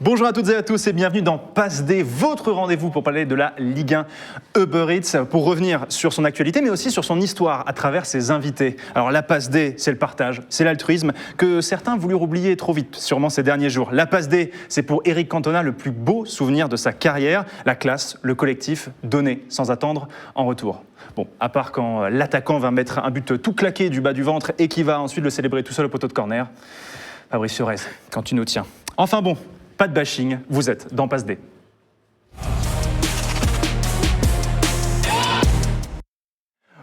Bonjour à toutes et à tous et bienvenue dans Passe D, votre rendez-vous pour parler de la Ligue 1 Uber Eats, pour revenir sur son actualité mais aussi sur son histoire à travers ses invités. Alors la Passe D, c'est le partage, c'est l'altruisme que certains voulurent oublier trop vite, sûrement ces derniers jours. La Passe D, c'est pour Eric Cantona le plus beau souvenir de sa carrière, la classe, le collectif, donné sans attendre en retour. Bon, à part quand l'attaquant va mettre un but tout claqué du bas du ventre et qui va ensuite le célébrer tout seul au poteau de corner. Fabrice Fiorez, quand tu nous tiens. Enfin bon, pas de bashing, vous êtes dans Passe D.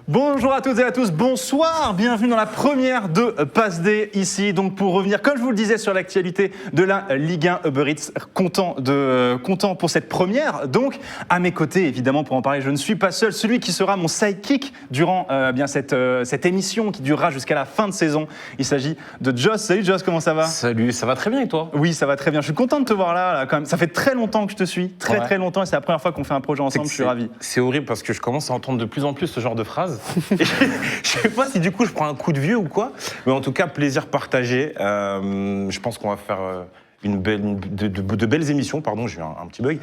Bonjour à toutes et à tous, bonsoir, bienvenue dans la première de Passe D ici, donc pour revenir, comme je vous le disais, sur l'actualité de la Ligue 1 Uber Eats, content pour cette première, donc à mes côtés évidemment pour en parler, je ne suis pas seul, celui qui sera mon sidekick durant cette émission qui durera jusqu'à la fin de saison, il s'agit de Joss. Salut Joss, comment ça va ? Salut, ça va très bien et toi ? Oui, ça va très bien, je suis content de te voir là quand même, ça fait très longtemps que je te suis, très longtemps et c'est la première fois qu'on fait un projet ensemble, je suis ravi. C'est horrible parce que je commence à entendre de plus en plus ce genre de phrases. Et je sais pas si du coup je prends un coup de vieux ou quoi, mais en tout cas plaisir partagé. Je pense qu'on va faire de belles émissions, pardon, j'ai eu un petit bug,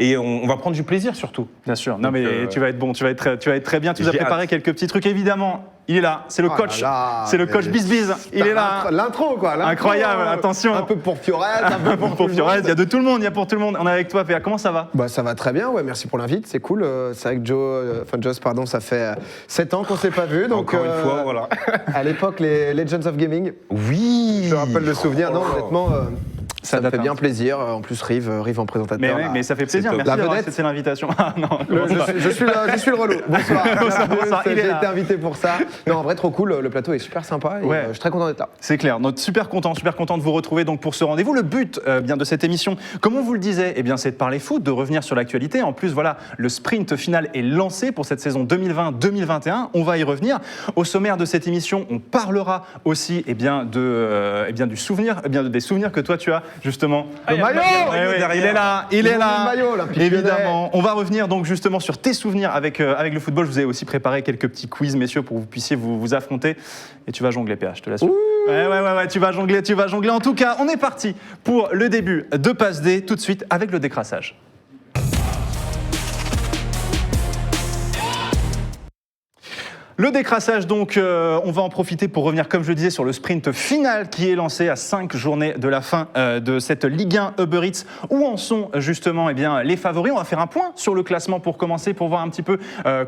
et on va prendre du plaisir surtout. Bien sûr, non mais tu vas être bon, tu vas être très bien, tu nous as préparé quelques petits trucs évidemment. Il est là, c'est le coach, c'est le coach Bisbiz, il est là. L'intro quoi, incroyable, attention. Un peu pour Fiorez, un peu pour Fiorez, il y a de tout le monde, il y a pour tout le monde. On est avec toi, Péa, comment ça va ? Bah ça va très bien, ouais, merci pour l'invite, c'est cool. C'est vrai que Joss, ça fait 7 ans qu'on s'est pas vu, donc encore une fois, voilà. À l'époque, les Legends of Gaming. Oui. Je rappelle le souvenir, non, honnêtement. Ça me fait bien hein. plaisir. En plus, Rive en présentateur. Mais ça fait plaisir, merci d'avoir accepté l'invitation. Ah, non, je suis le relou. Bonsoir. J'ai été invité pour ça. Non, en vrai, trop cool. Le plateau est super sympa. Et je suis très content d'être là. C'est clair. Super content de vous retrouver donc pour ce rendez-vous. Le but bien de cette émission, comme on vous le disait, c'est de parler foot, de revenir sur l'actualité. En plus, voilà, le sprint final est lancé pour cette saison 2020-2021. On va y revenir. Au sommaire de cette émission, on parlera aussi du souvenir, des souvenirs que toi tu as. Justement, le maillot, il est là, maillot, évidemment. On va revenir donc justement sur tes souvenirs avec le football. Je vous ai aussi préparé quelques petits quiz, messieurs, pour que vous puissiez vous affronter. Et tu vas jongler, PH, je te l'assure. Ouais, tu vas jongler. En tout cas, on est parti pour le début de Passe D, tout de suite avec le décrassage. Le décrassage, donc, on va en profiter pour revenir, comme je le disais, sur le sprint final qui est lancé à 5 journées de la fin de cette Ligue 1 Uber Eats. Où en sont justement les favoris ? On va faire un point sur le classement pour commencer, pour voir un petit peu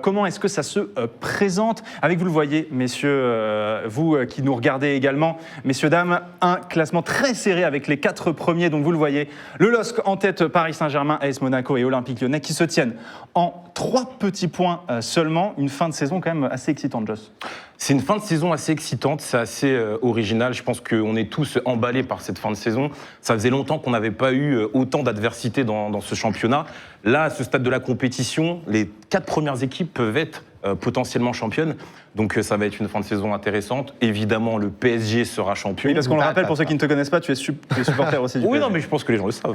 comment est-ce que ça se présente. Avec, vous le voyez, messieurs, vous qui nous regardez également, messieurs, dames, un classement très serré avec les 4 premiers. Donc vous le voyez, le LOSC en tête, Paris Saint-Germain, AS Monaco et Olympique Lyonnais qui se tiennent en 3 petits points seulement. Une fin de saison quand même assez excitante, Joss. C'est une fin de saison assez excitante, c'est assez original. Je pense qu'on est tous emballés par cette fin de saison. Ça faisait longtemps qu'on n'avait pas eu autant d'adversité dans ce championnat. Là, à ce stade de la compétition, les 4 premières équipes peuvent être potentiellement championnes. Donc ça va être une fin de saison intéressante. Évidemment, le PSG sera champion. Oui, parce qu'on le rappelle, pour ceux qui ne te connaissent pas, tu es supporter aussi du PSG. Oui, non, mais je pense que les gens le savent.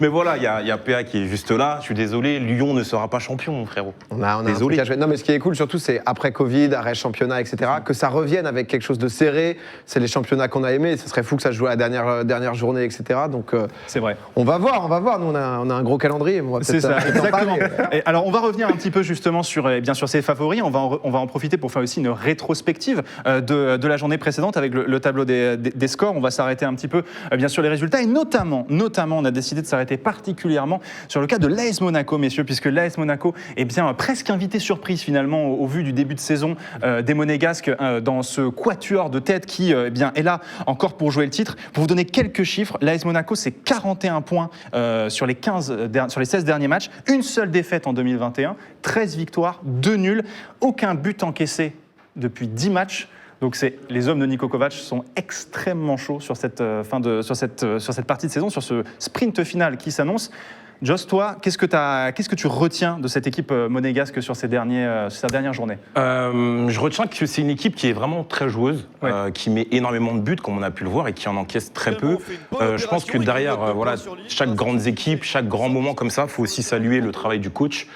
Mais voilà, il y a PA qui est juste là. Je suis désolé, Lyon ne sera pas champion, mon frérot. On a désolé. Un truc à jouer. Non, mais ce qui est cool, surtout, c'est après Covid, arrêt championnat, etc., que ça revienne avec quelque chose de serré. C'est les championnats qu'on a aimés. Ce serait fou que ça se joue à la dernière journée, etc. Donc, c'est vrai. On va voir. Nous, on a un gros calendrier. C'est ça, exactement. Et alors, on va revenir un petit peu justement sur ces favoris. On va en profiter pour faire aussi une rétrospective de la journée précédente avec le tableau des scores. On va s'arrêter un petit peu bien sur les résultats et notamment, on a décidé de s'arrêter particulièrement sur le cas de l'AS Monaco, messieurs, puisque l'AS Monaco est bien presque invité surprise finalement au vu du début de saison des Monégasques dans ce quatuor de tête qui est là encore pour jouer le titre. Pour vous donner quelques chiffres, l'AS Monaco, c'est 41 points sur les 16 derniers matchs, une seule défaite en 2021, 13 victoires, 2 nuls, aucun but encaissé depuis 10 matchs. Donc les hommes de Niko Kovac sont extrêmement chauds sur cette partie de saison, sur ce sprint final qui s'annonce. Joss, toi, qu'est-ce que tu retiens de cette équipe monégasque sur ces dernières journées ? Je retiens que c'est une équipe qui est vraiment très joueuse, qui met énormément de buts, comme on a pu le voir, et qui en encaisse très peu. Je pense que derrière chaque grande équipe, chaque grand moment comme ça, il faut aussi saluer le travail du coach.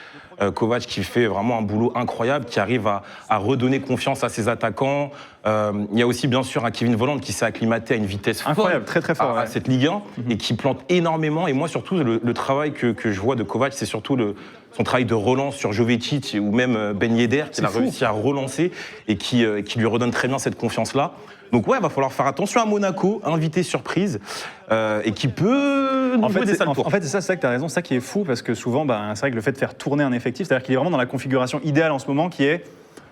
Kovac qui fait vraiment un boulot incroyable, qui arrive à redonner confiance à ses attaquants. Il y a aussi bien sûr un Kevin Volland qui s'est acclimaté à une vitesse incroyable, folle très fort à cette Ligue 1 et qui plante énormément. Et moi surtout le travail que je vois de Kovac, c'est surtout son travail de relance sur Jovetic ou même Ben Yedder qu'il a réussi à relancer et qui lui redonne très bien cette confiance-là. Donc ouais, il va falloir faire attention à Monaco, invité surprise, et qui peut nous jouer des sales tours. En fait, c'est ça que tu as raison, c'est ça qui est fou, parce que souvent, c'est vrai que le fait de faire tourner un effectif, c'est-à-dire qu'il est vraiment dans la configuration idéale en ce moment, qui est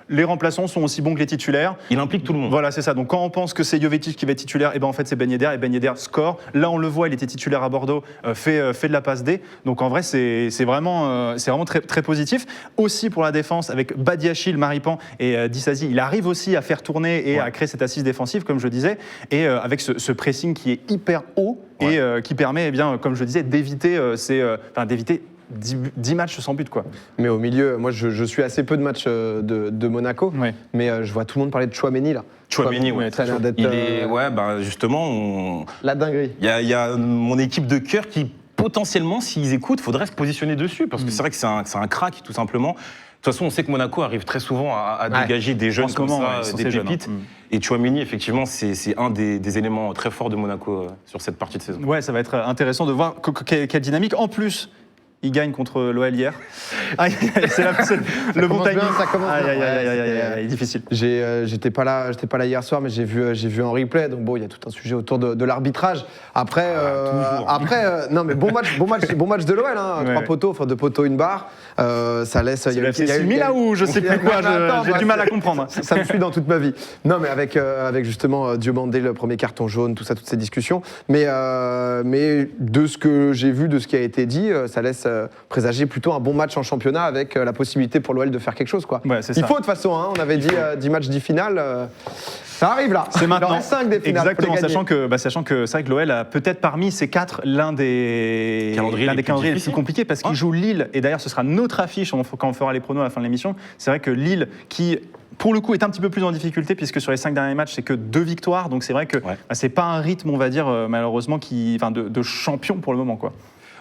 les remplaçants sont aussi bons que les titulaires. Il implique tout le monde. Voilà, c'est ça. Donc quand on pense que c'est Jovetic qui va être titulaire, et ben en fait c'est Ben Yedder, et Ben Yedder score. Là on le voit, il était titulaire à Bordeaux, fait de la passe D. Donc en vrai c'est vraiment très, très positif. Aussi pour la défense avec Badiachil, Maripan et Disasi, il arrive aussi à faire tourner et à créer cette assise défensive comme je disais, et avec ce pressing qui est hyper haut et qui permet, eh bien, comme je disais, d'éviter 10 matchs sans but, quoi. Mais au milieu, moi je suis assez peu de matchs de Monaco, mais je vois tout le monde parler de Chouameni là. Chouameni, ça a l'air d'être. Il est, justement, la dinguerie. Il y a mon équipe de cœur qui potentiellement, s'ils écoutent, faudrait se positionner dessus parce que c'est vrai que c'est un crack tout simplement. De toute façon, on sait que Monaco arrive très souvent à dégager des jeunes comme ça, des pépites. Et Chouameni, effectivement, c'est un des éléments très forts de Monaco sur cette partie de saison. Ouais, ça va être intéressant de voir quelle dynamique. En plus, il gagne contre l'OL hier. C'est le bon timing. Ça commence bien. Il est difficile. J'étais pas là hier soir, mais j'ai vu en replay. Donc bon, il y a tout un sujet autour de l'arbitrage. Après, non mais bon match de l'OL. Hein. 3 poteaux, enfin 2 poteaux, une barre. Ça laisse. Il y a 6000 ou je sais plus quoi. J'ai du mal à comprendre. Ça me suit dans toute ma vie. Non, mais avec justement Diomandé, le premier carton jaune, tout ça, toutes ces discussions. Mais de ce que j'ai vu, de ce qui a été dit, ça laisse présager plutôt un bon match en championnat avec la possibilité pour l'OL de faire quelque chose, quoi. Ouais, il faut de toute façon, hein, on avait dit 10 matchs, 10 finales. Ça arrive là. C'est maintenant. Il en reste 5 des finales. Exactement, sachant que c'est vrai que l'OL a peut-être parmi ces 4 l'un des calendriers les plus compliqués parce qu'il joue Lille, et d'ailleurs ce sera notre affiche quand on fera les pronos à la fin de l'émission. C'est vrai que Lille qui, pour le coup, est un petit peu plus en difficulté puisque sur les 5 derniers matchs, c'est que 2 victoires. Donc c'est vrai que c'est pas un rythme, on va dire, malheureusement, de champion pour le moment, quoi.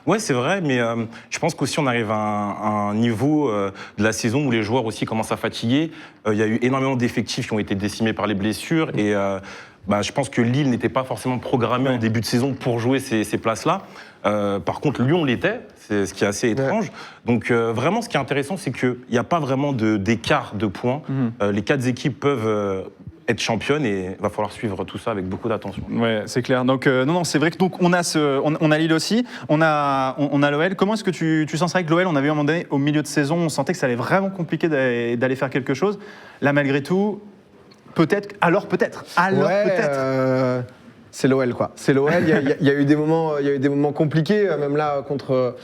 Ouais, c'est vrai, mais je pense qu'aussi on arrive à un niveau de la saison où les joueurs aussi commencent à fatiguer. Il y a eu énormément d'effectifs qui ont été décimés par les blessures et je pense que Lille n'était pas forcément programmé en début de saison pour jouer ces places-là. Par contre, Lyon l'était, c'est ce qui est assez étrange. Donc vraiment, ce qui est intéressant, c'est qu'il n'y a pas vraiment d'écart de points. Les 4 équipes peuvent être championne et il va falloir suivre tout ça avec beaucoup d'attention. Ouais, c'est clair. Donc non, c'est vrai que donc on a Lille aussi, on a l'OL. Comment est-ce que tu sens ça que l'OL, on avait eu un moment donné au milieu de saison, on sentait que ça allait vraiment compliqué d'aller faire quelque chose. Là, malgré tout, peut-être. C'est l'OL, quoi. C'est l'OL. Il y a eu des moments compliqués, même là contre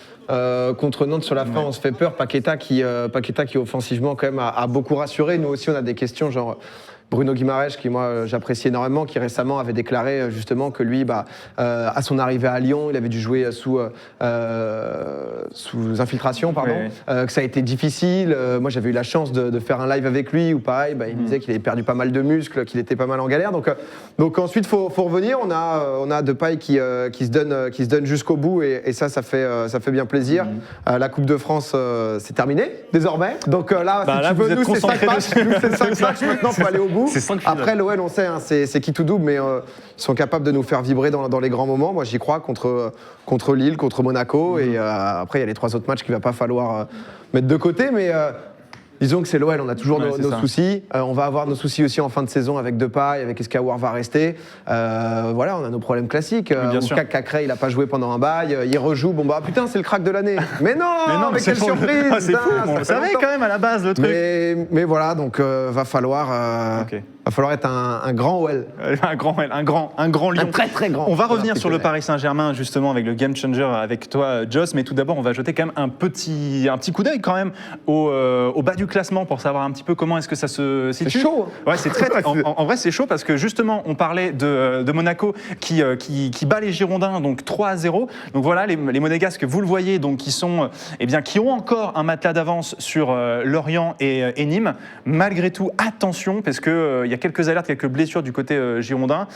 Nantes sur la fin, on se fait peur. Paqueta qui offensivement quand même a beaucoup rassuré. Nous aussi, on a des questions genre Bruno Guimaraes, qui moi j'apprécie énormément, qui récemment avait déclaré justement que lui, à son arrivée à Lyon, il avait dû jouer sous infiltration, que ça a été difficile. Moi j'avais eu la chance de faire un live avec lui où pareil, il me disait qu'il avait perdu pas mal de muscles, qu'il était pas mal en galère. Donc ensuite faut revenir. On a Depay qui se donne jusqu'au bout et ça fait bien plaisir. La Coupe de France c'est terminé désormais. Donc là, si tu veux, nous c'est 5 matchs maintenant, faut aller au bout. Après l'OL, on sait, hein, c'est qui tout double, mais ils sont capables de nous faire vibrer dans les grands moments. Moi, j'y crois contre Lille, contre Monaco, et après il y a les 3 autres matchs qu'il va pas falloir mettre de côté, mais disons que c'est l'OL, on a toujours nos soucis. On va avoir nos soucis aussi en fin de saison avec Depay, avec est-ce qu'Aouar va rester. Voilà, on a nos problèmes classiques. Cacré, il a pas joué pendant un bail, il rejoue. Putain, c'est le crack de l'année. Mais non, mais quelle surprise. C'est fou, on le savait quand même à la base le truc. Mais voilà, donc va falloir être un grand OL. Un grand Lyon. Un très très grand. On va revenir sur le Paris Saint-Germain justement avec le game changer avec toi, Joss, mais tout d'abord on va jeter quand même un petit coup d'œil quand même au bas du classement pour savoir un petit peu comment est-ce que ça se situe. C'est chaud. Ouais, c'est très en vrai c'est chaud parce que justement on parlait de Monaco qui bat les Girondins donc 3-0. Donc voilà les Monégasques, vous le voyez, donc qui ont encore un matelas d'avance sur Lorient et Nîmes. Malgré tout, attention parce que il y a quelques alertes, quelques blessures du côté girondin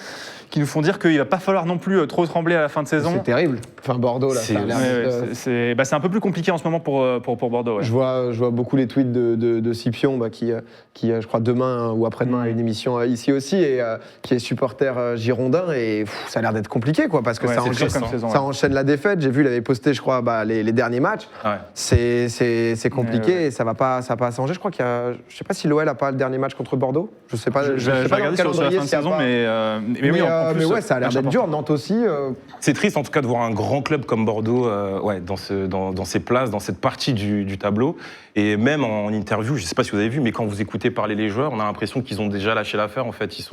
qui nous font dire qu'il va pas falloir non plus trop trembler à la fin de saison. C'est terrible. Enfin, Bordeaux, là, ça a l'air c'est un peu plus compliqué en ce moment pour Bordeaux. Ouais. Je vois beaucoup les tweets de Scipion, qui, je crois, demain ou après-demain a une émission ici aussi, et qui est supporter girondin, et ça a l'air d'être compliqué, quoi, parce que ça enchaîne la défaite. J'ai vu, il avait posté, je crois, les derniers matchs. Ouais. C'est compliqué, et ça va pas s'arranger. Je crois qu'il y a, je sais pas si l'OL a pas le dernier match contre Bordeaux. Je sais pas. Je sais pas regarder sur la fin de saison, mais oui. Mais ouais, ça a l'air d'être dur. Nantes aussi. C'est triste en tout cas de voir un grand club comme Bordeaux dans ses places, dans cette partie du tableau. Et même en interview, je ne sais pas si vous avez vu, mais quand vous écoutez parler les joueurs, on a l'impression qu'ils ont déjà lâché l'affaire. En fait, ils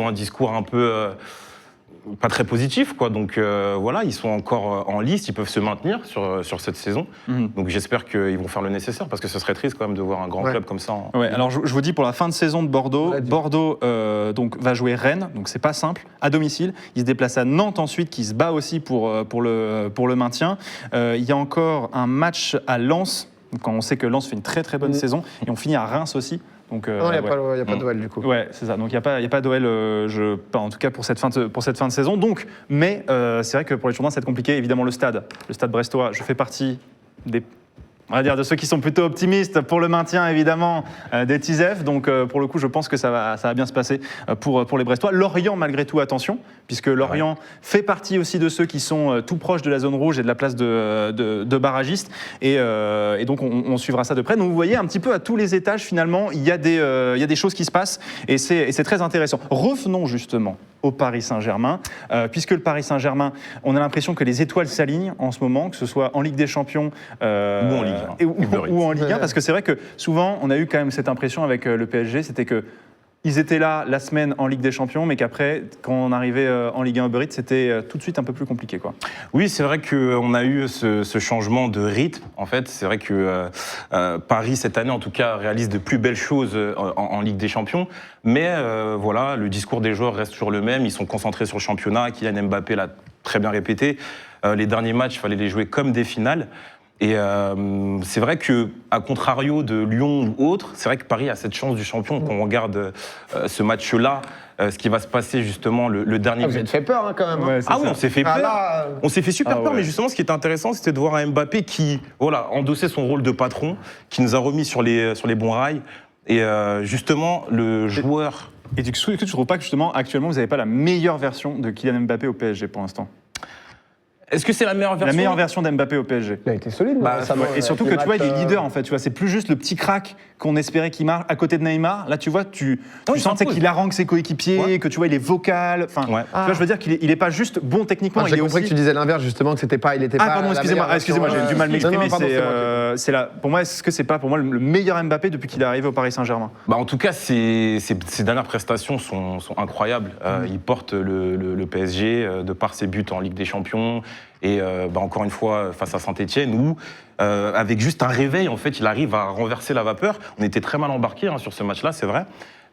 ont un discours un peu pas très positif, quoi. Donc voilà, ils sont encore en lice, ils peuvent se maintenir sur cette saison. Donc j'espère qu'ils vont faire le nécessaire, parce que ce serait triste quand même de voir un grand club comme ça. Alors je vous dis, pour la fin de saison de Bordeaux, Bordeaux donc va jouer Rennes, donc c'est pas simple, à domicile. Il se déplace à Nantes ensuite, qui se bat aussi pour le maintien. Il y a encore un match à Lens, quand on sait que Lens fait une très très bonne saison, et on finit à Reims aussi. Donc, non, il n'y a pas d'OL du coup. Ouais, c'est ça. Donc il n'y a pas d'OL, en tout cas pour cette fin de saison. Donc, mais c'est vrai que pour les Girondins, ça va être compliqué. Évidemment, le stade brestois, je fais partie de ceux qui sont plutôt optimistes pour le maintien, évidemment, des TISEF. Donc, pour le coup, je pense que ça va bien se passer pour les Brestois. Lorient, malgré tout, attention, puisque Lorient fait partie aussi de ceux qui sont tout proches de la zone rouge et de la place de barragiste. Et donc, on suivra ça de près. Donc, vous voyez, un petit peu à tous les étages, finalement, il y a des choses qui se passent, et c'est très intéressant. Revenons justement au Paris Saint-Germain, puisque le Paris Saint-Germain, on a l'impression que les étoiles s'alignent en ce moment, que ce soit en Ligue des Champions ou en Ligue 1, ou en Ligue 1, parce que c'est vrai que souvent on a eu quand même cette impression avec le PSG, c'était que ils étaient là la semaine en Ligue des Champions, mais qu'après, quand on arrivait en Ligue 1 Uber Eats, c'était tout de suite un peu plus compliqué, quoi. Oui, c'est vrai qu'on a eu ce changement de rythme. En fait, c'est vrai que Paris, cette année, en tout cas, réalise de plus belles choses en Ligue des Champions. Mais voilà, le discours des joueurs reste toujours le même. Ils sont concentrés sur le championnat. Kylian Mbappé l'a très bien répété. Les derniers matchs, il fallait les jouer comme des finales. Et c'est vrai que, à contrario de Lyon ou autre, c'est vrai que Paris a cette chance du champion. Quand on regarde ce match-là, ce qui va se passer justement le dernier. Vous êtes fait peur quand même. Ouais, oui, on s'est fait peur. On s'est fait super peur, mais justement, ce qui était intéressant, c'était de voir un Mbappé qui, endossait son rôle de patron, qui nous a remis sur les bons rails. Et justement, le joueur. Et tu ne trouves pas que justement, actuellement, vous n'avez pas la meilleure version de Kylian Mbappé au PSG pour l'instant? Est-ce que c'est la meilleure version? La meilleure version d'Mbappé au PSG. Il a été solide. Et surtout que tu vois, il est leader en fait. Tu vois, c'est plus juste le petit crack qu'on espérait qu'il marque à côté de Neymar. Là, tu vois, tu sens qu'il harangue ses coéquipiers, que tu vois, il est vocal. Enfin, tu vois, je veux dire qu'il est pas juste bon techniquement. J'ai compris que tu disais l'inverse justement, que c'était pas, il était pas. Pardon, excusez-moi, j'ai du mal à m'exprimer. C'est là. Pour moi, est-ce que c'est pas pour moi le meilleur Mbappé depuis qu'il est arrivé au Paris Saint-Germain? En tout cas, ses dernières prestations sont incroyables. Il porte le PSG de par ses buts en Ligue des Champions. Et encore une fois, face à Saint-Etienne, où, avec juste un réveil, en fait, il arrive à renverser la vapeur. On était très mal embarqués sur ce match-là, c'est vrai.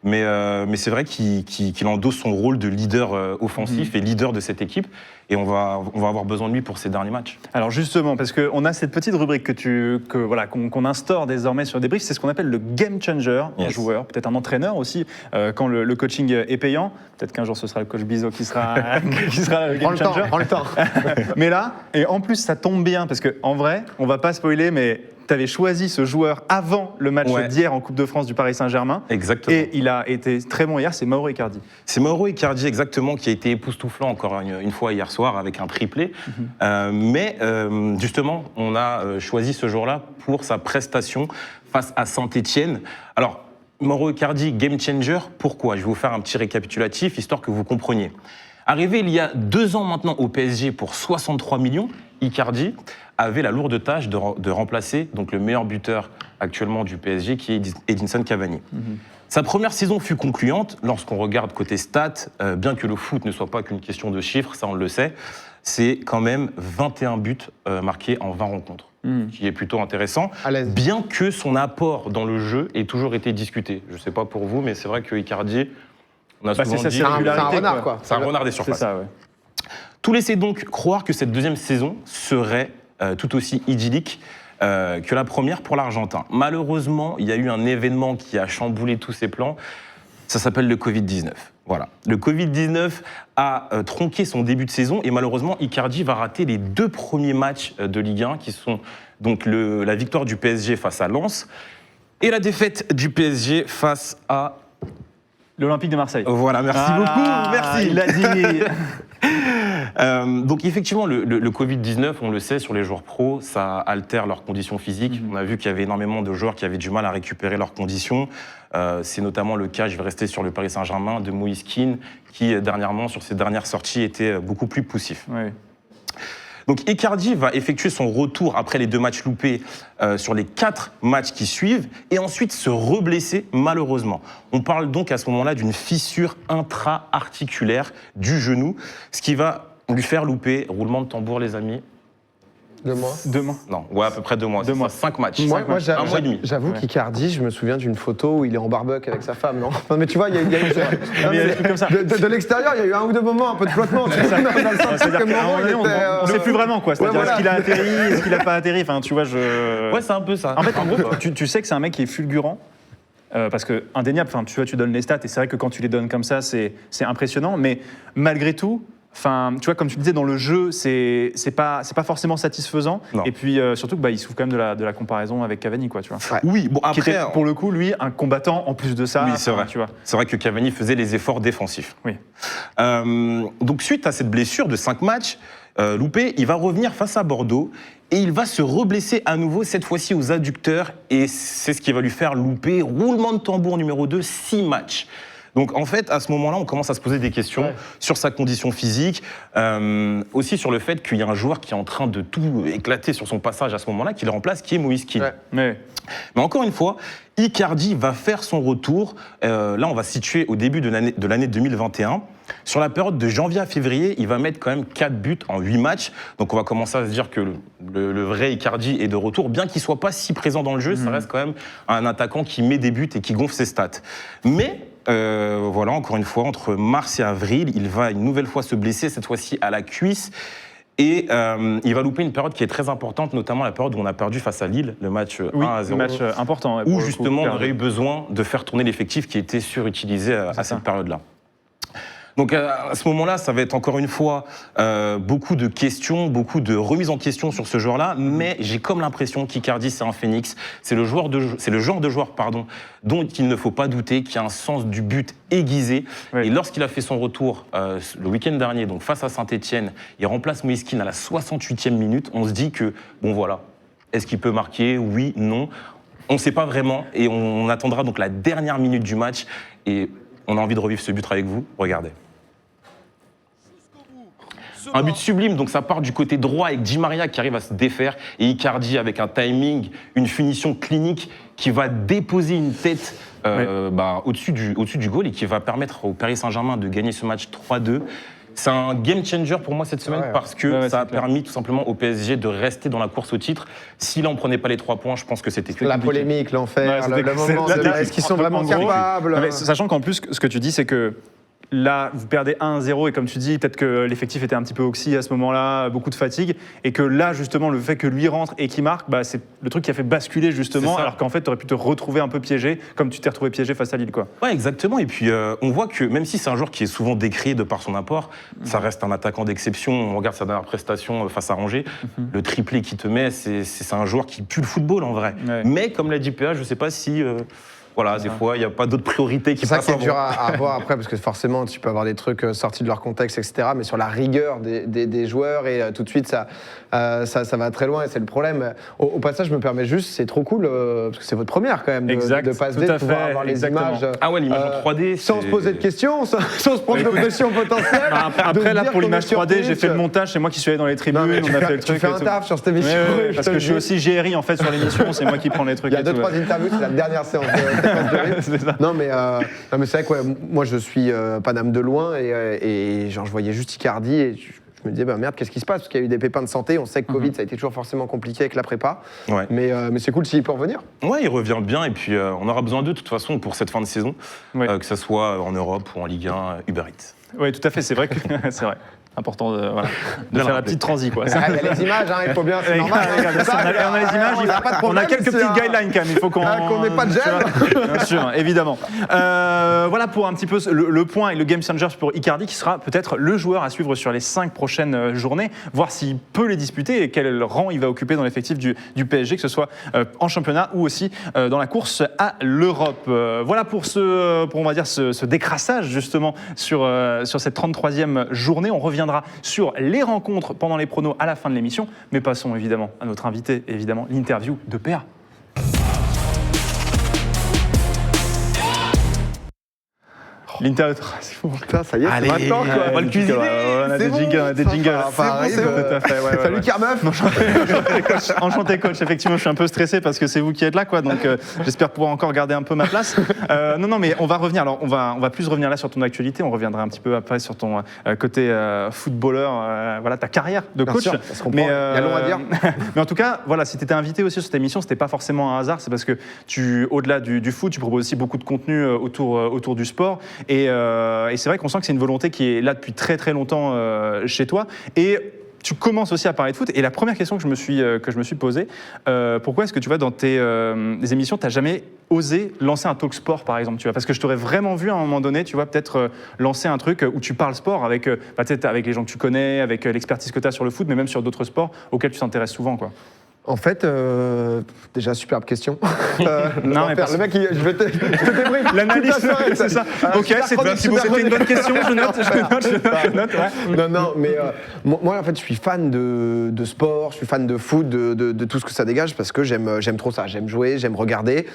Mais c'est vrai qu'il endosse son rôle de leader offensif et leader de cette équipe. Et on va avoir besoin de lui pour ces derniers matchs. Alors justement, parce qu'on a cette petite rubrique qu'on instaure désormais sur Débrief, c'est ce qu'on appelle le game changer, un joueur, peut-être un entraîneur aussi, quand le coaching est payant. Peut-être qu'un jour ce sera le coach Bizot qui sera le game changer. Prends le temps. Mais là, et en plus ça tombe bien, parce qu'en vrai, on va pas spoiler, mais tu avais choisi ce joueur avant le match d'hier en Coupe de France du Paris Saint-Germain. Exactement. Et il a été très bon hier, c'est Mauro Icardi. C'est Mauro Icardi, exactement, qui a été époustouflant encore une fois hier soir avec un triplé. Mais justement, on a choisi ce jour-là pour sa prestation face à Saint-Etienne. Alors, Mauro Icardi, game changer, pourquoi? Je vais vous faire un petit récapitulatif, histoire que vous compreniez. Arrivé il y a 2 ans maintenant au PSG pour 63 millions, Icardi avait la lourde tâche de remplacer donc le meilleur buteur actuellement du PSG, qui est Edinson Cavani. Sa première saison fut concluante. Lorsqu'on regarde côté stats, bien que le foot ne soit pas qu'une question de chiffres, ça on le sait, c'est quand même 21 buts marqués en 20 rencontres, qui est plutôt intéressant, bien que son apport dans le jeu ait toujours été discuté. Je ne sais pas pour vous, mais c'est vrai que Icardi, on a souvent dit... C'est un renard, quoi. C'est un renard des surfaces. C'est ça, ouais. Tout laissait donc croire que cette deuxième saison serait tout aussi idyllique que la première pour l'Argentin. Malheureusement, il y a eu un événement qui a chamboulé tous ses plans. Ça s'appelle le Covid-19. Voilà. Le Covid-19 a tronqué son début de saison et malheureusement, Icardi va rater les 2 premiers matchs de Ligue 1 qui sont donc la victoire du PSG face à Lens et la défaite du PSG face à... L'Olympique de Marseille. Voilà, merci beaucoup, merci. Il l'a dit. Donc effectivement, le Covid-19, on le sait, sur les joueurs pros, ça altère leurs conditions physiques. On a vu qu'il y avait énormément de joueurs qui avaient du mal à récupérer leurs conditions. C'est notamment le cas, je vais rester sur le Paris Saint-Germain, de Moïse Kean, qui dernièrement, sur ses dernières sorties, était beaucoup plus poussif. Oui. Donc Icardi va effectuer son retour après les 2 matchs loupés sur les 4 matchs qui suivent et ensuite se reblesser malheureusement. On parle donc à ce moment-là d'une fissure intra-articulaire du genou, ce qui va lui faire louper, roulement de tambour les amis. 2 mois. 2 mois. Non, ouais, à peu près 2 mois. 2 mois. 5 matchs. Moi, Un mois et demi. j'avoue qu'Icardi, je me souviens d'une photo où il est en barbecue avec sa femme, non? Non, mais tu vois, il y a eu il y a des trucs comme ça. de l'extérieur, il y a eu 1 ou 2 moments, un peu de flottement. Tu vois, dans le sens C'est-à-dire que qu'à un moment donné, on ne sait plus vraiment quoi. C'est-à-dire, Ouais, voilà. est-ce qu'il a atterri, est-ce qu'il n'a pas atterri. Enfin, tu vois, Ouais, c'est un peu ça. En fait, en gros, tu sais que c'est un mec qui est fulgurant. Parce que indéniable, enfin, tu vois, tu donnes les stats et c'est vrai que quand tu les donnes comme ça, c'est impressionnant. Mais malgré tout, enfin, tu vois, comme tu disais dans le jeu, c'est pas forcément satisfaisant. Non. Et puis surtout que il souffre quand même de la comparaison avec Cavani, quoi, tu vois. Ouais. Oui, bon Qui après, était, pour le coup, lui, un combattant en plus de ça. oui, c'est enfin, vrai. tu vois. C'est vrai que Cavani faisait les efforts défensifs. Oui. Donc suite à cette blessure de 5 matchs loupés, il va revenir face à Bordeaux et il va se reblesser à nouveau, cette fois-ci aux adducteurs, et c'est ce qui va lui faire louper, roulement de tambour numéro 2, 6 matchs. Donc en fait, à ce moment-là, on commence à se poser des questions sur sa condition physique, aussi sur le fait qu'il y a un joueur qui est en train de tout éclater sur son passage à ce moment-là, qui le remplace, qui est Moïse Kean. Ouais. Mais encore une fois, Icardi va faire son retour. Là, on va se situer au début de l'année 2021. Sur la période de janvier à février, il va mettre quand même 4 buts en 8 matchs. Donc on va commencer à se dire que le vrai Icardi est de retour. Bien qu'il ne soit pas si présent dans le jeu, ça reste quand même un attaquant qui met des buts et qui gonfle ses stats. Mais voilà, encore une fois, entre mars et avril, il va une nouvelle fois se blesser, cette fois-ci à la cuisse. Et il va louper une période qui est très importante, notamment la période où on a perdu face à Lille, le match 1-0. Oui, match important. Où justement on aurait eu besoin de faire tourner l'effectif qui était surutilisé à cette période-là. Donc à ce moment-là, ça va être encore une fois beaucoup de questions, beaucoup de remises en question sur ce joueur-là, mais j'ai comme l'impression qu'Icardi, c'est un phénix. C'est le genre de joueur dont il ne faut pas douter, qui a un sens du but aiguisé. Oui. Et lorsqu'il a fait son retour le week-end dernier, donc face à Saint-Etienne, il remplace Moïse Kean à la 68e minute. On se dit que, bon voilà, est-ce qu'il peut marquer? Oui, non. On ne sait pas vraiment et on attendra donc la dernière minute du match et on a envie de revivre ce but avec vous. Regardez. Un but sublime, donc ça part du côté droit avec Di Maria qui arrive à se défaire et Icardi avec un timing, une finition clinique qui va déposer une tête au-dessus du goal et qui va permettre au Paris Saint-Germain de gagner ce match 3-2. C'est un game changer pour moi cette semaine parce que ça a permis tout simplement au PSG de rester dans la course au titre. S'il n'en prenait pas les 3 points, je pense que c'était que La compliqué. polémique, l'enfer, Ouais, le moment, est-ce qu'ils sont vraiment capables? Non, mais sachant qu'en plus, ce que tu dis, c'est que là, vous perdez 1-0 et comme tu dis, peut-être que l'effectif était un petit peu oxy à ce moment-là, beaucoup de fatigue, et que là, justement, le fait que lui rentre et qu'il marque, c'est le truc qui a fait basculer justement, alors qu'en fait, tu aurais pu te retrouver un peu piégé, comme tu t'es retrouvé piégé face à Lille, quoi. Ouais, exactement. Et puis, on voit que même si c'est un joueur qui est souvent décrié de par son apport, ça reste un attaquant d'exception. On regarde sa dernière prestation face à Angers, le triplé qu'il te met, c'est un joueur qui pue le football en vrai. Ouais. Mais comme l'a dit PA, je ne sais pas si... Voilà, des fois, il n'y a pas d'autres priorités qui C'est ça passent qui est avant. dur à voir après, parce que forcément, tu peux avoir des trucs sortis de leur contexte, etc. Mais sur la rigueur des joueurs, et tout de suite, ça va très loin, et c'est le problème. Au passage, je me permets juste, c'est trop cool, parce que c'est votre première quand même, de passer, de pouvoir avoir les images. Ah ouais, l'image en 3D. Sans se poser de questions, sans se prendre de pression potentielle. Après, là, dire pour qu'on l'image est sur 3D, j'ai Twitch. fait le montage, c'est moi qui suis allé dans les tribunes, Non, mais on a fait le truc. tu fais un et tout. taf sur cette émission. Ouais, je parce te que le je suis dis. aussi GRI en fait sur l'émission, c'est moi qui prends les trucs. Il y a et tout, 2-3 ouais. interviews, c'est la dernière séance de C'est ça. Non mais c'est vrai que moi je suis Paname de loin et genre je voyais juste Icardi et je me disais merde, qu'est-ce qui se passe, parce qu'il y a eu des pépins de santé, on sait que Covid ça a été toujours forcément compliqué avec la prépa, Ouais. mais c'est cool s'il peut revenir. Ouais, il revient bien et puis on aura besoin d'eux de toute façon pour cette fin de saison, Ouais. que ce soit en Europe ou en Ligue 1, Uber Eats. Oui, tout à fait, c'est vrai que c'est vrai. Important de, voilà, de le faire la rappeler. petite transi, quoi. Il y a les images, il faut bien, c'est normal. On a les images, on a pas de on a problème, quelques c'est petites un- guidelines quand même, il faut qu'on n'ait pas de gêne. tu vois, bien sûr, évidemment. Voilà pour un petit peu le point et le game changer pour Icardi qui sera peut-être le joueur à suivre sur les 5 prochaines journées, voir s'il peut les disputer et quel rang il va occuper dans l'effectif du PSG, que ce soit en championnat ou aussi dans la course à l'Europe. Voilà pour on va dire ce décrassage justement sur cette 33e journée. On reviendra sur les rencontres pendant les pronos à la fin de l'émission, mais passons évidemment à notre invité, évidemment l'interview de PA. L'interview, c'est fou. Putain, ça y est, Allez, c'est maintenant quoi. on va le cuisiner. On a C'est des bon, jingles, des ça jingles. va, ça arrive. Tout à fait, ouais, Salut ouais. Carmeuf. Enchanté coach, effectivement je suis un peu stressé parce que c'est vous qui êtes là quoi, donc j'espère pouvoir encore garder un peu ma place. Non mais on va revenir, alors on va plus revenir là sur ton actualité, on reviendra un petit peu après sur ton côté footballeur, voilà ta carrière de Bien coach. sûr, ça se comprend. Il y a long à dire. Mais en tout cas, voilà, si tu étais invité aussi sur cette émission, c'était pas forcément un hasard, c'est parce que au-delà du foot, tu proposes aussi beaucoup de contenu autour du sport et c'est vrai qu'on sent que c'est une volonté qui est là depuis très très longtemps chez toi et tu commences aussi à parler de foot et la première question que je me suis posée, pourquoi est-ce que tu vois dans tes émissions, tu n'as jamais osé lancer un talk sport par exemple, tu vois, parce que je t'aurais vraiment vu à un moment donné, tu vois, peut-être lancer un truc où tu parles sport avec, peut-être avec les gens que tu connais, avec l'expertise que tu as sur le foot, mais même sur d'autres sports auxquels tu t'intéresses souvent, quoi. En fait, déjà superbe question. Non, mais le mec, je vais te débrief. L'analyse, toute la soirée, c'est ça. Ok, super c'était chronique, super une bonne chronique. question, je note. Ouais. Non, mais moi, en fait, je suis fan de sport, je suis fan de foot, de tout ce que ça dégage parce que j'aime trop ça. J'aime jouer, j'aime regarder.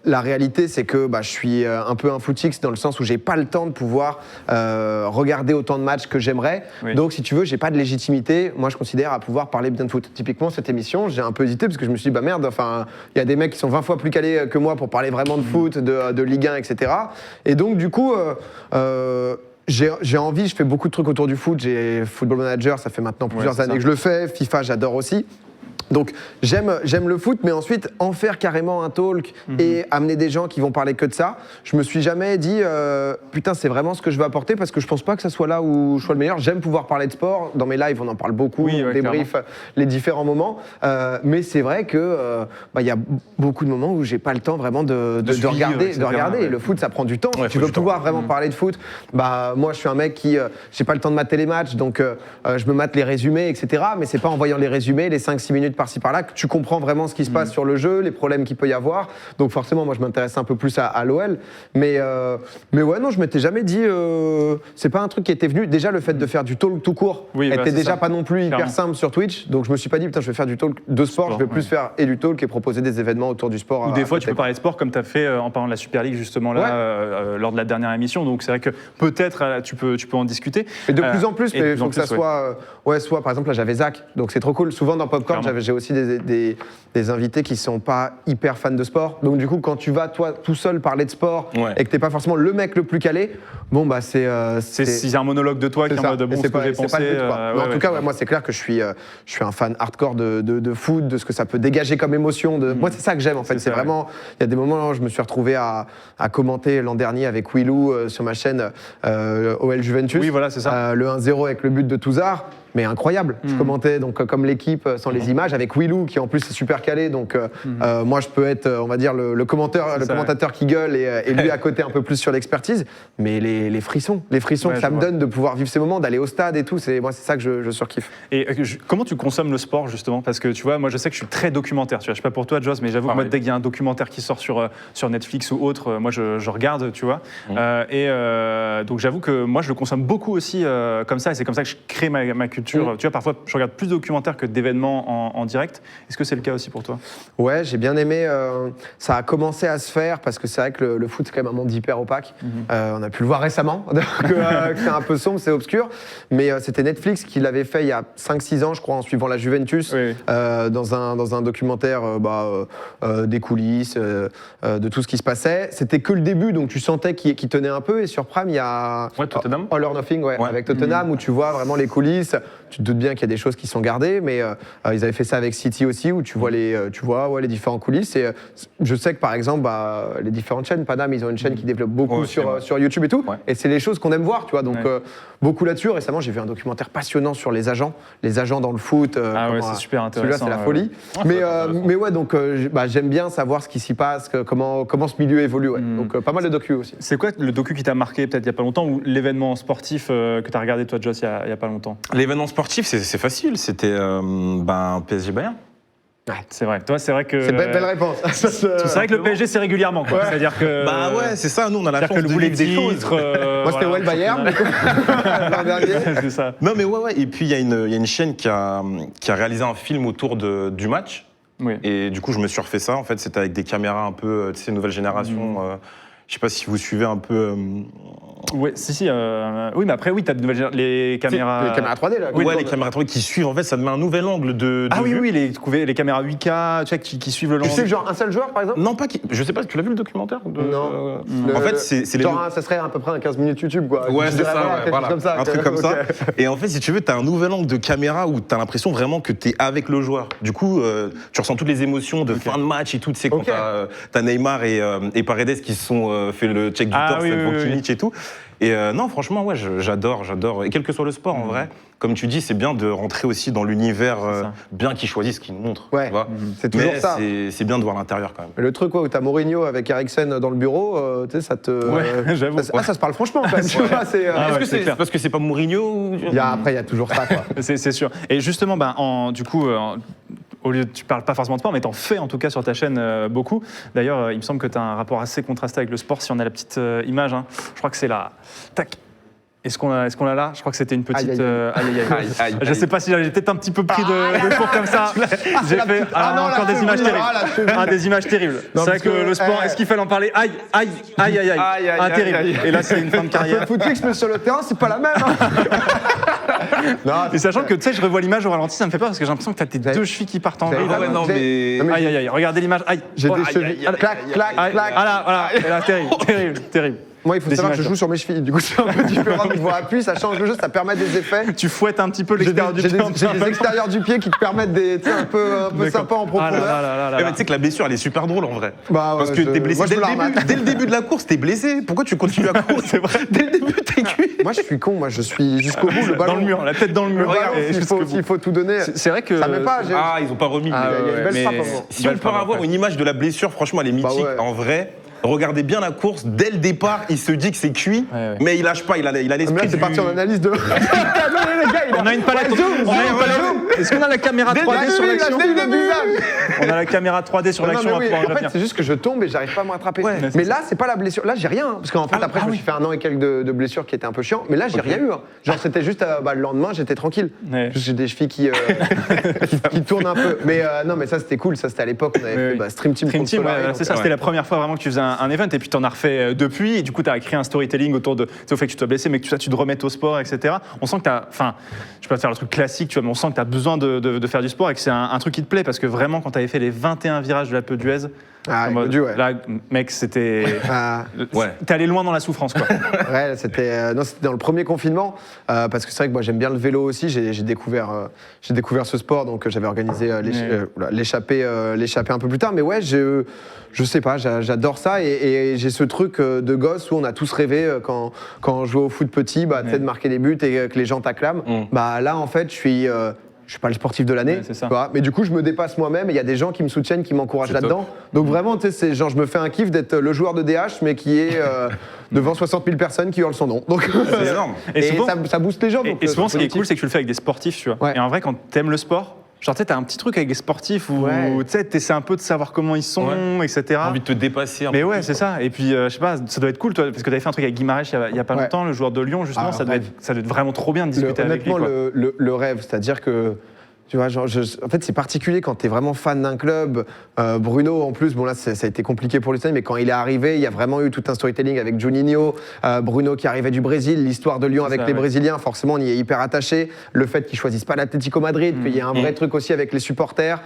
La réalité, c'est que je suis un peu un footix dans le sens où j'ai pas le temps de pouvoir regarder autant de matchs que j'aimerais. Oui. Donc, si tu veux, j'ai pas de légitimité, moi, je considère, à pouvoir parler bien de foot. Typiquement, cette émission, j'ai un peu hésité parce que je me suis dit, merde, enfin, il y a des mecs qui sont 20 fois plus calés que moi pour parler vraiment de foot, de Ligue 1, etc. Et donc, du coup, j'ai envie, je fais beaucoup de trucs autour du foot. J'ai Football Manager, ça fait maintenant plusieurs c'est années ça. que je le fais. FIFA, j'adore aussi. Donc j'aime le foot, mais ensuite en faire carrément un talk et amener des gens qui vont parler que de ça, je me suis jamais dit putain c'est vraiment ce que je veux apporter parce que je pense pas que ça soit là où je sois le meilleur. J'aime pouvoir parler de sport, dans mes lives on en parle beaucoup, Oui, on ouais, débrief les différents moments, mais c'est vrai que il y a beaucoup de moments où j'ai pas le temps vraiment de suivre, regarder. etc., De regarder. ouais. Le foot ça prend du temps. Ouais, Si tu faut veux du temps. pouvoir vraiment parler de foot, moi je suis un mec qui j'ai pas le temps de mater les matchs, donc je me mate les résumés, etc. Mais c'est pas en voyant les résumés, les 5-6 minutes par-ci par-là que tu comprends vraiment ce qui se passe sur le jeu, les problèmes qu'il peut y avoir. Donc forcément, moi, je m'intéresse un peu plus à l'OL. Mais ouais, non, je m'étais jamais dit... c'est pas un truc qui était venu... Déjà, le fait de faire du talk tout court Oui, était c'est déjà ça. pas non plus hyper Clairement. simple sur Twitch. Donc je me suis pas dit, putain, je vais faire du talk de sport, je vais plus faire et du talk et proposer des événements autour du sport. Ou des fois, tu côté. peux parler de sport comme tu as fait en parlant de la Super League justement là lors de la dernière émission. Donc c'est vrai que peut-être tu peux en discuter. Et de plus en plus, et de mais il plus faut en que ça plus, soit... soit par exemple, là j'avais Zach, donc c'est trop cool. Souvent dans Popcorn, Clairement. j'ai aussi des invités qui sont pas hyper fans de sport. Donc du coup, quand tu vas toi tout seul parler de sport Ouais. et que t'es pas forcément le mec le plus calé, bon bah c'est C'est un monologue de toi qui est en ça. mode bon, Et ce c'est que pas, j'ai c'est pensé. pas le but, quoi. Mais en tout cas, ouais, moi c'est clair que je suis un fan hardcore de foot, de ce que ça peut dégager comme émotion. Moi c'est ça que j'aime en fait. C'est C'est ça, vraiment, il y a des moments où je me suis retrouvé à commenter l'an dernier avec Willou sur ma chaîne OL Juventus. Oui, voilà, c'est ça. Le 1-0 avec le but de Touzard. Mais incroyable. Je commentais donc comme l'équipe sans les images avec Willou qui en plus est super calé. Donc moi je peux être on va dire le commentateur qui gueule et lui à côté un peu plus sur l'expertise. Mais les frissons Ouais, que ça je me vois. donne de pouvoir vivre ces moments, d'aller au stade et tout. Moi c'est ça que je surkiffe. Et comment tu consommes le sport justement? Parce que tu vois, moi je sais que je suis très documentaire. Tu vois, je sais pas pour toi, Joss, mais j'avoue que moi, Pareil. dès qu'il y a un documentaire qui sort sur Netflix ou autre, moi je regarde, tu vois. Donc j'avoue que moi je le consomme beaucoup aussi comme ça, et c'est comme ça que je crée ma culture. Tu vois, parfois je regarde plus de documentaires que d'événements en direct. Est-ce que c'est le cas aussi pour toi? Ouais, j'ai bien aimé. Ça a commencé à se faire parce que c'est vrai que le foot, c'est quand même un monde hyper opaque. On a pu le voir récemment, que c'est un peu sombre, c'est obscur. Mais c'était Netflix qui l'avait fait il y a 5-6 ans, je crois, en suivant la Juventus, Oui. dans un documentaire des coulisses, de tout ce qui se passait. C'était que le début, donc tu sentais qu'il tenait un peu. Et sur Prime, il y a Ouais, Tottenham. All or Nothing, Ouais. avec Tottenham, où tu vois vraiment les coulisses. tu te doutes bien qu'il y a des choses qui sont gardées, mais ils avaient fait ça avec City aussi, où tu vois les différents coulisses. Et je sais que par exemple, les différentes chaînes, Paname, ils ont une chaîne qui développe beaucoup sur YouTube et tout, et c'est les choses qu'on aime voir, tu vois. Donc beaucoup là-dessus. Récemment, j'ai vu un documentaire passionnant sur les agents dans le foot. C'est super intéressant. Celui-là, c'est la folie. Mais ouais, donc j'aime bien savoir ce qui s'y passe, comment ce milieu évolue. Ouais. Donc pas mal de docu aussi. C'est quoi le docu qui t'a marqué peut-être il y a pas longtemps, ou l'événement sportif que tu as regardé toi, Joss, il y a pas longtemps? L'événement sportif, c'est facile. C'était PSG Bayern. Ouais, c'est vrai. Toi, c'est vrai que. C'est belle réponse. C'est vrai que le PSG, c'est régulièrement, quoi. Ouais. C'est-à-dire que. Bah ouais, c'est ça. Nous, on a la chance de vivre des choses. Moi, c'était le Bayern. L'an dernier. C'est ça. Non, mais ouais. Et puis, il y a une chaîne qui a réalisé un film autour du match. Oui. Et du coup, je me suis refait ça. En fait, c'était avec des caméras un peu, tu sais, nouvelle génération. Je sais pas si vous suivez un peu. Oui, si. Oui, mais après, oui, t'as les caméras. Les caméras 3D, là. Ouais, les caméras 3D qui suivent. En fait, ça te met un nouvel angle de vue. Oui, les caméras 8K, tu sais, qui suivent le long. Tu sais que genre un seul joueur, par exemple? Non, pas qui. Je sais pas, tu l'as vu le documentaire Non. En fait, c'est les. Genre, ça serait à peu près un 15 minutes YouTube, quoi. Ouais, c'est ça, quelque chose comme ça. un truc comme ça. Et en fait, si tu veux, t'as un nouvel angle de caméra où t'as l'impression vraiment que t'es avec le joueur. Du coup, tu ressens toutes les émotions de fin de match et tout. Tu sais, quand t'as Neymar et Paredes qui se sont fait le check du torse, Kimmich et tout. Et non, franchement, ouais, j'adore. Et quel que soit le sport, en vrai, comme tu dis, c'est bien de rentrer aussi dans l'univers, bien qu'ils choisissent ce qu'ils nous montrent. Ouais, c'est toujours ça. C'est bien de voir l'intérieur quand même. Le truc où t'as Mourinho avec Eriksen dans le bureau, tu sais, ça te. Ouais, j'avoue. Ça se parle franchement quand même. Tu vois, Est-ce que c'est parce que c'est pas Mourinho Après, il y a toujours ça, quoi. C'est sûr. Et justement, du coup. Au lieu de, tu parles pas forcément de sport, mais t'en fais en tout cas sur ta chaîne beaucoup. D'ailleurs, il me semble que tu as un rapport assez contrasté avec le sport. Si on a la petite image, hein, je crois que c'est là. Tac. Est-ce qu'on l'a là? Je crois que c'était une petite. Aïe. Je sais pas si j'avais peut-être un petit peu pris de cours comme ça. J'ai fait encore des images terribles. Des images terribles. C'est vrai que le sport, est-ce qu'il fallait en parler? Aïe. Terrible. Et là, c'est une fin de carrière. Le footix, mais sur le terrain, c'est pas la même. Et sachant que tu sais, je revois l'image au ralenti, ça me fait peur parce que j'ai l'impression que t'as tes deux chevilles qui partent en vrille. Aïe. Regardez l'image. Aïe. J'ai des chevilles. Clac. Voilà. Et là, terrible. Moi, il faut savoir que je joue sur mes chevilles. Du coup, c'est un peu différent. Niveau appui, ça change le jeu, ça permet des effets. Tu fouettes un petit peu l'extérieur du pied. J'ai des extérieurs du pied qui te permettent des, un peu sympa en profondeur. Mais tu sais que la blessure, elle est super drôle en vrai. Bah, parce que t'es blessé dès le début de la course, t'es blessé. Pourquoi tu continues la course? C'est vrai. Dès le début, t'es cuit. Moi, je suis con. Moi, je suis jusqu'au bout. Le ballon dans le mur, la tête dans le mur. Il faut tout donner. C'est vrai que ça met pas. Ils ont pas remis. Il y a une belle frappe. Si on peut avoir une image de la blessure, franchement, elle est mythique. En vrai. Regardez bien la course, dès le départ, il se dit que c'est cuit, mais il lâche pas, il a l'esprit. C'est parti en analyse de. On a une palette. Est-ce qu'on a la caméra 3D sur l'action? On a la caméra 3D sur l'action. En fait, c'est juste que je tombe et j'arrive pas à me rattraper. Mais là, c'est pas la blessure. Là, j'ai rien. Parce qu'en fait, après, je me suis fait 1 an et quelques de blessures qui étaient un peu chiants. Mais là, j'ai rien eu. Genre, c'était juste le lendemain, j'étais tranquille. J'ai des chevilles qui tournent un peu. Mais non, mais ça, c'était cool. Ça, c'était à l'époque. On avait fait Stream Team. C'est ça, c'était la première fois vraiment que tu faisais un event et puis tu en as refait depuis. Et du coup, tu as créé un storytelling autour de. Au fait que tu sois blessé, mais que tu te remettes au sport, etc. On sent que tu as. Enfin, je peux pas te faire le truc classique, tu vois, mais on sent que tu as besoin de faire du sport et que c'est un truc qui te plaît parce que vraiment, quand tu avais fait les 21 virages de l'Alpe d'Huez, là, mec, c'était. T'es allé loin dans la souffrance, quoi. Ouais, c'était dans le premier confinement parce que c'est vrai que moi j'aime bien le vélo aussi. J'ai découvert ce sport, donc j'avais organisé l'échappée un peu plus tard. Mais ouais, je sais pas, j'adore ça et j'ai ce truc de gosse où on a tous rêvé quand on jouait au foot petit, tu sais, de marquer des buts et que les gens t'acclament. Bah là, en fait, je suis pas le sportif de l'année, mais du coup je me dépasse moi-même et il y a des gens qui me soutiennent, qui m'encouragent là-dedans. Donc vraiment, tu sais, c'est genre je me fais un kiff d'être le joueur de DH, mais qui est devant 60 000 personnes qui hurlent son nom. Donc c'est énorme. Et souvent, ça booste les gens. Et souvent, ce qui est cool, c'est que tu le fais avec des sportifs, tu vois. Et en vrai, quand t'aimes le sport. Genre, tu sais, t'as un petit truc avec les sportifs où tu sais, t'essaies un peu de savoir comment ils sont, etc. T'as envie de te dépasser. Mais ouais, c'est ça. Et puis, je sais pas, ça doit être cool, toi, parce que t'avais fait un truc avec Guy Maresch il y a pas longtemps, le joueur de Lyon, justement. Ça doit être vraiment trop bien de discuter avec lui. Honnêtement, le rêve, c'est-à-dire que. Tu vois, genre, en fait, c'est particulier quand tu es vraiment fan d'un club. Bruno, en plus, bon là, ça a été compliqué pour lui, mais quand il est arrivé, il y a vraiment eu tout un storytelling avec Juninho, Bruno qui arrivait du Brésil, l'histoire de Lyon avec les Brésiliens, forcément, on y est hyper attaché. Le fait qu'ils choisissent pas l'Atlético Madrid, qu'il y a un vrai truc aussi avec les supporters.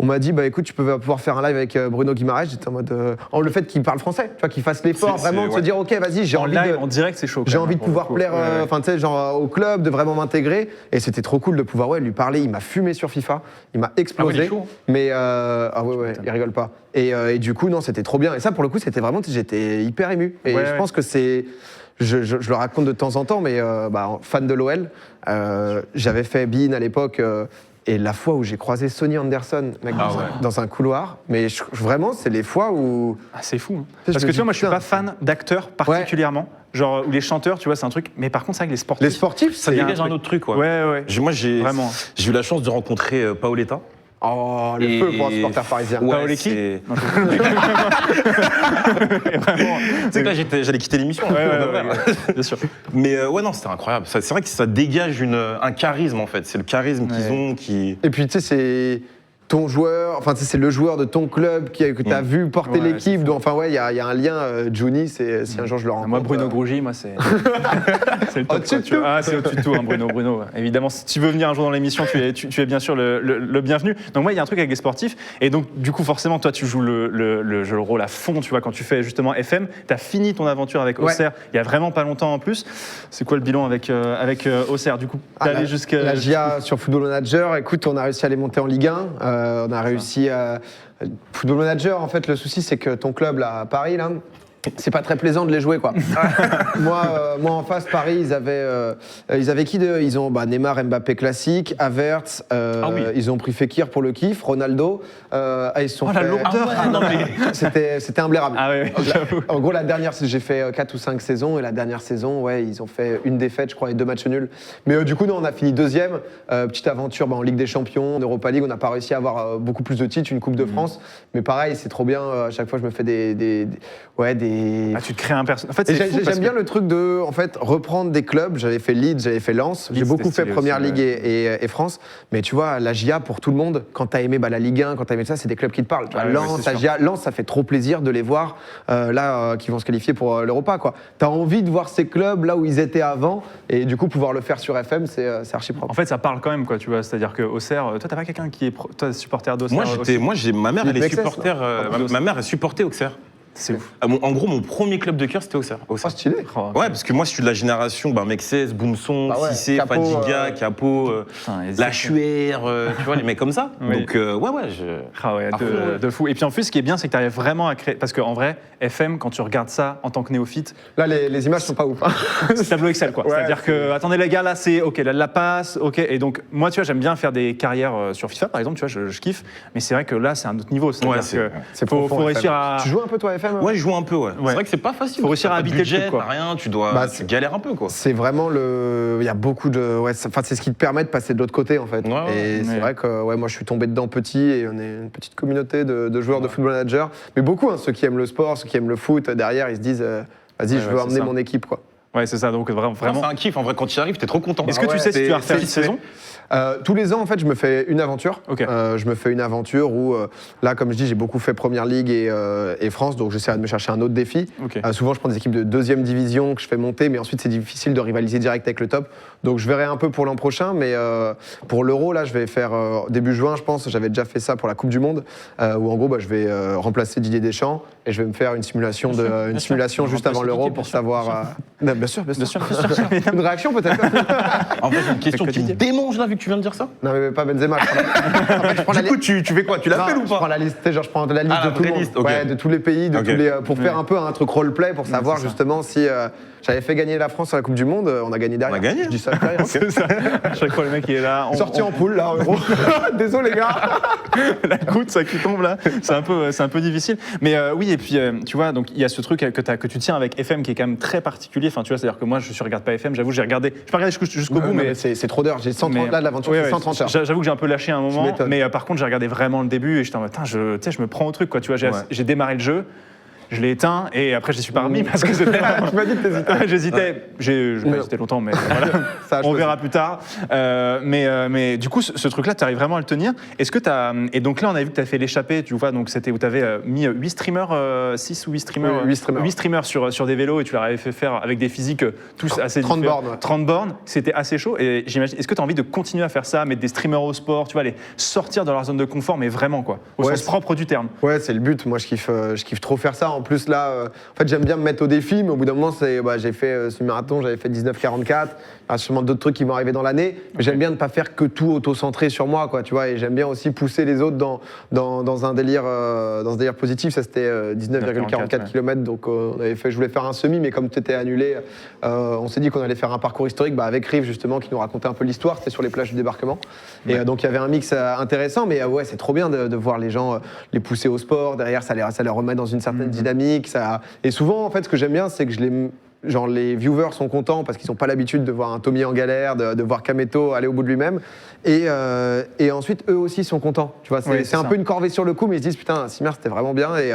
on m'a dit, bah écoute, tu peux pouvoir faire un live avec Bruno Guimaraes. J'étais en mode, le fait qu'il parle français, tu vois, qu'il fasse l'effort vraiment de se dire, ok, vas-y, j'ai En envie live, de. en direct, c'est chaud. J'ai envie de pouvoir plaire, enfin tu sais, genre au club, de vraiment m'intégrer. Et c'était trop cool de pouvoir lui parler. Il m'a fumé sur FIFA, il m'a explosé. il est chaud. Mais il rigole pas. Et du coup, non, c'était trop bien. Et ça, pour le coup, c'était vraiment, j'étais hyper ému. Et je pense que c'est. Je le raconte de temps en temps, mais fan de l'OL, j'avais fait Bein à l'époque. Et la fois où j'ai croisé Sonny Anderson mec, dans un couloir, mais vraiment, c'est les fois où. Ah, c'est fou. Hein. Je Parce que me tu vois, dis, moi, je suis putain. pas fan d'acteurs particulièrement. Genre, ou les chanteurs, tu vois, c'est un truc. Mais par contre, c'est avec les sportifs. Les sportifs, Ça c'est. dégage un autre truc, ouais. Ouais. Moi, j'ai Vraiment. eu la chance de rencontrer Paoletta. Oh, le feu pour un supporter parisien. Ouais, Paolecki c'est- Non, Vraiment. Tu sais que là, j'allais quitter l'émission. Ouais, bien sûr. Mais non, c'était incroyable. C'est vrai que ça dégage un charisme, en fait. C'est le charisme qu'ils ont qui... Et puis, tu sais, c'est ton joueur, enfin, tu sais, c'est le joueur de ton club que tu as vu porter Ouais, l'équipe. Donc, enfin, il y a un lien. Juni, si un jour je le rencontre. Moi, Bruno Grougy, moi, c'est. C'est le top. Au-dessus quoi, de tu vois. tout. Ah, c'est au-dessus de tout, hein, Bruno. Ouais. Évidemment, si tu veux venir un jour dans l'émission, tu es bien sûr le bienvenu. Donc, moi, il y a un truc avec les sportifs. Et donc, du coup, forcément, toi, tu joues le rôle à fond, tu vois, quand tu fais justement FM. Tu as fini ton aventure avec Auxerre il y a vraiment pas longtemps en plus. C'est quoi le bilan avec Auxerre? Du coup, t'es allé jusqu'à. La GIA sur Football Manager, écoute, on a réussi à les monter en Ligue 1. On a réussi à. Football Manager, en fait, le souci, c'est que ton club, là, à Paris, là. C'est pas très plaisant de les jouer, quoi. moi, en face, Paris, ils avaient qui de. Ils ont Neymar, Mbappé classique, Havertz, ils ont pris Fekir pour le kiff, Ronaldo. Ils se sont la fait- lourdeur. non, mais... C'était imblairable. Ah ouais, j'avoue. En gros, la dernière, j'ai fait 4 ou 5 saisons, et la dernière saison, ils ont fait une défaite, je crois, et 2 matchs nuls. Mais du coup, nous, on a fini deuxième. Petite aventure en Ligue des Champions, en Europa League. On n'a pas réussi à avoir beaucoup plus de titres, une Coupe de France. Mais pareil, c'est trop bien. À chaque fois, je me fais des Ah, tu te crées un personnage. En fait, et c'est fou parce j'aime bien que- le truc de reprendre des clubs. J'avais fait Leeds, j'avais fait Lens. J'ai Leeds, beaucoup c'était fait stylé Première aussi, Ligue et France. Mais tu vois, la GIA, pour tout le monde, quand t'as aimé la Ligue 1, quand t'as aimé ça, c'est des clubs qui te parlent. Tu vois, Ouais, Lens, ouais, c'est la sûr. GIA, Lens, ça fait trop plaisir de les voir qui vont se qualifier pour l'Europa, quoi. T'as envie de voir ces clubs là où ils étaient avant. Et du coup, pouvoir le faire sur FM, c'est archi propre. En fait, ça parle quand même, quoi, tu vois. C'est-à-dire que Auxerre, toi, t'as pas quelqu'un qui est supporter d'Auxerre Ma mère, elle est Philippe supporter. Ma mère est supporter Auxerre. C'est ouf. En gros, mon premier club de cœur, c'était Auxerre. Oh, stylé. Ouais, parce que moi, je suis de la génération Mexès, Boumson, Bah ouais, Cissé, Capo, Fadiga, Capo, Putain, et La c'est- Chuer, tu vois, les mecs comme ça. Oui. Donc, ouais. Ah ouais, À fond, ouais. de fou. Et puis en plus, ce qui est bien, c'est que tu arrives vraiment à créer. Parce qu'en vrai, FM, quand tu regardes ça en tant que néophyte, Là, les images sont pas ouf. c'est tableau Excel, quoi. Ouais, C'est-à-dire que, attendez les gars, là, c'est OK, là, la passe, OK. Et donc, moi, tu vois, j'aime bien faire des carrières sur FIFA, par exemple, tu vois, je kiffe. Mais c'est vrai que là, c'est un autre niveau. C'est-à-dire Ouais, que C'est faut profond, réussir FM. à. Tu joues un peu, toi, FM Ouais, je joue un peu, ouais. Ouais. C'est vrai que c'est pas facile. Faut réussir à T'as pas de habiter le budget, truc, quoi. t'as rien, tu c'est- galères un peu, quoi. C'est vraiment il y a beaucoup de. Ouais, c'est ce qui te permet de passer de l'autre côté, en fait. Ouais, ouais. Et c'est Ouais. vrai que moi, je suis tombé dedans petit et on est une petite communauté de joueurs de Football Manager. Mais beaucoup, ceux qui aiment le sport, ceux qui aiment le foot, derrière, ils se disent vas-y, je veux c'est emmener ça. mon équipe, quoi. Ouais, c'est ça. Donc, vraiment. C'est un kiff, en vrai, quand tu y arrives, t'es trop content. Est-ce que tu sais si tu vas refaire une saison? Tous les ans, en fait, je me fais une aventure. Ok. Je me fais une aventure où, là, comme je dis, j'ai beaucoup fait Première Ligue et France, donc j'essaie de me chercher un autre défi. Ok. Souvent, je prends des équipes de deuxième division que je fais monter, mais ensuite, c'est difficile de rivaliser direct avec le top. Donc, je verrai un peu pour l'an prochain, mais pour l'Euro, là, je vais faire début juin, je pense. J'avais déjà fait ça pour la Coupe du Monde, où en gros, je vais remplacer Didier Deschamps et je vais me faire une simulation, juste avant l'Euro pour savoir. Bien sûr. Une réaction peut-être. En fait, j'ai une question qui me quotidien. démange là, vu que tu viens de dire ça. Non, mais pas Benzema. Je prends la Du coup, tu fais quoi? Tu l'appelles ou Je prends pas? la liste, tu sais, genre je prends la liste Ah, la de tout le vraie monde, liste, ok. ouais, de tous les pays, Ok. pour faire un peu un truc roleplay pour savoir c'est ça. justement si j'avais fait gagner la France à la Coupe du Monde, on a gagné derrière. On a gagné. Je dis ça derrière. C'est ça. À chaque fois, le mec, il est là. Sorti en poule là, en gros. Désolé les gars. La goutte, ça qui tombe là, c'est un peu difficile. Mais oui, et puis tu vois, donc il y a ce truc que tu tiens avec FM qui est quand même très particulier. Enfin, tu vois, c'est-à-dire que moi, je regarde pas FM. J'avoue, j'ai regardé. Je pas regardé jusqu'au bout, mais c'est trop d'heures. J'ai 130 mais- là de l'aventure, ouais, c'est ouais, 130 heures. J'avoue que j'ai un peu lâché à un moment, m'étonnes. mais par contre, j'ai regardé vraiment le début et j'étais en mode, putain, je me prends au truc, quoi. Tu vois, j'ai démarré le jeu. je l'ai éteint et après je ne suis pas remis parce que c'était. Tu m'as dit que t'hésitais. J'hésitais. J'ai pas hésité longtemps, mais voilà. Ça, On verra plus tard. Mais du coup, ce truc-là, tu arrives vraiment à le tenir. Est-ce que tu as. Et donc là, on a vu que tu as fait l'échappée, tu vois, donc c'était où tu avais mis 8 streamers, 6 ou 8 streamers, Oui, 8 streamers. sur des vélos et tu leur avais fait faire avec des physiques tous assez 30 différents. bornes, ouais. 30 bornes, c'était assez chaud. Et j'imagine, est-ce que tu as envie de continuer à faire ça, mettre des streamers au sport, tu vois, les sortir de leur zone de confort, mais vraiment, quoi, au Ouais, sens propre du terme. Ouais, c'est le but. Moi, je kiffe trop faire ça. En plus, là, en fait, j'aime bien me mettre au défi, mais au bout d'un moment, j'ai fait ce marathon, j'avais fait 19,44. Il y a sûrement d'autres trucs qui vont arriver dans l'année. Mais j'aime bien ne pas faire que tout auto-centré sur moi, quoi, tu vois. Et j'aime bien aussi pousser les autres dans un délire positif. Ça, c'était 19,44 km. Donc, je voulais faire un semi, mais comme tout était annulé, on s'est dit qu'on allait faire un parcours historique avec Rive, justement, qui nous racontait un peu l'histoire. C'était sur les plages du débarquement. Et donc, il y avait un mix intéressant, mais ouais, c'est trop bien de voir les gens les pousser au sport. Derrière, ça les remet dans une certaine dynamique. Et souvent, en fait, ce que j'aime bien, c'est que les viewers sont contents parce qu'ils n'ont pas l'habitude de voir un Tommy en galère, de voir Kameto aller au bout de lui-même. Et ensuite, eux aussi sont contents. Tu vois, c'est un peu une corvée sur le coup, mais ils se disent putain, Simmer, c'était vraiment bien. Et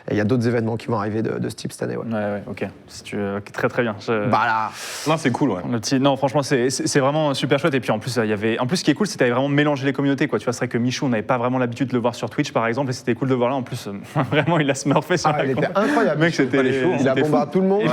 il y a d'autres événements qui vont arriver de ce type cette année. Ouais, ok. Si tu veux, très très bien. Bah là. Non, c'est cool, ouais. Non, franchement, c'est vraiment super chouette. Et puis en plus, ce qui est cool, c'est que tu avais vraiment mélangé les communautés, quoi. Tu vois, c'est vrai que Michou, on n'avait pas vraiment l'habitude de le voir sur Twitch, par exemple, et c'était cool de voir là. En plus, vraiment, il a smurfé sur il était incroyable. Mec, c'était chaud. Il a bombardé tout le monde.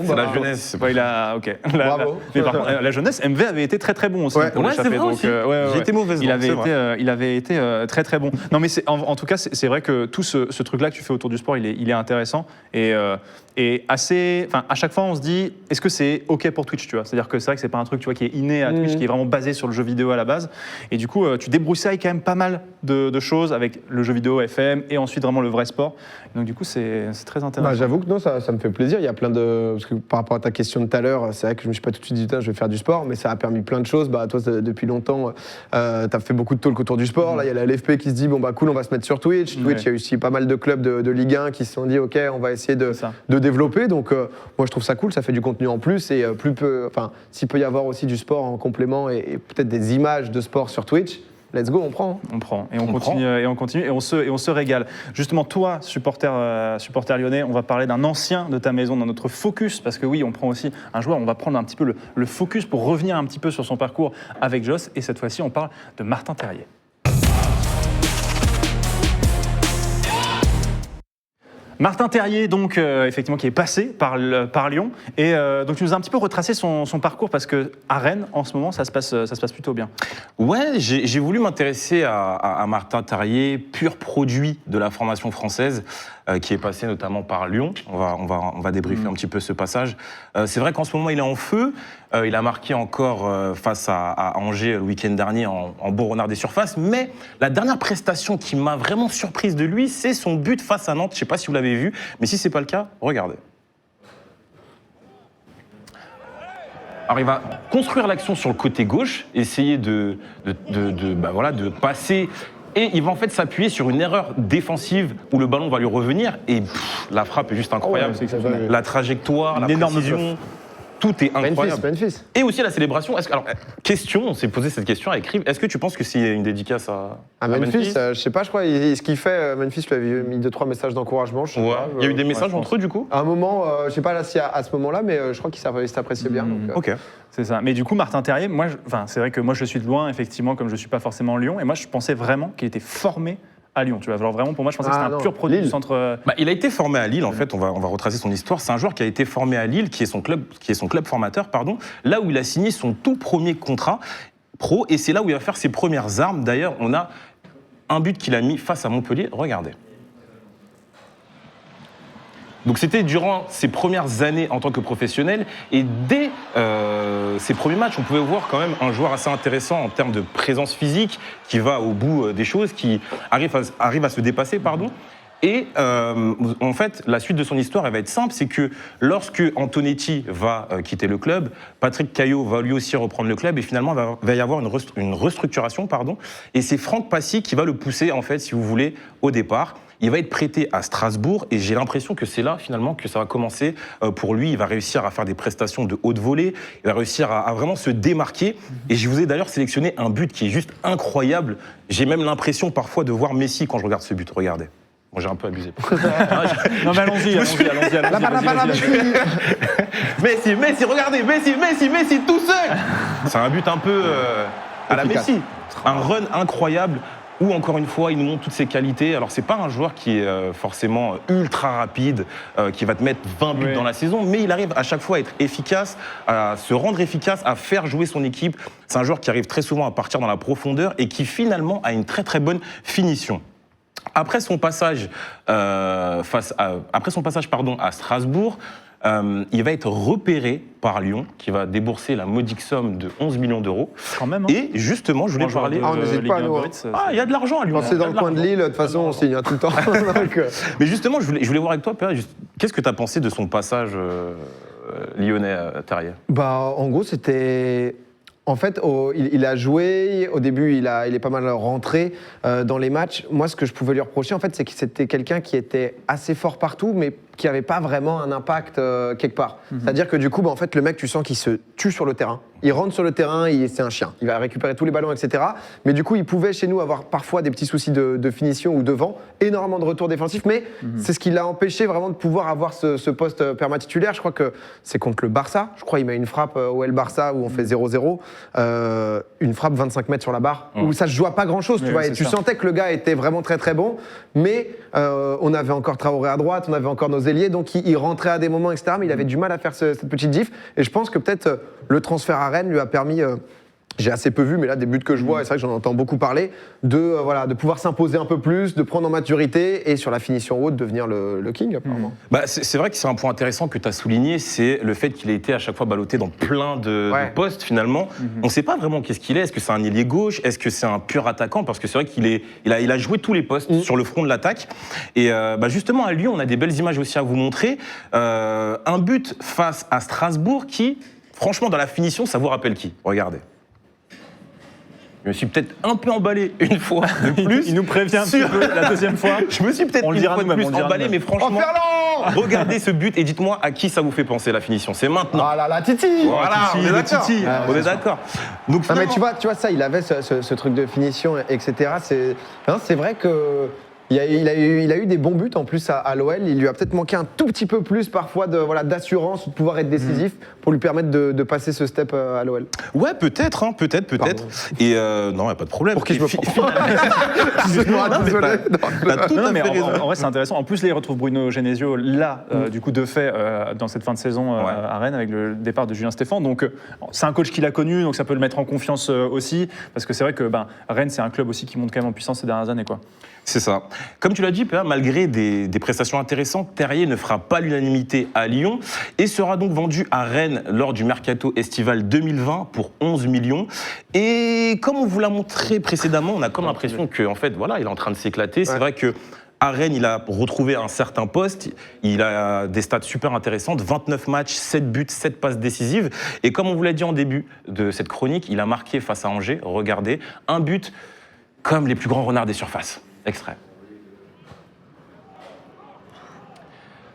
C'est la jeunesse. Ouais, ok. Bravo. Mais par contre, la jeunesse, MV avait été très très bon aussi pour Ouais, l'échapper. c'est vrai aussi. J'ai été mauvaise. Il avait été très très bon. Non, mais en tout cas, c'est vrai que tout ce truc-là que tu fais autour du sport, il est intéressant et assez. Enfin, à chaque fois, on se dit, est-ce que c'est ok pour Twitch, tu vois? C'est-à-dire que c'est vrai que c'est pas un truc, tu vois, qui est inné à Twitch, qui est vraiment basé sur le jeu vidéo à la base. Et du coup, tu débroussailles quand même pas mal de choses avec le jeu vidéo FM et ensuite vraiment le vrai sport. Donc du coup, c'est très intéressant. J'avoue que non, ça me fait plaisir. Il y a plein de. Parce que par rapport à ta question de tout à l'heure, c'est vrai que je me suis pas tout de suite dit, je vais faire du sport, mais ça a permis plein de choses. Toi, depuis longtemps, tu as fait beaucoup de talk autour du sport. Là, il y a la LFP qui se dit, cool, on va se mettre sur Twitch. Twitch, il y a aussi pas mal de clubs de Ligue 1 qui se sont dit, ok, on va essayer de développer. Donc, moi, je trouve ça cool, ça fait du contenu en plus. Et s'il peut y avoir aussi du sport en complément et peut-être des images de sport sur Twitch, let's go, on prend. On prend et on continue et on se régale. Justement, toi, supporter lyonnais, on va parler d'un ancien de ta maison dans notre focus, parce que oui, on prend aussi un joueur, on va prendre un petit peu le focus pour revenir un petit peu sur son parcours avec Joss, et cette fois-ci, on parle de Martin Terrier. Martin Terrier, donc, effectivement, qui est passé par Lyon. Et donc, tu nous as un petit peu retracé son parcours parce qu'à Rennes, en ce moment, ça se passe plutôt bien. Ouais, j'ai voulu m'intéresser à Martin Terrier, pur produit de la formation française, qui est passé notamment par Lyon. On va débriefer un petit peu ce passage. C'est vrai qu'en ce moment, il est en feu. Il a marqué encore face à Angers le week-end dernier en beau renard des surfaces. Mais la dernière prestation qui m'a vraiment surprise de lui, c'est son but face à Nantes. Je ne sais pas si vous l'avez vu, mais si ce n'est pas le cas, regardez. Alors il va construire l'action sur le côté gauche, essayer de passer, et il va en fait s'appuyer sur une erreur défensive où le ballon va lui revenir, et la frappe est juste incroyable. La trajectoire, la précision, tout est incroyable. Memphis. Et aussi la célébration. On s'est posé cette question avec Rive. Est-ce que tu penses que c'est une dédicace à Memphis, je sais pas, je crois, ce qu'il fait, Memphis lui avait mis 2-3 messages d'encouragement. Il y a eu des messages entre eux, du coup? À un moment, je sais pas là si à ce moment-là, mais je crois qu'il s'appréciait bien. Donc, Ok. C'est ça. Mais du coup, Martin Terrier, c'est vrai que moi, je suis de loin, effectivement, comme je ne suis pas forcément Lyon, et moi, je pensais vraiment qu'il était formé à Lyon. Tu vois, alors vraiment, pour moi, je pensais que c'était un pur produit du centre. Il a été formé à Lille, en fait. On va retracer son histoire. C'est un joueur qui a été formé à Lille, qui est son club formateur, là où il a signé son tout premier contrat pro, et c'est là où il va faire ses premières armes. D'ailleurs, on a un but qu'il a mis face à Montpellier. Regardez. Donc c'était durant ses premières années en tant que professionnel, et dès ses premiers matchs, on pouvait voir quand même un joueur assez intéressant en termes de présence physique, qui va au bout des choses, qui arrive à se dépasser, Et en fait, la suite de son histoire, elle va être simple, c'est que lorsque Antonetti va quitter le club, Patrick Caillot va lui aussi reprendre le club, et finalement, il va y avoir une restructuration, et c'est Franck Passy qui va le pousser, en fait, si vous voulez, au départ. Il va être prêté à Strasbourg, et j'ai l'impression que c'est là, finalement, que ça va commencer pour lui. Il va réussir à faire des prestations de haute volée, il va réussir à vraiment se démarquer. Et je vous ai d'ailleurs sélectionné un but qui est juste incroyable. J'ai même l'impression parfois de voir Messi quand je regarde ce but. Regardez. Bon, j'ai un peu abusé. Non, mais allons-y. Messi, regardez, Messi, tout seul. C'est un but un peu à la Efficace. Messi. Un run incroyable où, encore une fois, il nous montre toutes ses qualités. Alors, c'est pas un joueur qui est forcément ultra rapide, qui va te mettre 20 buts dans la saison, mais il arrive à chaque fois à être efficace, à se rendre efficace, à faire jouer son équipe. C'est un joueur qui arrive très souvent à partir dans la profondeur et qui, finalement, a une très, très bonne finition. Après son passage, à Strasbourg, il va être repéré par Lyon, qui va débourser la modique somme de 11 millions d'euros. Quand même. Et justement, je voulais parler... on n'hésite pas à nous. il y a de l'argent à Lyon. Quand c'est dans le coin de Lille, de toute façon, on signe tout le temps. Donc, Mais justement, je voulais voir avec toi, Pierre, qu'est-ce que tu as pensé de son passage lyonnais, Terrier? Bah, en gros, c'était. En fait, il a joué. Au début, il est pas mal rentré dans les matchs. Moi, ce que je pouvais lui reprocher, en fait, c'est que c'était quelqu'un qui était assez fort partout, mais qui n'avait pas vraiment un impact quelque part. C'est-à-dire que du coup, bah, en fait, le mec, tu sens qu'il se tue sur le terrain. Il rentre sur le terrain, c'est un chien. Il va récupérer tous les ballons, etc. Mais du coup, il pouvait chez nous avoir parfois des petits soucis de finition ou devant, énormément de retours défensifs, mais c'est ce qui l'a empêché vraiment de pouvoir avoir ce poste perma-titulaire. Je crois que c'est contre le Barça. Je crois qu'il met une frappe au El Barça où on fait 0-0. Une frappe 25 mètres sur la barre, où ça ne se joue à pas grand-chose, tu vois. Et tu sentais que le gars était vraiment très très bon, mais on avait encore Traoré à droite, on avait encore nos ailiers, donc il rentrait à des moments, etc. Mais il avait du mal à faire cette petite diff. Et je pense que peut-être le transfert à Rennes lui a permis, j'ai assez peu vu, mais là, des buts que je vois, et c'est vrai que j'en entends beaucoup parler, de pouvoir s'imposer un peu plus, de prendre en maturité et sur la finition haute, devenir le king, apparemment. Bah, c'est vrai que c'est un point intéressant que tu as souligné, c'est le fait qu'il ait été à chaque fois ballotté dans plein de postes, finalement. On ne sait pas vraiment qu'est-ce qu'il est. Est-ce que c'est un ailier gauche? Est-ce que c'est un pur attaquant? Parce que c'est vrai qu'il a joué tous les postes sur le front de l'attaque. Et justement, à Lyon, on a des belles images aussi à vous montrer. Un but face à Strasbourg qui, franchement, dans la finition, ça vous rappelle qui? Regardez. Je me suis peut-être un peu emballé une fois de plus. Il nous prévient un petit peu la deuxième fois. Je me suis peut-être une fois de plus emballé, mais franchement, regardez ce but et dites-moi à qui ça vous fait penser la finition. C'est maintenant. Ah là là, Titi. Voilà, on est d'accord. On est d'accord. Donc, non, mais tu vois ça, il avait ce truc de finition, etc. C'est vrai que il a eu des bons buts en plus à l'OL. Il lui a peut-être manqué un tout petit peu plus parfois d'assurance ou de pouvoir être décisif pour lui permettre de passer ce step à l'OL. Ouais, peut-être. Et non, il n'y a pas de problème. Pour qui je me prends T'as tout à fait raison. En vrai, c'est intéressant. En plus, là, il retrouve Bruno Genesio là, du coup, de fait, dans cette fin de saison à Rennes avec le départ de Julien Stéphan. Donc, c'est un coach qu'il a connu, donc ça peut le mettre en confiance aussi. Parce que c'est vrai que Rennes, c'est un club aussi qui monte quand même en puissance ces dernières années, quoi. C'est ça. Comme tu l'as dit, Péa, malgré des prestations intéressantes, Terrier ne fera pas l'unanimité à Lyon et sera donc vendu à Rennes lors du mercato estival 2020 pour 11 millions. Et comme on vous l'a montré précédemment, on a comme l'impression qu'en fait, voilà, il est en train de s'éclater. C'est vrai que à Rennes, il a retrouvé un certain poste, il a des stats super intéressantes, 29 matchs, 7 buts, 7 passes décisives. Et comme on vous l'a dit en début de cette chronique, il a marqué face à Angers, regardez, un but comme les plus grands renards des surfaces. Extrait.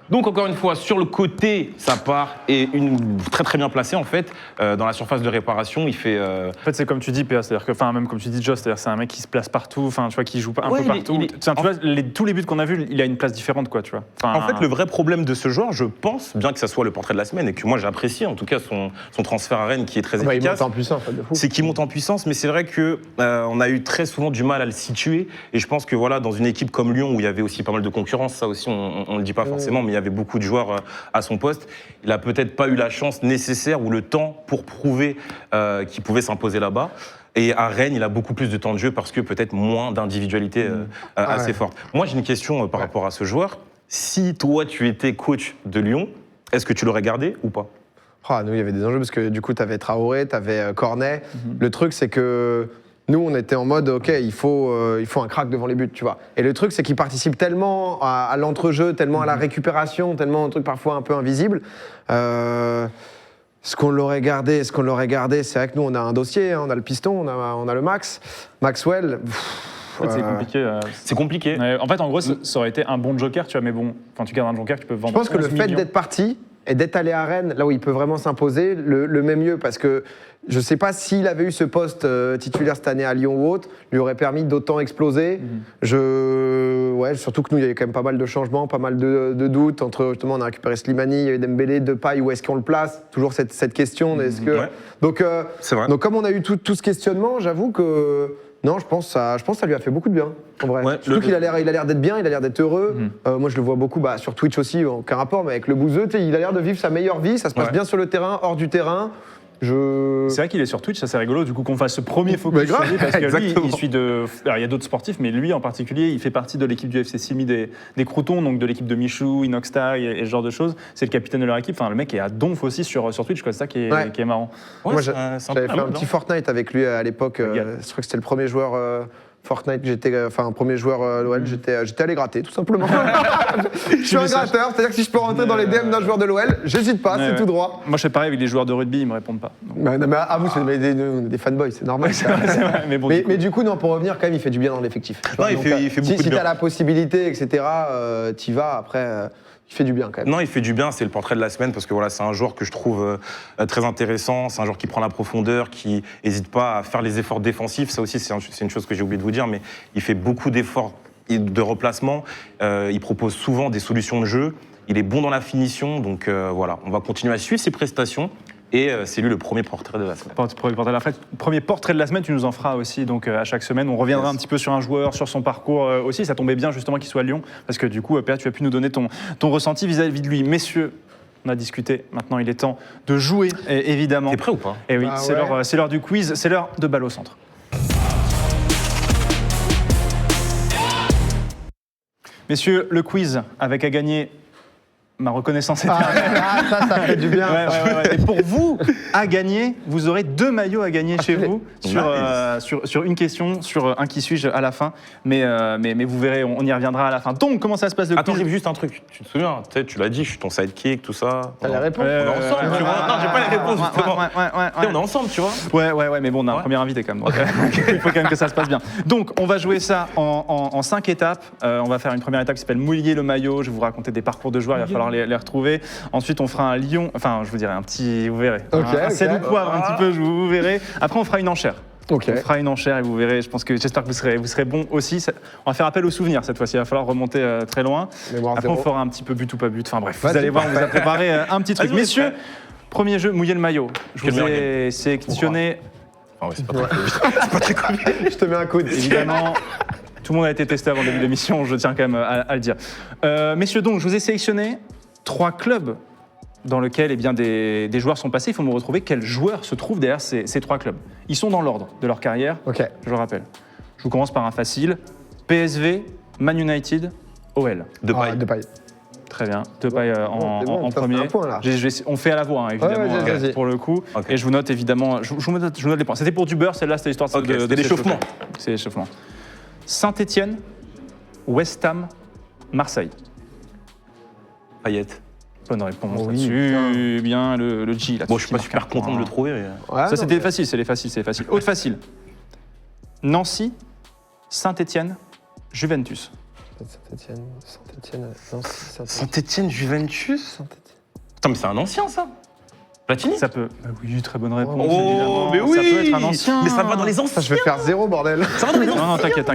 Donc encore une fois, sur le côté, ça part et très très bien placé en fait. Dans la surface de réparation, il fait... En fait, c'est comme tu dis, PA, c'est-à-dire que, même comme tu dis, Joss, c'est-à-dire c'est un mec qui se place partout, tu vois, qui joue un peu partout. Tu vois, tous les buts qu'on a vus, il a une place différente, quoi, tu vois. En fait, le vrai problème de ce joueur, je pense, bien que ça soit le portrait de la semaine et que moi j'ai apprécié, en tout cas son transfert à Rennes qui est très efficace. Il monte en puissance, de fou. C'est qu'il monte en puissance, mais c'est vrai que on a eu très souvent du mal à le situer. Et je pense que voilà, dans une équipe comme Lyon où il y avait aussi pas mal de concurrence, ça aussi on le dit pas forcément, mais il y avait beaucoup de joueurs à son poste. Il a peut-être pas eu la chance nécessaire ou le temps pour prouver qu'il pouvait s'imposer là-bas. Et à Rennes, il a beaucoup plus de temps de jeu parce que peut-être moins d'individualité assez forte. Moi, j'ai une question par rapport à ce joueur. Si toi, tu étais coach de Lyon, est-ce que tu l'aurais gardé ou pas? Nous, il y avait des enjeux parce que du coup, tu avais Traoré, tu avais Cornet. Le truc, c'est que nous, on était en mode, OK, il faut un crack devant les buts, tu vois. Et le truc, c'est qu'il participe tellement à l'entrejeu, tellement à la récupération, tellement un truc parfois un peu invisible. Est-ce qu'on l'aurait gardé? C'est vrai que nous, on a un dossier, on a le piston, on a le Max. Maxwell. En fait, c'est compliqué. C'est compliqué. En fait, en gros, ça aurait été un bon joker, tu vois, mais bon, quand tu gardes un joker, tu peux vendre. Je pense que le fait d'être parti et d'être allé à Rennes, là où il peut vraiment s'imposer, le met mieux parce que je ne sais pas s'il avait eu ce poste titulaire cette année à Lyon ou autre, lui aurait permis d'autant exploser. Surtout que nous, il y avait quand même pas mal de changements, pas mal de doutes. Entre, justement, on a récupéré Slimani, il y avait Dembélé, Depay, où est-ce qu'on le place? Toujours cette question. Est-ce que... Ouais. C'est vrai. Donc, comme on a eu tout ce questionnement, j'avoue que... Non, je pense que ça lui a fait beaucoup de bien, en vrai. Ouais, Surtout qu'il a l'air d'être bien, il a l'air d'être heureux. Moi, je le vois beaucoup sur Twitch aussi, aucun rapport, mais avec le bouseux, il a l'air de vivre sa meilleure vie, ça se passe bien sur le terrain, hors du terrain. C'est vrai qu'il est sur Twitch, ça c'est rigolo, du coup qu'on fasse ce premier focus sur lui, parce que lui, il suit Alors, il y a d'autres sportifs, mais lui en particulier, il fait partie de l'équipe du FC Simi des Croutons, donc de l'équipe de Michou, Inoxtag et ce genre de choses. C'est le capitaine de leur équipe. Enfin, le mec est à donf aussi sur Twitch, quoi. C'est ça qui est marrant. Moi, j'avais fait un petit Fortnite avec lui à l'époque. Je crois que c'était le premier joueur Fortnite, premier joueur l'OL, j'étais allé gratter, tout simplement. Je suis un gratteur, c'est-à-dire que si je peux rentrer dans les DM d'un joueur de l'OL, j'hésite pas, c'est tout droit. Moi, je fais pareil avec les joueurs de rugby, ils me répondent pas. Vous, c'est des fanboys, c'est normal. C'est vrai, mais du coup, non, pour revenir, quand même, il fait du bien dans l'effectif. Non, il fait beaucoup de bien. Si t'as la possibilité, etc., t'y vas, après... Il fait du bien quand même. Non, il fait du bien, c'est le portrait de la semaine parce que voilà, c'est un joueur que je trouve très intéressant, c'est un joueur qui prend la profondeur, qui n'hésite pas à faire les efforts défensifs, ça aussi c'est une chose que j'ai oublié de vous dire, mais il fait beaucoup d'efforts de replacement, il propose souvent des solutions de jeu, il est bon dans la finition, donc voilà, on va continuer à suivre ses prestations. Et c'est lui le premier portrait de la semaine. Premier portrait de la semaine, tu nous en feras aussi donc, à chaque semaine. On reviendra un petit peu sur un joueur, sur son parcours aussi. Ça tombait bien justement qu'il soit à Lyon, parce que du coup, PA, tu as pu nous donner ton ressenti vis-à-vis de lui. Messieurs, on a discuté, maintenant il est temps de jouer, évidemment. T'es prêt ou pas? Et oui, c'est l'heure du quiz, c'est l'heure de balle au centre. Messieurs, le quiz avec à gagner... Ma reconnaissance est ça fait du bien. Et pour vous, à gagner, vous aurez 2 maillots à gagner chez vous sur une question, sur un qui suis-je à la fin. Mais vous verrez, on y reviendra à la fin. Donc, comment ça se passe le quiz? Attends, juste un truc. Tu te souviens, tu l'as dit, je suis ton sidekick, tout ça. T'as les réponses? On est ensemble, tu vois. Non, j'ai pas les réponses, justement. On est ensemble, tu vois. Ouais, mais bon, on a un premier invité quand même. Il faut quand même que ça se passe bien. Donc, on va jouer ça en 5 étapes. On va faire une première étape qui s'appelle mouiller le maillot. Je vais vous raconter des parcours de joueurs, il va falloir les retrouver. Ensuite, on fera un lion, enfin, je vous dirai un petit, vous verrez. Un sel ou poivre, un petit peu, vous verrez. Après, on fera une enchère. On fera une enchère et vous verrez. J'espère que vous serez bons aussi. On va faire appel au souvenir cette fois-ci. Il va falloir remonter très loin. Après, on fera un petit peu but ou pas but. Enfin bref, vous allez voir, on vous a préparé un petit truc. Messieurs, premier jeu, mouiller le maillot. Je vous ai sélectionné. C'est pas très connu. Je te mets un coude. Évidemment. Tout le monde a été testé avant le début de l'émission, je tiens quand même à le dire. Messieurs, donc, je vous ai sélectionné 3 clubs dans lesquels des joueurs sont passés. Il faut me retrouver quels joueurs se trouvent derrière ces 3 clubs. Ils sont dans l'ordre de leur carrière, je le rappelle. Je vous commence par un facile. PSV, Man United, OL. Depay. Très bien. Depay en premier. On fait à la voix, hein, évidemment, pour le coup. Et je vous note évidemment, je vous note les points. C'était pour du beurre, celle-là, c'était l'histoire de l'échauffement. C'est l'échauffement. Saint-Étienne, West Ham, Marseille. Payet. Bonne réponse là-dessus. Bien le G là-dessus. Bon, je suis pas super content de le trouver. Ça, c'était facile, c'est les faciles. Autre facile. Nancy, Saint-Étienne, Juventus. Saint-Étienne, Juventus. Attends, mais c'est un ancien, ça. Platini? Ça peut. Oui, très bonne réponse. Oh, mais oui. Ça peut être un ancien. Mais ça va dans les anciens. Je vais faire 0, bordel. Ça va dans les anciens. Non, t'inquiète,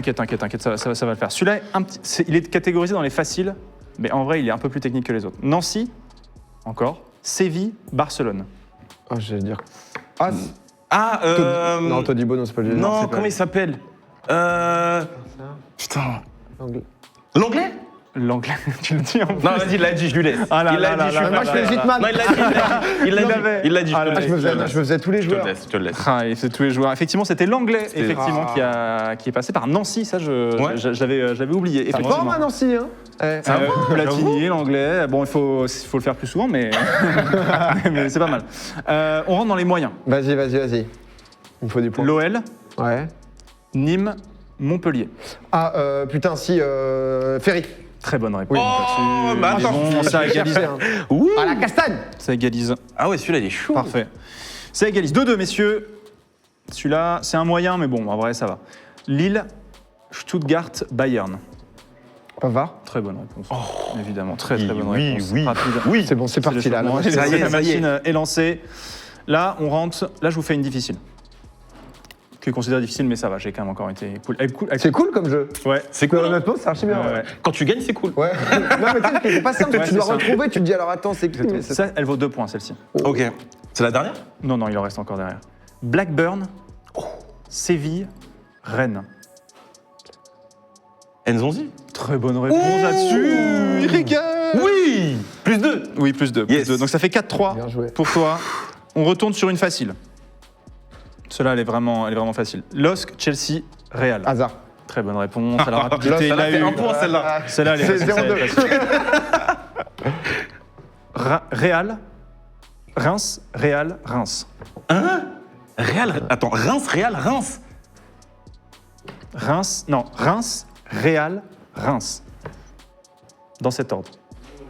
ça va le faire. Celui-là, il est catégorisé dans les faciles, mais en vrai, il est un peu plus technique que les autres. Nancy, encore. Séville, Barcelone. Je vais dire. Non, Todibo, non, c'est pas lui. Non, comment il s'appelle? Putain. L'anglais? L'anglais, tu le dis en plus. Non, vas-y, il l'a dit, je lui laisse. Moi, je fais vite mal. Non, il l'a dit. Je me faisais tous les joueurs. Je te le laisse. Il faisait tous les joueurs. Effectivement, c'était l'anglais qui est passé par Nancy. Ça, j'avais oublié. C'est fort, à Nancy, hein. Platini, l'anglais. Bon, il faut le faire plus souvent, mais c'est pas mal. On rentre dans les moyens. Vas-y. Il me faut des points. L'OL, Ouais. Nîmes, Montpellier. Putain, si, Ferry. Très bonne réponse. Oh, mais attends, bon, ça égalise. À la castagne. Ça égalise. Ah ouais, celui-là, il est chaud. Parfait. Ça égalise. 2-2, messieurs. Celui-là, c'est un moyen, mais bon, en vrai, ça va. Lille, Stuttgart, Bayern. Pavard. Très bonne réponse. Évidemment, très Oui, bonne oui, réponse. oui. Rapide. Oui. C'est bon, c'est parti là. La Ça y est, machine est lancée. Là, on rentre. Là, je vous fais une difficile. Que je considère difficile, mais ça va, j'ai quand même encore été cool. C'est cool comme jeu. Ouais. C'est cool. hein. Honnêtement, c'est archi bien. Ouais, ouais. Quand tu gagnes, c'est cool. Ouais. Non, mais tu sais, c'est pas simple, Ouais, tu dois c'est ça. retrouver, tu te dis alors attends, c'est qui mais c'est- Ça, elle vaut 2 points, celle-ci. Ok. C'est la dernière? Non, non, il en reste encore derrière. Blackburn, Séville, Rennes. Nzonzi? Très bonne réponse là-dessus. Il régale. Oui. Plus 2. Oui, plus 2. Yes. Donc ça fait 4-3 Bien joué. pour toi. On retourne sur une facile. Celle-là, elle est vraiment facile. LOSC, Chelsea, Real. Hasard. Très bonne réponse. À la rapidité, Ça il a fait eu. un point, celle-là. Celle-là, elle est C'est facile, 0-2. elle est facile. Real, Reims, Real, Reims. Real. Attends, Reims, Real, Reims. Reims, non, Reims, Real, Reims. Dans cet ordre.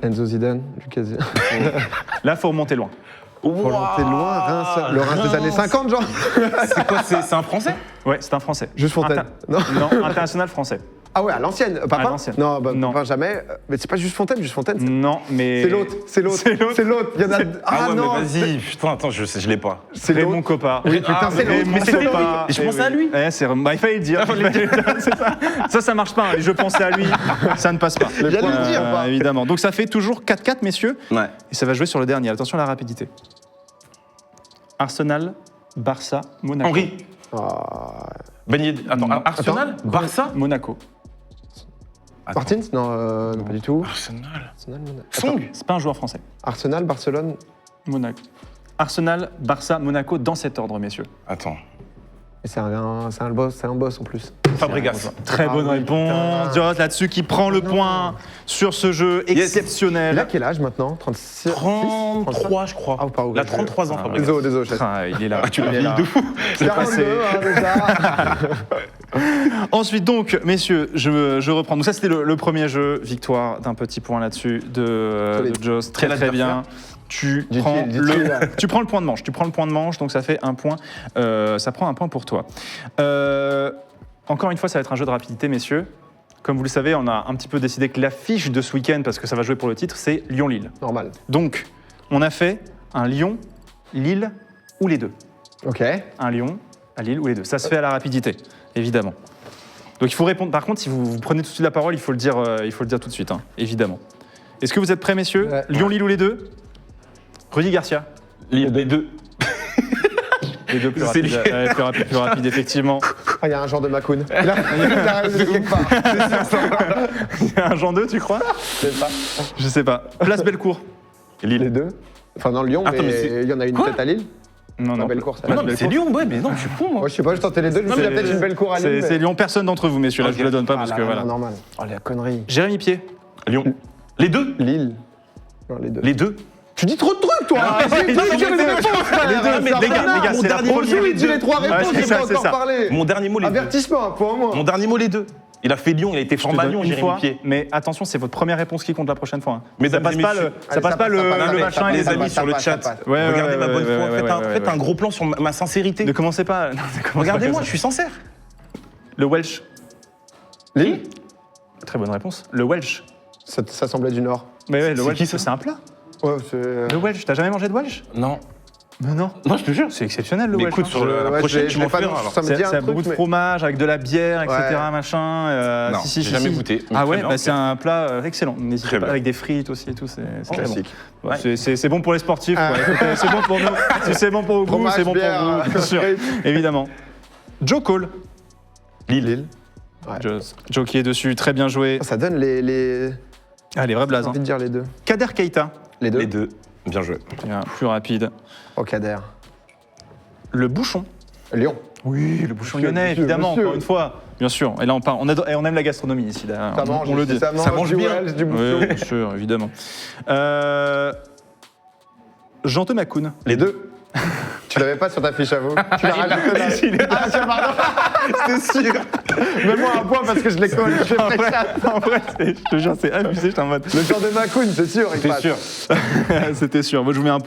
Enzo Zidane, Lucas Zidane. Là, il faut remonter loin. T'es loin, Reims. Le Reims des années 50, genre. C'est quoi? C'est un Français? Ouais, c'est un Français. Juste Fontaine. Non. Non, international français. Ah ouais, à l'ancienne. Papa. À l'ancienne. Non, bah, Non. Papa, jamais. Mais c'est pas juste Fontaine, c'est. Non, mais. C'est l'autre, c'est l'autre, c'est l'autre. Il y en a. Ah ouais, non, mais vas-y. Putain, attends, je l'ai pas. c'est Raymond l'autre. Coppa. Oui, putain, c'est l'autre. Raymond Mais c'est Coppa. Et je Eh pensais oui. à lui. Ouais, bah, il fallait le dire. C'est ça marche pas. Hein. Je pensais à lui, ça ne passe pas. J'allais le dire, pas. Évidemment. Donc ça fait toujours 4-4, messieurs. Ouais. Et ça va jouer sur le dernier. Attention à la rapidité. Arsenal, Barça, Monaco. Henri. Ben Yedder. Attends, Non. Arsenal? Barça? Monaco. Attends. Martins. Non, pas du tout. Arsenal. Arsenal, Monaco. Song. C'est pas un joueur français. Arsenal, Barcelone. Monaco. Arsenal, Barça, Monaco dans cet ordre, messieurs. Attends. Et c'est un boss en plus. Fabregas. Très Ah bonne oui, réponse. Joss là-dessus qui prend le point sur ce jeu Yes. exceptionnel. Il a quel âge maintenant 36 33, je crois. Ah, pardon. Il a 33 ans, Fabregas. Désolé, chef. Ah, il est là. Tu l'as Il est mis là. de fou. C'est 42, passé. hein, déjà. Ensuite, donc, messieurs, je reprends. Donc, ça, c'était le premier jeu. Victoire d'un petit point là-dessus de Joss. Très, très bien. Tu prends le point de manche. Tu prends le point de manche, donc ça fait un point. Ça prend un point pour toi. Encore une fois, ça va être un jeu de rapidité, messieurs. Comme vous le savez, on a un petit peu décidé que l'affiche de ce week-end, parce que ça va jouer pour le titre, c'est Lyon-Lille. Normal. Donc, on a fait un Lyon, Lille ou les deux. Ok. Un Lyon, à Lille ou les deux. Ça se fait à la rapidité, évidemment. Donc il faut répondre. Par contre, si vous prenez tout de suite la parole, il faut le dire tout de suite, hein, évidemment. Est-ce que vous êtes prêts, messieurs? Ouais. Lyon, Lille ou les deux? Rudy Garcia. Les deux. Les deux plus C'est rapides, plus rapide, effectivement. Ah, il y a un genre de Macoun. Il arrive de quelque part. Il y a un Jean 2, tu crois? Je sais pas. Je sais pas. Place Bellecour. Les deux. Enfin, dans Lyon, Attends, mais mais c'est- il y en a une Quoi tête à Lille. Non, La belle course. Mais non, mais c'est Lyon, ouais, mais non, je suis con, moi. Moi, je sais pas, je tentais les deux. Je me suis dit, il y a peut-être une belle cour à Lille. C'est Lyon, personne d'entre vous, messieurs. Là, je vous la donne pas parce que voilà. Normal. Oh, la connerie. Jérémy Pied. Lyon. Les deux? Lille. Non, les deux. Les deux? Tu dis trop de trucs, toi. Ah, Vas-y, mais toi, non, tu as mais les c'est- réponses, frère. les deux, C'est mais un les gars, connard. les gars, Mon c'est la dernier mot, première. il dit les trois réponses, c'est j'ai ça, pas c'est encore ça. parlé. Mon dernier mot, les deux. Avertissement, un point en moins. Mon dernier mot, les deux. Il a fait Lyon, il a été Je te formé à donne Lyon, une Jérémy fois, Pied. mais attention, c'est votre première réponse qui compte la prochaine fois. Hein. Mesdames ça passe et pas messieurs. le, ça Allez, passe ça pas passe, le, ça passe. le Non, mais machin. ça et Les les passe, amis amis. ça sur le passe, chat, ça passe. Ouais, regardez ma bonne foi, ouais, faites un gros plan sur ma sincérité. Ne commencez pas. Regardez-moi, je suis sincère. Le Welsh. Lille. Très bonne réponse. Le Welsh. Ça semblait du Nord. Mais ouais, le C'est Welsh, qui, ça c'est un plat. Ouais, c'est. Le Welsh. T'as jamais mangé de Welsh? Non. Mais non. Non, je te jure. C'est exceptionnel le Mais Welsh. écoute, hein. sur la Ouais, prochaine, je tu l'ai m'en pas fais un, non, alors. ça me dit un C'est truc, beaucoup de mais- fromage avec de la bière, etc. Ouais. Machin. Non, j'ai jamais goûté, mais Ah très ouais, bien, bah, ok. c'est un plat excellent. N'hésitez Très pas bien. avec des frites aussi et tout. C'est très bon. Classique. Ouais, Ouais. c'est bon pour les sportifs. Ah. ouais. Écoutez, c'est bon pour nous. Si c'est bon pour vous, Fromage, c'est bon bière, pour vous, bien sûr. frites. Évidemment. Joe Cole. Lille. Ouais. Joe qui est dessus, très bien joué. Ça donne les. Ah, les vrais J'ai blazes. Hein. envie de dire les deux. Kader Keita. Les deux. Les deux. Bien joué. Bien, plus rapide. Oh, Kader. Le bouchon. Lyon. Oui, le bouchon Monsieur, lyonnais, monsieur, évidemment, monsieur. encore une fois. Bien sûr. Et là, on parle, on aime la gastronomie ici. Là. Ça mange, on le dit. ça mange mange du bien. Welsh, du Oui, bouchon. bien sûr, évidemment. Jean de Macoun. Les deux. Tu l'avais pas sur ta fiche à vous. Tu l'as rajouté là. Ah, tiens, pardon. C'est sûr. Mets-moi un point parce que je l'ai collé. En vrai, je te jure, c'est abusé, j'étais en mode. Le genre de Macoun, c'est sûr. il C'est passe. sûr. C'était sûr. Moi, je vous mets un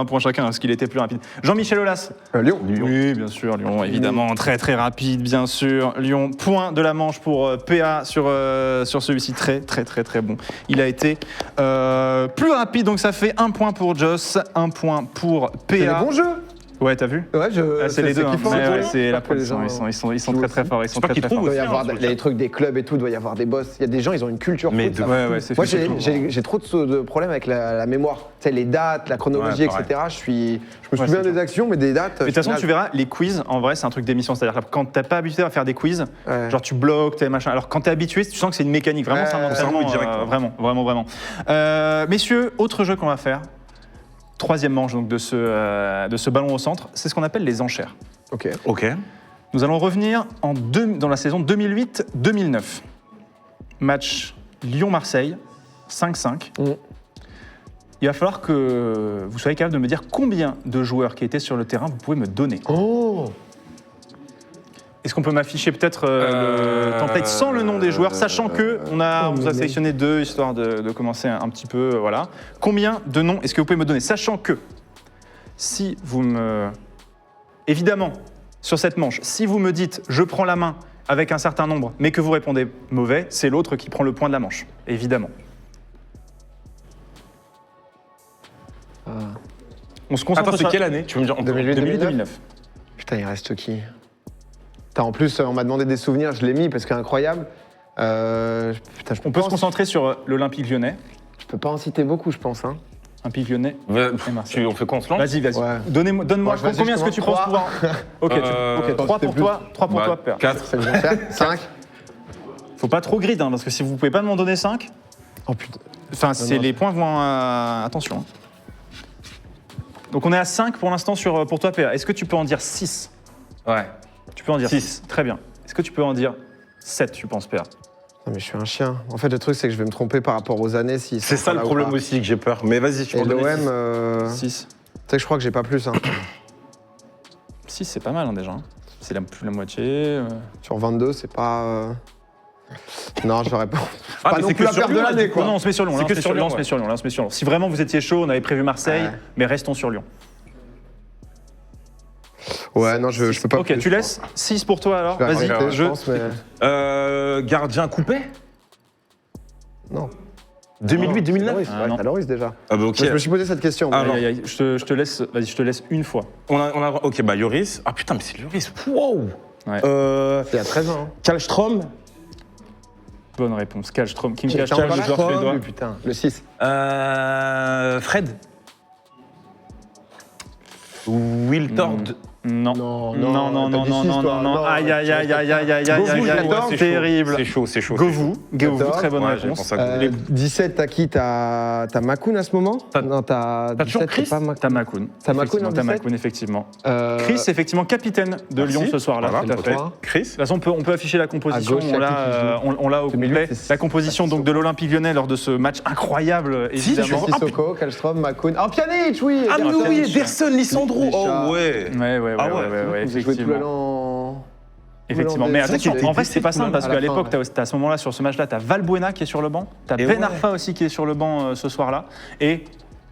point chacun parce qu'il était plus rapide. Jean-Michel Aulas. Lyon. Oui, bien sûr, Lyon, évidemment, très très rapide, bien sûr. Lyon, point de la manche pour PA sur celui-ci, très très très très bon. Il a été plus rapide, donc ça fait 1 point pour Joss, 1 point pour PA. C'est des bons jeux. Ouais, t'as vu? Ouais, C'est les deux, hein. kiffant, Ouais, tu ouais, vois. c'est la Après, les production, gens, ils sont très très forts, ils sont pas très qu'ils très trouvent forts. Il doit y avoir Sur le les trucs des clubs et tout, il doit y avoir des boss. Il y a des gens, ils ont une culture Mais foot, de- ça. Ouais, ouais, c'est Moi, fait tout. j'ai trop de problèmes avec la mémoire. Tu sais, les dates, la chronologie, Ouais, pareil. etc. Je me Ouais, souviens c'est des actions, mais des dates. Mais de toute façon, tu verras, les quiz, en vrai, c'est un truc d'émission. C'est-à-dire que quand t'as pas habitué à faire des quiz, Ouais. genre tu bloques, t'es machin. Alors quand t'es habitué, tu sens que c'est une mécanique. Vraiment, c'est un Ouais, entraînement. ça roule direct, quoi. Vraiment, vraiment, vraiment. Messieurs, autre jeu qu'on va faire. Troisième manche donc, de ce ballon au centre, c'est ce qu'on appelle les enchères. Ok. Ok. Nous allons revenir dans la saison 2008-2009. Match Lyon-Marseille, 5-5. Mm. Il va falloir que vous soyez capable de me dire combien de joueurs qui étaient sur le terrain vous pouvez me donner. Oh. Est-ce qu'on peut m'afficher peut-être le template sans le nom des joueurs, sachant que on vous a sélectionné 2, histoire de commencer un petit peu, voilà. Combien de noms est-ce que vous pouvez me donner, sachant que si vous me... Évidemment, sur cette manche, si vous me dites « je prends la main » avec un certain nombre, mais que vous répondez mauvais, c'est l'autre qui prend le point de la manche, évidemment. On se concentre Attends, c'est sur... quelle année? Tu veux me dire 2008-2009. Putain, il reste qui? Putain, en plus, on m'a demandé des souvenirs, je l'ai mis parce qu'incroyable. Putain, On peut se concentrer sur l'Olympique Lyonnais. Je peux pas en citer beaucoup, je pense. Hein. Olympique Lyonnais. Ouais, Marseille. on fait quoi, on se lance? Vas-y, vas-y. Ouais. Donne-moi Moi, je- vas-y, combien je est-ce que tu penses commence. pouvoir. Ok, ok, 3 c'était pour plus. toi, 3 pour toi, Père. 4. C'est bon, 5. Faut pas trop grid, hein, parce que si vous pouvez pas m'en donner 5, Oh putain. enfin, les points vont. Attention. Donc on est à 5 pour l'instant pour toi, PA. Est-ce que tu peux en dire 6? Ouais. Tu peux en dire 6. 6. Très bien. Est-ce que tu peux en dire 7, tu penses, PA? Non, mais je suis un chien. En fait, le truc, c'est que je vais me tromper par rapport aux années. Si C'est ça le problème aussi que j'ai peur. Mais vas-y, je Et pense que l'OM, 6. tu sais que je crois que j'ai pas plus. Hein. 6, c'est pas mal hein, déjà. C'est plus la moitié. Sur 22, c'est pas. Non, je l'aurais pas. Ah, Pas mais non c'est plus que la sur perte de Lyon, l'année, là, quoi. Non, on se met sur Lyon. C'est là, que on se sur met Lyon, on se met sur Lyon. Là, on se met sur Lyon. Si vraiment vous étiez chaud, on avait prévu Marseille, Ouais. mais restons sur Lyon. Ouais, non, je peux pas. Ok, plus, tu je laisses 6 pour toi alors. pense. Je vais Vas-y, arrêter, je. pense, mais... Gardien coupé? Non. 2008-2009? Ah, non. T'as Loris déjà. Ah bah ok. Je me suis posé cette question. Ah, mais- Aïe, aïe, aïe. Je te laisse. Vas-y, je te laisse une fois. Ok, bah Lloris. Ah putain, mais c'est Lloris. Wow. Ouais. Il y a 13 ans. Hein. Kallström. Bonne réponse. Kallström. Kim T'es Kallström, encore le là, joueur toi suédois. Putain, le 6. Fred. Wiltord. Non. Non, non, non, non, t'as dit non, six, non, toi. non, non. Non, Aïe, aïe, aïe, aïe, aïe, aïe, aïe, Govou, aïe, le aïe, 14, terrible. C'est chaud, c'est chaud. Govou, 14. très bonne Ouais, j'ai réponse. pensé à Govou. 17, t'as qui? T'as Makoun à ce moment? Non, t'as. t'as toujours 17, Chris c'est pas Makoun. T'as Makoun. T'as Makoun Effectivement, en t'as 17? Makoun, effectivement. Chris. Chris, effectivement, capitaine de Merci. Lyon ce soir-là. Voilà, Tout à fait. De trois. Chris. toute façon, on peut afficher la composition. À gauche, il y a qui qui joue On l'a au 2008, complet. c'est La composition donc de l'Olympique Lyonnais lors de ce match incroyable, évidemment. Sissoko, Kallström, Makoun. Oh, Pjanic, oui! Ah mais Ederson. oui, Ederson, Lissandro. Richard. Oh ouais. Ouais, Ah ouais. Vous jouez tout le effectivement. long. Effectivement, mais C'est attends, vrai qu'il en fait, était c'est pas tout simple le parce long à qu'à la fin, l'époque, t'as à ce moment-là, sur ce match-là, t'as Valbuena qui est sur le banc, t'as Et Ben ouais. Arfa aussi qui est sur le banc ce soir-là, et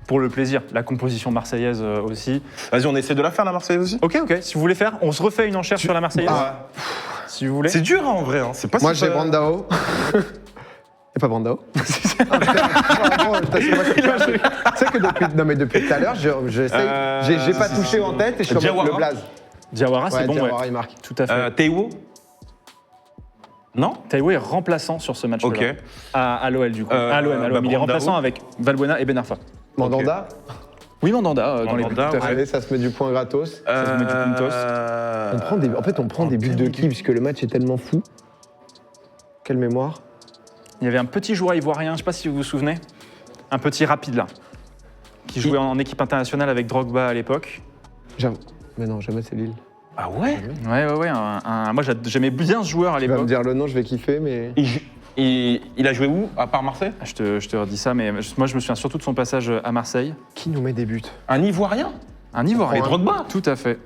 pour le plaisir, la composition marseillaise aussi. Vas-y, on essaie de la faire la Marseillaise aussi. Ok, si vous voulez faire, on se refait une enchère sur la Marseillaise, Ah. si vous voulez. C'est dur hein, en vrai. Hein. C'est pas Moi, si j'ai pas- Brandao. Et pas Brandao. Tu sais que depuis tout à l'heure, j'essaye. J'ai pas touché en tête et je suis comme Diawara. le blaze. Diawara, c'est Ouais, bon, Diawara, ouais. il marque. Tout à fait. Théo. Non. Taïwo est remplaçant sur ce match-là. Ok. À l'OL, du coup. À l'OM, bah, il est Brandao. remplaçant avec Valbuena et Ben Arfa. Mandanda. Oui, Mandanda, dans les buts, Mandanda, tout à fait. Allez, ça se met du point gratos. Ça se met du puntos. On prend des buts de qui puisque le match est tellement fou. Quelle mémoire. Il y avait un petit joueur ivoirien, je ne sais pas si vous vous souvenez, un petit rapide là, qui jouait en équipe internationale avec Drogba à l'époque. J'avoue. Mais non, jamais c'est Lille. Ah ouais. Ouais, moi j'aimais bien ce joueur à Tu vas me l'époque. dire le nom, je vais kiffer, mais. Il a joué où à part Marseille? Je te redis ça, mais moi je me souviens surtout de son passage à Marseille. Qui nous met des buts? Un Ivoirien. Un ivoirien. Mais Drogba. Tout à fait.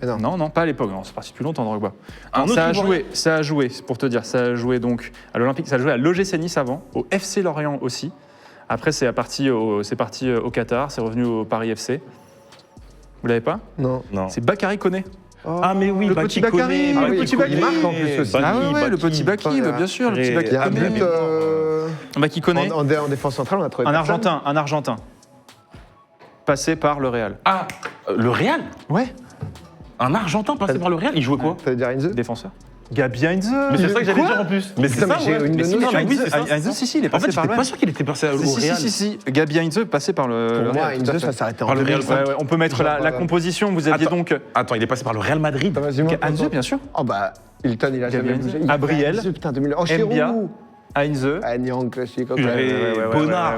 Mais non. Non, pas à l'époque, non, c'est parti depuis longtemps, Drogba. Un autre ça a Ivoirien. joué, pour te dire, ça a joué donc à l'Olympique, ça a joué à l'OGC Nice avant, au FC Lorient aussi. Après, c'est parti au Qatar, c'est revenu au Paris FC. Vous l'avez pas? Non. Non. C'est Bakary Koné. Oh. Ah, mais oui, Le Baki petit Bakary, Koné, le Baki petit Koné. Bakary. Il marque en plus aussi. Ah ouais, le petit Baki, Voilà. bien sûr, le petit Baki Il y a un Koné. but Baki Koné, en défense centrale, on a trouvé un personne. Argentin, passé par le Real. Ah, le Real? Ouais, Un Argentin passé par le Real? Il jouait quoi? Ça veut dire Inze? défenseur. Gabi Heinze. Mais c'est ça que j'allais Quoi dire en plus. Mais c'est Putain, ça, mais j'ai ouais. une Mais de si, nos non, mais oui, c'est ça. Heinze, si, il est En fait, passé par j'étais le pas sûr qu'il était passé au Real. Si. Gabi Heinze passé par le Pour moi, Real. tout à Inze, fait. ça s'arrêtait en Par le Real, 2005. Ouais, on peut mettre la composition. Vous aviez Attends. donc Attends, il est passé par le Real Madrid. Attends, vas-y, moi, Heinze, bien sûr. Oh bah, Hilton, il a Gabi jamais Heinze. bougé. Abriel. Heinze, putain, 2000. Oh, Mbia. Chirou. Heinze. Ah, Nyang, classique. ok. Purée. Bonnard.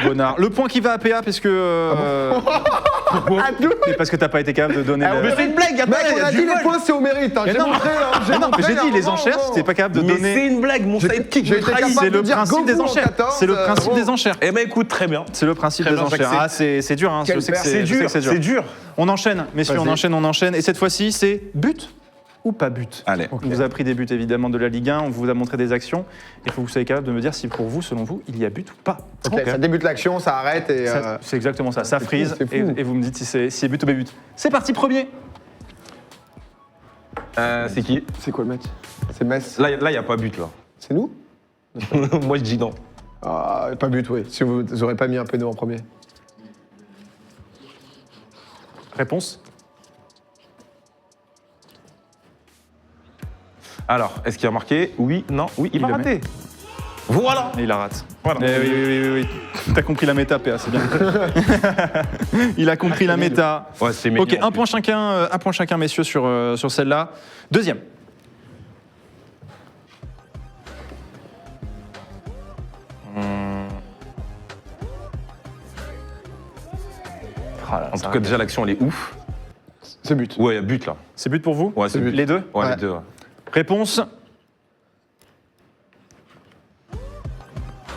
Bonnard. Le point qui va à PA parce que. Ah, nous Et parce que t'as pas été capable de donner. Ah, le- mais C'est une blague, attends, Mec, il y on a a du dit les vol. points, c'est au mérite. hein. Mais J'ai non. montré, hein, Mais non, mais j'ai montré, dit hein, les vraiment, enchères, vraiment. c'était pas capable de Mais donner. c'est une blague, mon sidekick j'ai me été trahit. capable C'est le de dire principe des Goku en enchères. 14, C'est le principe gros. des enchères. Eh ben écoute, très bien. C'est le principe Très des bien, enchères. j'accepte. Ah, c'est dur, hein. Je Quelle sais que perte. je sais que C'est dur. On enchaîne, messieurs, on Vas-y. enchaîne. Et cette fois-ci, c'est but ou pas but. Allez. On vous a pris des buts évidemment de la Ligue 1, on vous a montré des actions. Il faut que vous soyez capable de me dire si pour vous, selon vous, il y a but ou pas. Ok, ça débute l'action, ça arrête et. C'est exactement ça, ça c'est frise fou, c'est fou. et vous me dites si c'est but ou pas but. C'est parti, premier. C'est qui? C'est quoi le match? C'est Metz. Là, il n'y a pas but, là. C'est nous? Moi, je dis non. Ah, pas but, oui. Si vous n'aurez pas mis un péno en premier. Réponse. Alors, est-ce qu'il a marqué? Oui, non, oui, il va le rater. Voilà. Et il la rate. Voilà. Oui. T'as compris la méta, PA, c'est bien. Il a compris la méta. Ouais, c'est mignon. Ok, en un plus. point chacun, messieurs, sur celle-là. Deuxième. En tout cas, déjà, l'action, elle est ouf. C'est but. Ouais, il y a but, là. C'est but pour vous Ouais, c'est but. Les deux Ouais, Ouais. les deux. Ouais. Réponse.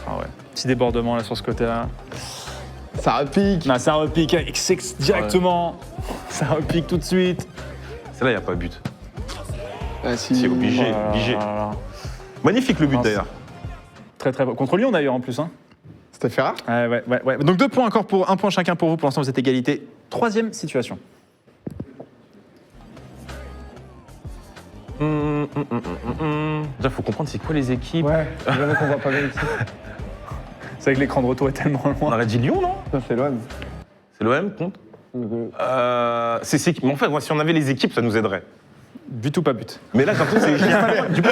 Ah ouais. Petit débordement là sur ce côté-là. Ça repique. Non, ça repique avec sexe directement. Ça repique tout de suite. Celle-là, il n'y a pas but. Ah, si. C'est obligé, Oh là là obligé. là là. Magnifique le but, Mince. d'ailleurs. Très très beau. Contre Lyon d'ailleurs en plus. Hein. C'était Ferrari. Ouais. Donc 2 points encore pour 1 point chacun pour vous. Pour l'instant vous êtes égalité. Troisième situation. Déjà, faut comprendre c'est quoi les équipes. Ouais, jamais qu'on voit pas bien ici. C'est vrai que l'écran de retour est tellement On loin. aurait dit Lyon, non? Ça, c'est l'OM. C'est l'OM, compte. Mais en fait, moi, si on avait les équipes, ça nous aiderait. But ou pas but. Mais là, j'ai l'impression que c'est Germain. Du coup,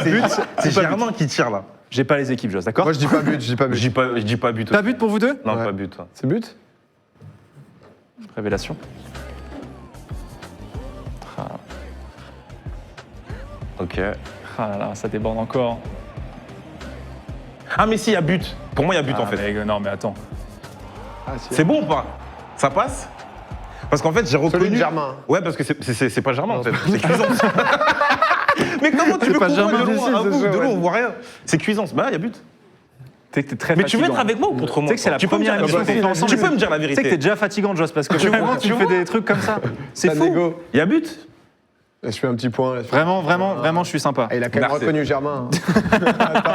c'est Germain qui tire là. J'ai pas les équipes, Joss, d'accord? Moi, je dis pas but, je dis pas Je but. dis pas but. Pas but pour vous deux? Non, Ouais. pas but. C'est but? Révélation. Ok. Ah là là, ça déborde encore. Ah, mais si, il y a but. Pour moi, il y a but en fait. Non mais attends. Ah, si. C'est bon ou pas? Ça passe? Parce qu'en fait, j'ai reconnu. Celui de Germain. Ouais, parce que c'est pas Germain en fait. C'est Cuisance. Mais comment tu C'est veux pas qu'on voit Germain, de loin? si, À c'est vous, sûr, de loin, ouais. on voit rien. C'est Cuisance. Bah, il y a but. Tu sais que t'es très Mais tu veux fatigant. être avec moi ou contre moi? Tu sais que c'est la Tu peux me première dire la émission qu'on fait vérité. ensemble. Tu peux me dire la Tu sais que t'es vérité. déjà fatigant, Joss, parce que Tu vraiment vois, tu tu me fais vois. des trucs comme ça. C'est Ça fou. négo. Il y a but? Je fais un petit point. Là. Vraiment, je suis sympa. Ah, il a quand même Merci. reconnu Germain. Attends,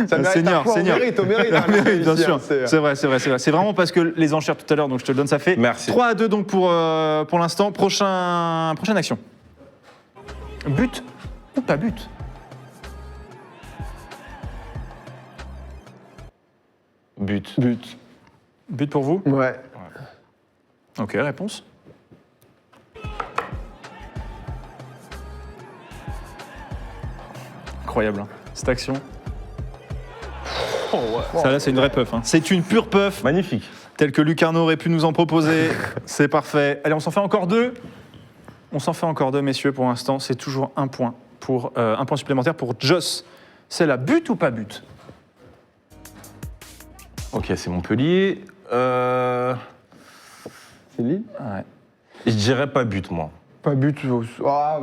ça mérite Seigneur, un point, Seigneur. Au mérite. hein, Oui, bien ici, sûr, hein, c'est- c'est vrai. C'est vraiment parce que les enchères tout à l'heure, donc je te le donne, ça fait Merci. 3-2 donc pour l'instant. Prochaine action. But ou pas but? But. But. But pour vous? Ouais. Ok, réponse. Incroyable, hein, cette action. Ça là, c'est une vraie puff. Hein. C'est une pure puff, Magnifique. telle que Lucarno aurait pu nous en proposer. C'est parfait. Allez, on s'en fait encore deux. On s'en fait encore deux, messieurs, pour l'instant. C'est toujours un point supplémentaire pour Joss. C'est la but ou pas but? Ok, c'est Montpellier. C'est Lille. Ouais. Je dirais pas but, moi. Pas but. Ah,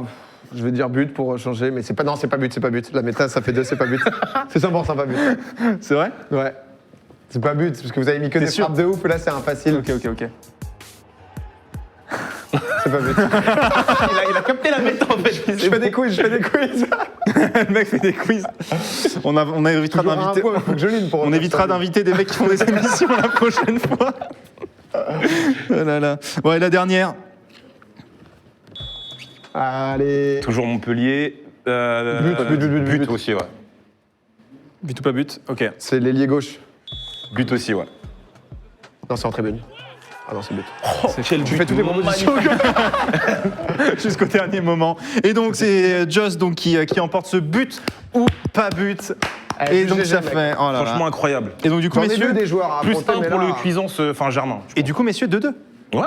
je vais dire but pour changer, mais c'est pas. Non, c'est pas but. La méta, ça fait 2, c'est pas but. C'est 100% pas but. C'est vrai? Ouais. C'est pas but, parce que vous avez mis que T'es des sûr? frappes de ouf, et là, c'est un facile. Ok. C'est pas but. il a capté la méta en fait. Je fais des quiz. Le mec fait des quiz. On évitera Toujours un d'inviter. point, faut que je ligne pour On évitera d'inviter des mecs qui font des émissions la prochaine fois. Oh là là. Bon, et la dernière. Allez. Toujours Montpellier. But. Aussi, ouais. But ou pas but? Ok. C'est l'ailier gauche. But aussi, ouais. Non, c'est en tribune. Ah non, c'est but. Tu fais toutes les propositions. Jusqu'au dernier moment. Et donc, c'est Joss donc, qui emporte ce but ou pas but. Et donc, ça fait. Oh là là. Franchement incroyable. Et donc, du coup, J'en ai messieurs. vu des joueurs à Plus affronter, 1 mais pour là- le Cuisance, Germain. Et du coup, messieurs, 2-2. Ouais.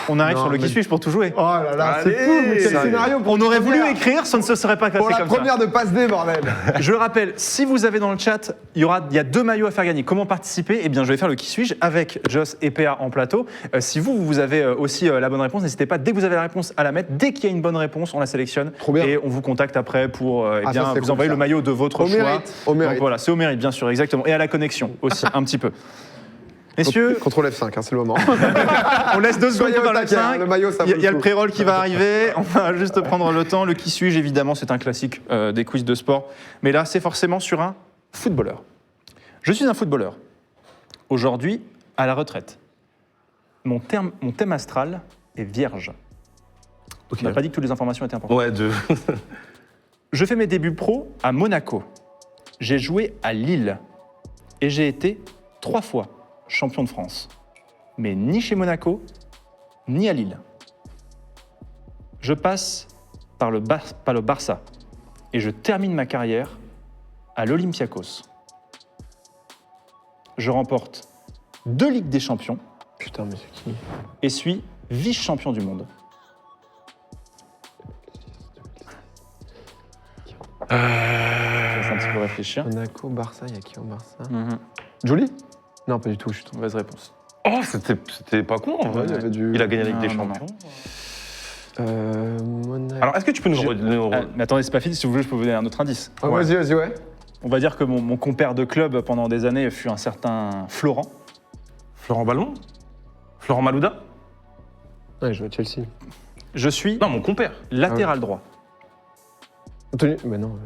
On arrive Non, sur le mais- qui suis-je pour tout jouer. Oh là là, Allez, c'est fou, mais quel ça- scénario pour On une aurait voulu première. écrire, ça ne se serait pas passé Pour la comme première de passe D, bordel. ça. Je le rappelle, si vous avez dans le chat, il y a 2 maillots à faire gagner. Comment participer? Eh bien, je vais faire le qui suis-je avec Joss et PA en plateau. Si vous avez aussi la bonne réponse, n'hésitez pas, dès que vous avez la réponse, à la mettre. Dès qu'il y a une bonne réponse, on la sélectionne. Trop bien. Et on vous contacte après pour Ah, ça, c'est vous cool, envoyer ça. le maillot de votre Au choix. mérite, au mérite. Donc voilà, c'est au mérite, bien sûr, exactement. Et à la connexion aussi, un petit peu. Messieurs, Contrôle F5, hein, c'est le moment. on laisse 2 secondes Soyez pour au faire le taquet, 5. hein, le maillot, ça vaut Il y a le le coup. pré-roll qui va arriver. On va juste prendre le temps. Le qui suis-je, évidemment, c'est un classique des quiz de sport. Mais là, c'est forcément sur un footballeur. Je suis un footballeur. Aujourd'hui, à la retraite. Mon thème astral est vierge. Ok. On n'a pas dit que toutes les informations étaient importantes. Ouais, Je fais mes débuts pro à Monaco. J'ai joué à Lille. Et j'ai été 3 fois champion de France. Mais ni chez Monaco, ni à Lille. Je passe par le Barça. Et je termine ma carrière à l'Olympiakos. Je remporte 2 Ligues des Champions Putain, mais c'est qui? et suis vice-champion du monde. Je laisse un petit peu réfléchir. Monaco, Barça, il y a qui au Barça? Mhm. Jolie? Non, pas du tout, je suis trop. Mauvaise réponse. Oh, c'était pas con en vrai. il y avait du- Il a gagné avec des Non, non, champions. Monaco. Alors, est-ce que tu peux nous Mais attendez, c'est pas fini. Si vous voulez, je peux vous donner un autre indice. Ah, vas-y, ouais. On va dire que mon compère de club pendant des années fut un certain Florent. Florent Ballon Florent Malouda Ouais, je joue à Chelsea. Je suis Non, mon compère. latéral droit. Anthony. Mais non.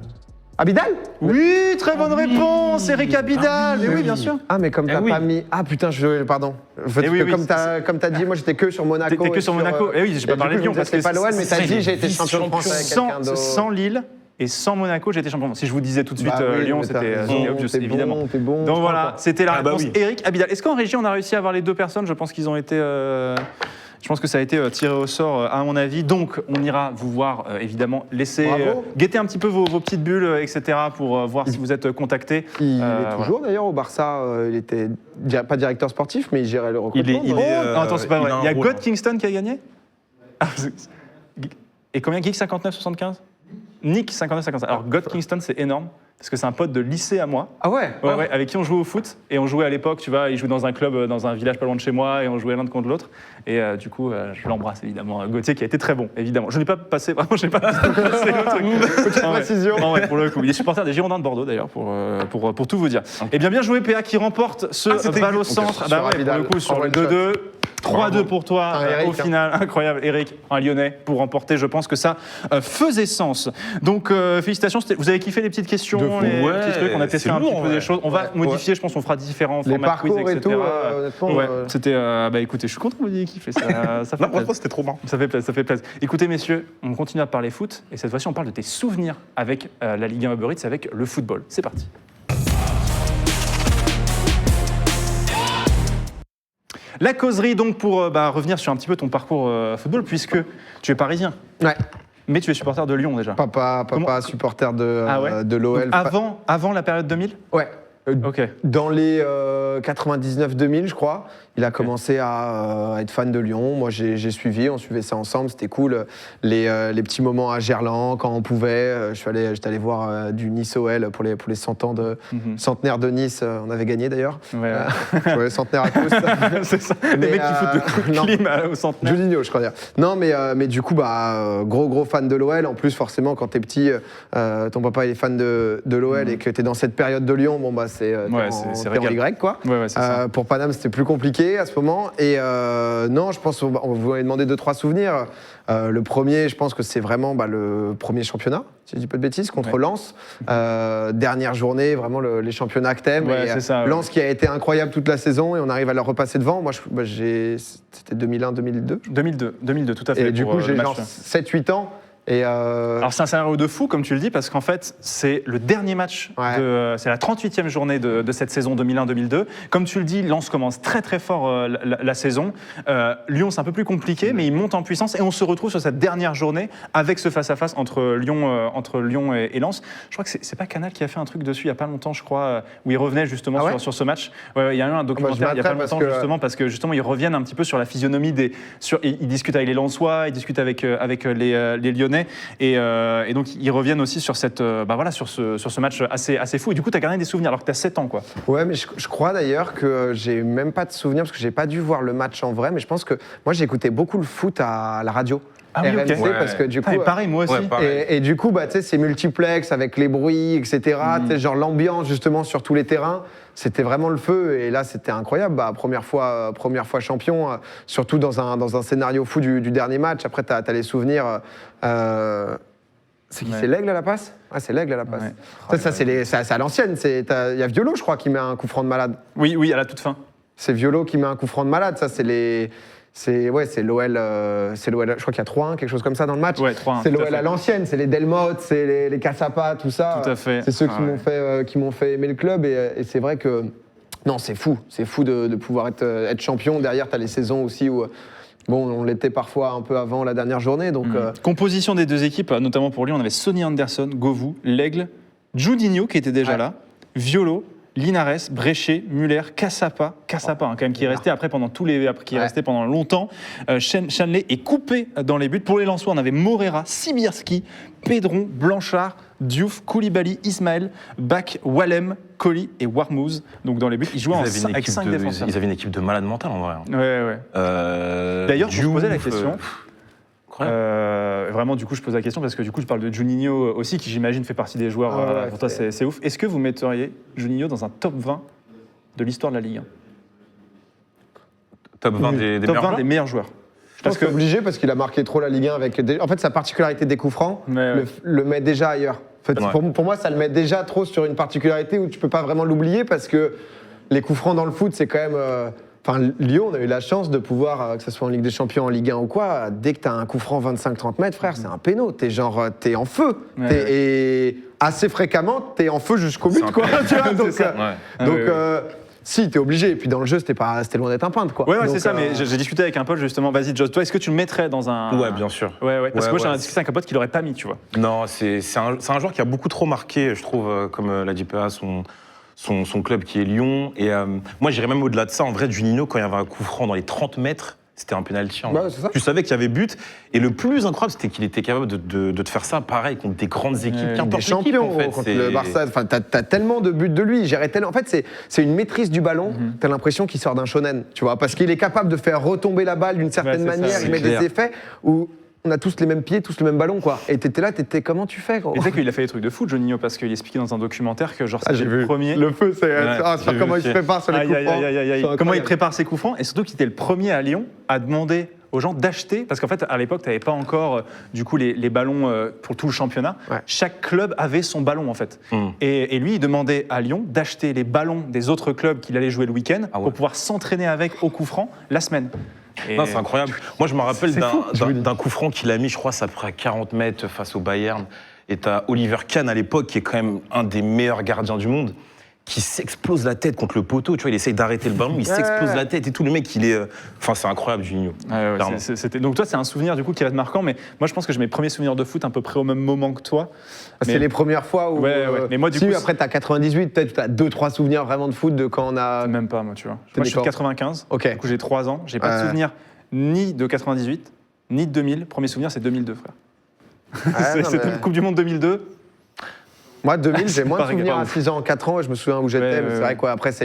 Abidal? Oui, très bonne réponse, Eric Abidal. Mais oui, bien sûr. Ah, mais comme Eh t'as oui. pas mis. Ah, putain, pardon. Parce Eh oui, que oui, comme t'as dit, moi j'étais que sur Monaco. T'es que et sur Monaco. Eh oui, j'ai pas et parlé du de coup, Lyon je me disais, parce que c'est pas l'OL, mais t'as c'est dit j'ai été champion de France avec quelqu'un d'autre. sans Lille et sans Monaco, j'ai été champion. Si je vous disais tout de suite Bah oui, Lyon, mais t'as c'était raison, obvious, t'es évidemment. Bon, t'es bon. Donc je voilà, crois, c'était la Ah bah réponse. oui. Eric Abidal. Est-ce qu'en régie, on a réussi à avoir les 2 personnes? Je pense qu'ils ont été. Je pense que ça a été tiré au sort, à mon avis. Donc, on ira vous voir, évidemment. Laissez Bravo. guetter un petit peu vos petites bulles, etc., pour voir si vous êtes contacté. Il voilà. est toujours d'ailleurs au Barça. Il était pas directeur sportif, mais il gérait le recrutement. Il est- Oh, non, attends, c'est pas il vrai. a un Il y a rôle, God hein. Kingston qui a gagné. Ah, et combien Geek 59-75 Nick 59-55. Alors, God Kingston, c'est énorme, parce que c'est un pote de lycée à moi. Ah ouais. Ouais, ouais, avec qui on jouait au foot. Et on jouait à l'époque, tu vois, il jouait dans un club, dans un village pas loin de chez moi, et on jouait l'un contre l'autre. Et du coup, je l'embrasse évidemment. Gauthier qui a été très bon, évidemment. Je n'ai pas passé, vraiment, je n'ai pas passé le truc. Petite Non, ouais. précision. Non, ouais, pour le coup. Il est supporter des Girondins de Bordeaux d'ailleurs, pour tout vous dire. Et bien joué, PA qui remporte ce c'était balle au ok, centre. sur Bah ouais, pour Abidal. le coup, sur En le one shot. 2-2. 3-2 pour toi Eric, au final, incroyable. Eric, un Lyonnais, pour remporter, je pense que ça faisait sens. Donc félicitations, vous avez kiffé les petites questions, De fou. les Ouais, petits trucs, on a testé c'est un petit lourd, peu des ouais. choses. On va Ouais, modifier, je pense qu'on fera différents Les formats quiz, parcours et etc. tout, honnêtement. Ouais, c'était, bah écoutez, je suis content que vous ayez kiffé, ça fait Non, plaisir. franchement, c'était trop marrant. Ça fait plaisir, ça fait plaisir. Écoutez, messieurs, on continue à parler foot, et cette fois-ci, on parle de tes souvenirs avec la Ligue 1 Uber Eats, avec le football. C'est parti. La causerie, donc, pour revenir sur un petit peu ton parcours football, puisque tu es parisien, Ouais. mais tu es supporter de Lyon déjà. Papa, Comment- supporter de, Ah ouais de l'OL. Donc, avant la période 2000 Ouais. Ok. Dans les 99-2000, je crois, il a commencé à être fan de Lyon. Moi, j'ai suivi, on suivait ça ensemble, c'était cool. Les petits moments à Gerland, quand on pouvait. J'étais allé voir du Nice-OL pour les 100 ans de centenaire de Nice. On avait gagné d'ailleurs. Ouais, Ouais, centenaire à tous. c'est ça. Les Mais, mecs qui foutent le coup de non. clim au centenaire. Juninho, je crois dire. Non, mais du coup, gros fan de l'OL. En plus, forcément, quand t'es petit, ton papa il est fan de l'OL et que t'es dans cette période de Lyon, bon, c'est c'est en régal. Y, quoi. Ouais, c'est ça. Pour Paname, c'était plus compliqué à ce moment. Et non, je pense qu'on vous avait demandé 2-3 souvenirs. Le premier, je pense que c'est vraiment le premier championnat, si je dis pas de bêtises, contre Lens. Dernière journée, vraiment les championnats que t'aimes. Ouais, Et, c'est ça, ouais. Lens qui a été incroyable toute la saison et on arrive à leur repasser devant. Moi, c'était 2001-2002. 2002, tout à fait. Et du pour, coup, j'ai le match. genre 7-8 ans. Et Alors c'est un scénario de fou, comme tu le dis, parce qu'en fait, c'est le dernier match, c'est la 38e journée de cette saison 2001-2002. Comme tu le dis, Lens commence très très fort la saison. Lyon, c'est un peu plus compliqué, mais il monte en puissance et on se retrouve sur cette dernière journée avec ce face-à-face entre Lyon et Lens. Je crois que c'est pas Canal qui a fait un truc dessus il n'y a pas longtemps, je crois, où ils revenaient justement sur ce match. Ouais, il y a eu un documentaire il n'y a pas longtemps, parce que justement, ils reviennent un petit peu sur la physionomie ils discutent avec les Lensois, ils discutent avec les Lyonnais. Et donc ils reviennent aussi sur sur ce match assez fou. Et du coup, tu as gardé des souvenirs alors que tu as 7 ans, quoi. Ouais, mais je crois d'ailleurs que j'ai même pas de souvenirs parce que j'ai pas dû voir le match en vrai. Mais je pense que moi, j'écoutais beaucoup le foot à la radio. Ah oui, RMC, ok. parce que du coup, pareil, moi aussi. Ouais, et du coup, tu sais, c'est multiplex avec les bruits, etc. Tu sais, genre l'ambiance justement sur tous les terrains, c'était vraiment le feu. Et là, c'était incroyable. Première fois champion, surtout dans un scénario fou du dernier match. Après, t'as les souvenirs. C'est qui? C'est l'Aigle à la passe? Ah, c'est l'Aigle à la passe. Ouais. Ça, c'est à l'ancienne. Il y a Violo, je crois, qui met un coup franc de malade. Oui, à la toute fin. C'est Violo qui met un coup franc de malade. Ça, c'est l'OL, je crois qu'il y a 3-1, quelque chose comme ça dans le match. Ouais, 3-1, c'est tout à l'OL fait. à l'ancienne, c'est les Delmotte, c'est les Cassapa, tout ça. Tout à fait. C'est ceux qui m'ont fait aimer le club et c'est vrai que non, c'est fou de pouvoir être champion. Derrière, tu as les saisons aussi où on l'était parfois un peu avant la dernière journée. Donc, Composition des deux équipes, notamment pour lui, on avait Sonny Anderson, Govou, l'Aigle, Juninho qui était déjà là, Violo, Linares, Bréchet, Muller, Cassapa, quand même, qui est resté après pendant resté pendant longtemps. Chanley est coupé dans les buts. Pour les Lensois, on avait Morera, Sibierski, Pedron, Blanchard, Diouf, Koulibaly, Ismaël, Bak, Wallem, Colli et Warmouz. Donc dans les buts, ils jouaient avec 5 défenseurs. Ils avaient une équipe de malades mentales en vrai. Ouais. D'ailleurs, je me posais la question. Vraiment, du coup, je pose la question parce que du coup, je parle de Juninho aussi, qui j'imagine fait partie des joueurs. Pour toi, c'est ouf. Est-ce que vous metteriez Juninho dans un top 20 de l'histoire de la Ligue 1? Top 20 des meilleurs joueurs. Je pense que c'est obligé parce qu'il a marqué trop la Ligue 1 avec. En fait, sa particularité des coups francs le met déjà ailleurs. En fait, pour moi, ça le met déjà trop sur une particularité où tu peux pas vraiment l'oublier parce que les coups francs dans le foot, c'est quand même. Lyon, on a eu la chance de pouvoir, que ce soit en Ligue des Champions, en Ligue 1 ou quoi, dès que tu as un coup franc 25-30 mètres, frère, c'est un péno. T'es en feu. Et assez fréquemment, t'es en feu jusqu'au but, quoi. Tu vois, si, t'es obligé. Et puis dans le jeu, c'était loin d'être un peintre, quoi. Ouais, c'est ça. Mais j'ai discuté avec un pote, justement. Vas-y, Joss, toi, est-ce que tu le mettrais dans un. Ouais, bien sûr. Ouais. Parce que moi, j'en ai discuté avec un pote qui l'aurait pas mis, tu vois. Non, c'est un joueur qui a beaucoup trop marqué, je trouve, comme l'a dit PA, son club qui est Lyon. Et moi, j'irais même au-delà de ça. En vrai, Juninho, quand il y avait un coup franc dans les 30 mètres, c'était un penalty. Tu savais qu'il y avait but. Et le plus incroyable, c'était qu'il était capable de te faire ça, pareil, contre des grandes équipes. Des champions, en fait, contre le Barça. Enfin, t'as tellement de buts de lui. En fait, c'est une maîtrise du ballon. T'as l'impression qu'il sort d'un shonen, tu vois, parce qu'il est capable de faire retomber la balle d'une certaine manière. Il met des effets où on a tous les mêmes pieds, tous le même ballon, quoi. Et t'étais là, comment tu fais, gros? Et tu sais qu'il a fait des trucs de foot, Juninho, parce qu'il expliquait dans un documentaire que genre c'était le premier. Le feu, c'est comment il se prépare sur les coups francs. Comment il prépare ses coups francs, et surtout qu'il était le premier à Lyon à demander aux gens d'acheter, parce qu'en fait à l'époque tu n'avais pas encore du coup les ballons pour tout le championnat. Chaque club avait son ballon en fait. Et lui il demandait à Lyon d'acheter les ballons des autres clubs qu'il allait jouer le week-end pour pouvoir s'entraîner avec au coup franc la semaine. Non, c'est incroyable. Moi, je me rappelle d'un coup franc qu'il a mis, je crois, ça près à 40 mètres face au Bayern. Et t'as Oliver Kahn à l'époque, qui est quand même un des meilleurs gardiens du monde, qui s'explose la tête contre le poteau. Tu vois, il essaye d'arrêter le ballon, il s'explose la tête et tout. Le mec, il est. Enfin, c'est incroyable, Juninho. Donc, toi, c'est un souvenir du coup qui va être marquant, mais moi, je pense que j'ai mes premiers souvenirs de foot à peu près au même moment que toi. C'est les premières fois où. Mais moi, du coup. Après, t'as 98, peut-être t'as 2-3 souvenirs vraiment de foot de quand on a. Même pas, moi, tu vois. Moi, je suis de 95. Ok. Du coup, j'ai 3 ans. J'ai pas de souvenir ni de 98, ni de 2000. Premier souvenir, c'est 2002, frère. C'était la Coupe du Monde 2002. Moi, 2000, j'ai moins de Pas souvenirs grave. à 6 ans, 4 ans, je me souviens où j'étais, Ouais, mais ouais, c'est vrai qu'après, c'est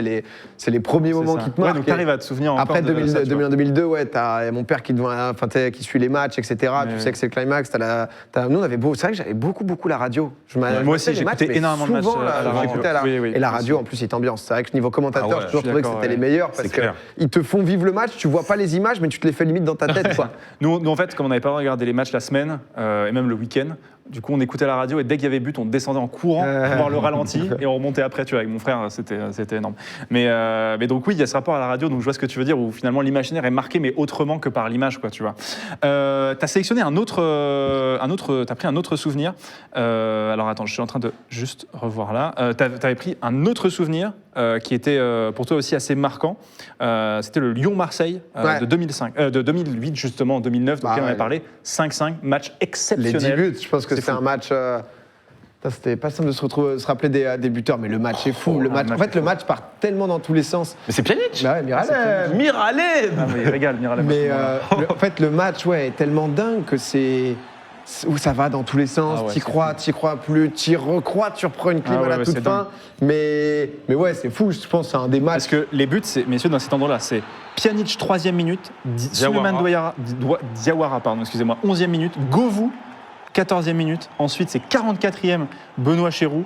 les premiers moments ça. qui te Ouais, marquent. donc t'arrives à te souvenir encore Après de ça, tu vois. 2001-2002, ouais, t'as mon père qui suit les matchs, etc. Tu Ouais. sais que c'est le climax. Nous, on avait c'est vrai que j'avais beaucoup la radio. Moi aussi, les matchs, j'écoutais mais énormément de matchs souvent, à la radio. j'écoutais Oui, et la moi radio, aussi. en plus, il t'ambiance. C'est vrai que niveau commentateur, Ah ouais, j'ai toujours je suis trouvé que d'accord, c'était les ouais. meilleurs parce C'est clair. qu'ils te font vivre le match. Tu vois pas les images, mais tu te les fais limite dans ta tête, quoi. Nous, en fait, comme on n'avait pas regardé les matchs la semaine et même le week-end, du coup, on écoutait la radio et dès qu'il y avait but, on descendait en courant pour voir le ralenti et on remontait après. Tu vois, avec mon frère, c'était énorme. Mais donc oui, il y a ce rapport à la radio. Donc je vois ce que tu veux dire où finalement l'imaginaire est marqué, mais autrement que par l'image, quoi. Tu vois. T'as sélectionné t'as pris un autre souvenir. Alors attends, je suis en train de juste revoir là. T'avais pris un autre souvenir qui était pour toi aussi assez marquant. C'était le Lyon-Marseille Ouais. de 2008 justement, en 2009, donc Bah on en avait ouais. parlé. 5-5, match Les exceptionnel. 10 buts, je pense que C'est c'est fou. un match. C'était pas simple de se rappeler des buteurs, mais le match est fou. le En match fait, est le fou. match part tellement dans tous les sens. Mais c'est Pjanic. Bah ouais, Miralem. Miralem. Ah, mais il régale, Miralem. Mais en fait, le match, ouais, est tellement dingue que où ça va dans tous les sens. Ah ouais, t'y c'est crois plus, t'y recrois, tu reprends une clim Ah ouais, à la ouais, toute c'est fin. Mais ouais, c'est fou. Je pense que c'est un des Parce matchs. que les buts, messieurs, dans cet endroit-là, c'est Pjanic, 3e minute, Souleymane Diawara, pardon, excusez-moi, 11e minute, Govou, 14e minute, ensuite c'est 44e, Benoît Chéroux,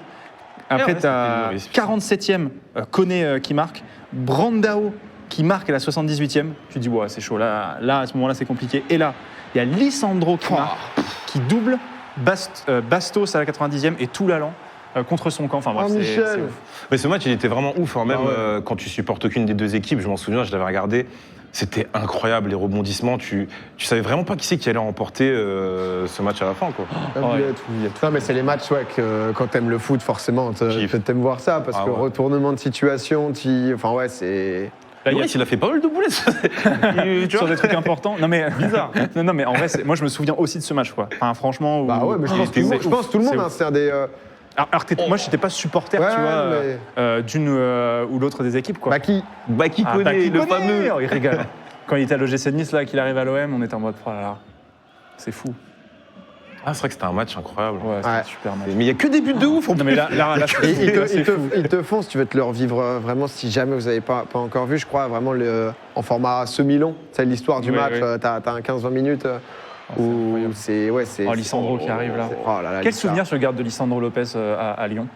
après ouais, tu as c'était 47e, Koné qui marque, Brandao qui marque à la 78e, tu dis, ouais, c'est chaud, là à ce moment-là, c'est compliqué. Et là, il y a Lisandro qui marque, qui double, Bastos à la 90e et Toulalan contre son camp. Enfin bref, Oh, c'est Michel. ouf. Mais ce match, il était vraiment ouf. Hein. Même Ah ouais. quand tu supportes aucune des deux équipes, je m'en souviens, je l'avais regardé. C'était incroyable, les rebondissements. Tu savais vraiment pas qui c'est qui allait remporter ce match à la fin, quoi. Non, mais c'est les matchs, ouais, que quand t'aimes le foot, forcément, Kiff. t'aimes voir ça, parce Ah que ouais. retournement de situation, enfin ouais, c'est. Là, il y a- Ouais, il a fait pas mal de boulettes. sur des trucs importants. Non mais bizarre. Non mais en vrai, moi je me souviens aussi de ce match quoi. Enfin franchement. Où... Bah ouais, mais je pense que tout le monde, hein, c'est un des. Alors moi je n'étais pas supporter, Ouais, tu vois, mais- d'une ou l'autre des équipes quoi. Baki. Baki Ah, connaît, Baki le connaît. fameux. Oh, il régale. Quand il était à l'OGC Nice là, qu'il arrive à l'OM, on était en mode oh là là, c'est fou. Ah, c'est vrai que c'était un match incroyable. Ouais, c'était Ouais. un super match. Mais il y a que des buts de ouf. Non mais là c'est Et fou, là, c'est fou. ils te font, si tu veux te le revivre vraiment, si jamais vous n'avez pas encore vu, je crois, vraiment en format semi-long. C'est l'histoire du Oui, match, oui. t'as un 15-20 minutes où incroyable. c'est. Ouais, c'est. Oh, Lisandro qui arrive là. Oh là là, Quel Lisa. souvenir sur le garde de Lisandro Lopez à Lyon?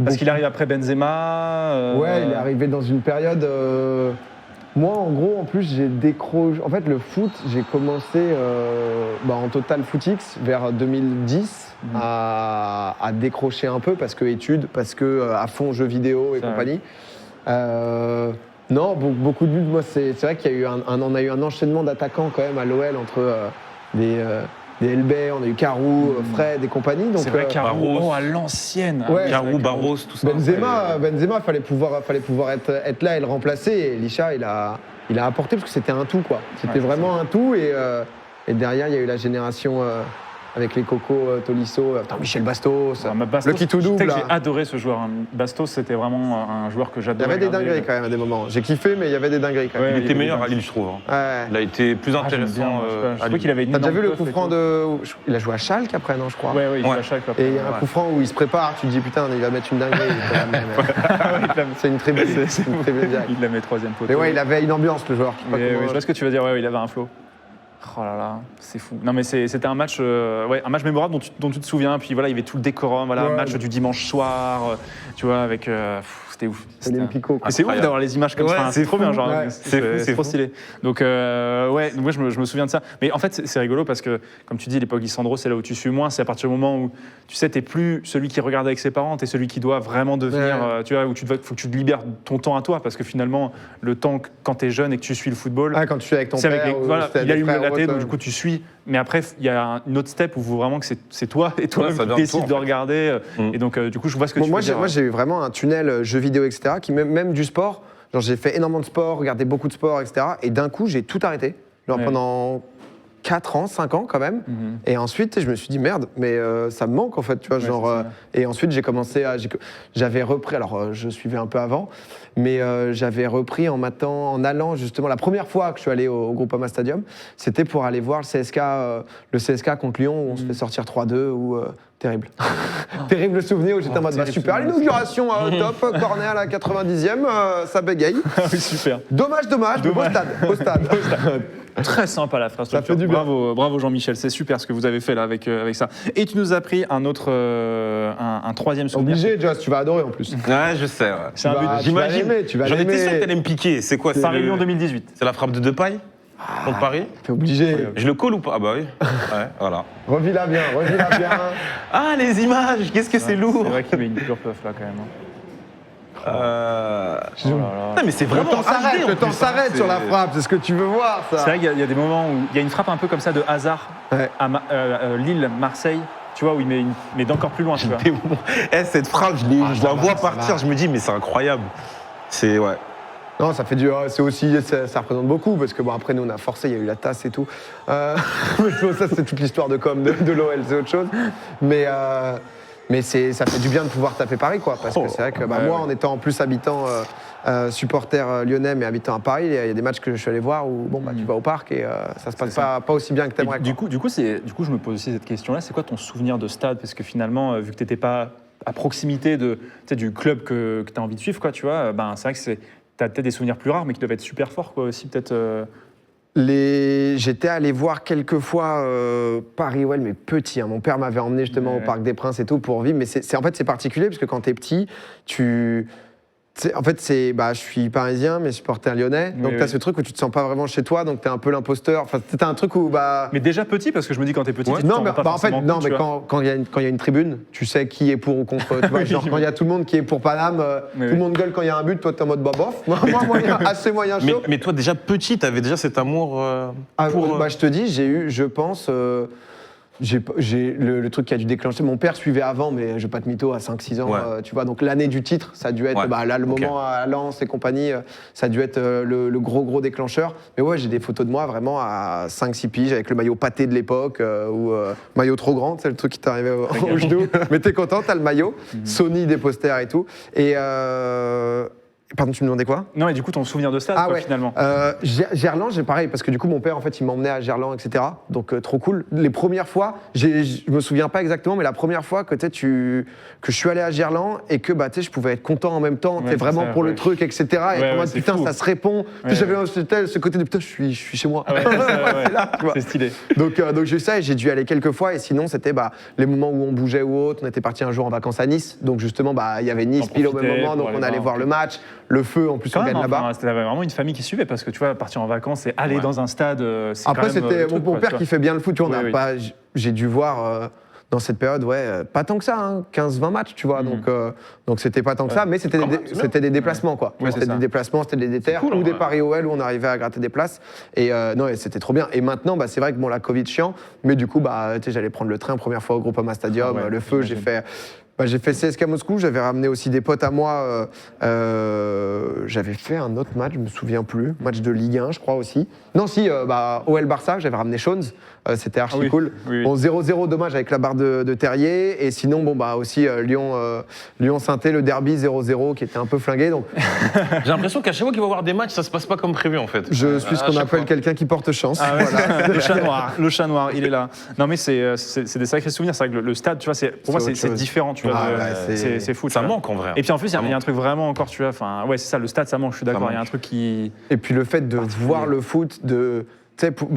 Parce qu'il arrive après Benzema. Ouais, il est arrivé dans une période. Moi, en gros, en plus, j'ai décroché. En fait, le foot, j'ai commencé en total footix vers 2010 à décrocher un peu parce que études, parce que à fond jeux vidéo et Ça, compagnie. Non, beaucoup de buts. Moi, c'est vrai qu'il y a eu on a eu un enchaînement d'attaquants quand même à l'OL entre des Elbey, on a eu Carou, Fred et compagnie. Donc, C'est vrai Carou, Barros. à l'ancienne. Ouais. Carou, Barros, tout ça. Benzema, fallait pouvoir être là et le remplacer. Et Lisha, il a apporté parce que c'était un tout, quoi. C'était Ouais, vraiment un tout. Et derrière, il y a eu la génération avec les Coco, Tolisso, Michel Bastos, le qui tout Je sais double. que là. j'ai adoré ce joueur. hein. Bastos, c'était vraiment un joueur que Il y j'adorais. avait des regarder. dingueries quand même à des moments. J'ai kiffé, mais il y avait des dingueries quand même. Il était meilleur à Lille, je trouve. hein. Ouais. Il a été plus Ah, j'aime bien, intéressant. moi, je sais pas. Je à trouvais Lille. qu'il avait une T'as déjà énorme vu le teuf coup et franc tout. de. Il a joué à Schalke après, non, je crois. Ouais, il joue Ouais. à chaque. Et il y a un coup franc où il se prépare, tu te dis putain, il va mettre une dinguerie. C'est une tribune. C'est une tribune directe. Il la met troisième poteau. Mais ouais, il avait une ambiance, le joueur. Je sais pas Mais, comment- oui, je vois ce que tu veux dire. Ouais, il avait un flow. Oh là là, c'est fou. Non mais c'était un match, un match mémorable dont tu te souviens. Puis voilà, il y avait tout le décorum. Voilà, Ouais. match du dimanche soir. Tu vois, avec. C'était ouf. C'était Olympico, quoi. Mais c'est ouf Incroyable. d'avoir les images comme Ouais, ça. c'est C'est trop fou. bien, genre. Ouais. C'est trop fou. stylé. Donc ouais, moi je me souviens de ça. Mais en fait, c'est rigolo parce que, comme tu dis, l'époque Lisandro, c'est là où tu suis moins. C'est à partir du moment où tu sais, t'es plus celui qui regarde avec ses parents, t'es celui qui doit vraiment devenir. Ouais. Tu vois, où faut que tu te libères ton temps à toi parce que finalement, le temps quand t'es jeune et que tu suis le football. Ah, quand tu es avec ton C'est père. avec les- ou voilà, si t'as il des allume frères la ou télé, autre, donc du coup tu suis. Mais après, il y a une autre step où vraiment que c'est toi et toi Ouais, ça qui vient de décides toi, en de fait. regarder. Et donc du coup, je vois ce que Bon, tu veux dire. moi, j'ai eu vraiment un tunnel jeux vidéo, etc., qui même du sport. Genre, j'ai fait énormément de sport, regardé beaucoup de sport, etc. Et d'un coup, j'ai tout arrêté. Genre, Ouais. pendant 4 ans, 5 ans quand même. Et ensuite, je me suis dit, merde, mais ça me manque en fait, tu vois. Et ensuite, j'ai commencé à. J'avais repris, alors je suivais un peu avant, mais j'avais repris en allant justement. La première fois que je suis allé au Groupama Stadium, c'était pour aller voir le CSK contre Lyon, où on se fait sortir 3-2, ou. Terrible. Terrible souvenir où j'étais en mode super, l'inauguration top, corner à la 90e, ça bégaye. Oui, super. Dommage, au stade. Très sympa la phrase. Ça fait du bien. Bravo Jean-Michel, c'est super ce que vous avez fait là avec ça. Et tu nous as pris un autre, un troisième souvenir. Obligé, Joss, tu vas adorer en plus. Ouais, je sais. Ouais. C'est un but. J'imagine. Tu vas J'en étais l'aimer. sûr que t'allais me piquer. C'est quoi? Paris-Lyon 2018. C'est la frappe de Depay contre Paris? T'es obligé. Je le colle ou pas? Ah bah oui. Ouais, voilà. Revis-la bien. Ah, les images, qu'est-ce que c'est lourd. C'est vrai qu'il met une pure puff là quand même. Non, mais c'est vraiment Le temps s'arrête sur la frappe, c'est ce que tu veux voir, ça. C'est vrai qu'il y a des moments où il y a une frappe un peu comme ça de hasard à Lille, Marseille, tu vois, où il met d'encore plus loin. Tu vois. Cette frappe, je la vois partir, je me dis, mais c'est incroyable. C'est, ouais. Non, ça fait du. C'est aussi. Ça représente beaucoup, parce que bon, après, nous, on a forcé, il y a eu la tasse et tout. Mais bon, ça, c'est toute l'histoire de com de l'OL, c'est autre chose. Mais ça fait du bien de pouvoir taper Paris, quoi. Parce que c'est vrai que moi, en étant en plus habitant, supporter lyonnais, mais habitant à Paris, il y a des matchs que je suis allé voir où tu vas au parc et ça se passe pas aussi bien que t'aimerais. Du coup, je me pose aussi cette question-là. C'est quoi ton souvenir de stade? Parce que finalement, vu que t'étais pas à proximité du club que tu as envie de suivre, quoi, tu vois, c'est vrai que t'as peut-être des souvenirs plus rares, mais qui doivent être super forts, quoi, aussi, peut-être. J'étais allé voir quelques fois Paris-OL, mais petit. Mon père m'avait emmené justement au Parc des Princes et tout pour vivre. Mais en fait, c'est particulier parce que quand t'es petit, en fait, je suis parisien, mais supporter lyonnais. Donc, t'as ce truc où tu te sens pas vraiment chez toi, donc t'es un peu l'imposteur. Enfin, c'était un truc où. Mais déjà petit, parce que je me dis quand t'es petit, tu non, mais pas en fait, compte, non, mais quand il y a une tribune, tu sais qui est pour ou contre. Tu vois, genre, quand il y a tout le monde qui est pour Paname, tout le monde gueule quand il y a un but, toi, t'es en mode bof. Moi, assez moyen chaud. Mais toi, déjà petit, t'avais déjà cet amour pour. Je te dis, j'ai eu, je pense. J'ai le truc qui a dû déclencher. Mon père suivait avant, mais je vais pas te mytho, à 5-6 ans, tu vois. Donc l'année du titre, ça a dû être, là, le moment à Lens et compagnie, ça a dû être le gros déclencheur. Mais ouais, j'ai des photos de moi vraiment à 5-6 piges avec le maillot pâté de l'époque, ou maillot trop grand, c'est le truc qui t'arrivait au genou. Mais t'es content, t'as le maillot, Sony, des posters et tout. Et pardon, tu me demandais quoi? Non, et du coup, ton souvenir de stade, finalement. Gerland, j'ai pareil, parce que du coup, mon père, en fait, il m'emmenait à Gerland, etc. Donc, trop cool. Les premières fois, je me souviens pas exactement, mais la première fois que je suis allé à Gerland et que je pouvais être content en même temps, vraiment pour le truc, etc. Et en mode, putain, ça se répond. J'avais ce côté de putain, je suis chez moi. C'est stylé. Donc, j'ai eu ça et j'ai dû aller quelques fois. Et sinon, c'était les moments où on bougeait ou autre. On était parti un jour en vacances à Nice. Donc, justement, il y avait Nice pile au même moment. Donc, on allait voir le match. Le feu, en plus, on gagne là-bas. C'était vraiment une famille qui suivait, parce que tu vois, partir en vacances et aller dans un stade, c'est après, quand même c'était truc, mon père qui fait bien le foot. Tu vois, j'ai dû voir dans cette période, pas tant que ça, 15-20 matchs, tu vois. Donc c'était pas tant que ça, mais c'était des déplacements, quoi. C'était des déplacements, c'était des déterres ou des paris OL où on arrivait à gratter des places. Et non, c'était trop bien. Et maintenant, c'est vrai que la Covid chiant, mais du coup, j'allais prendre le train première fois au Groupama Stadium, le feu, j'ai fait. J'ai fait CSKA Moscou, j'avais ramené aussi des potes à moi. J'avais fait un autre match, je me souviens plus. Match de Ligue 1, je crois aussi. Non, si, OL Barça, j'avais ramené Shones. C'était archi cool. Oui. Bon, 0-0, dommage, avec la barre de Terrier. Et sinon, aussi Lyon-Saint-Étienne, le derby 0-0, qui était un peu flingué. Donc... J'ai l'impression qu'à chaque fois qu'il va y avoir des matchs, ça se passe pas comme prévu, en fait. Je suis ce qu'on appelle quelqu'un qui porte chance. Voilà. Le chat noir, il est là. Non, mais c'est des sacrés souvenirs. C'est vrai que le stade, tu vois, pour moi, c'est différent. Tu vois, c'est fou. Ça manque, en vrai. Et puis en plus, il y a un truc vraiment encore, tu vois. C'est ça, le stade, ça manque, je suis d'accord. Il y a un truc qui. Et puis le fait de voir le foot,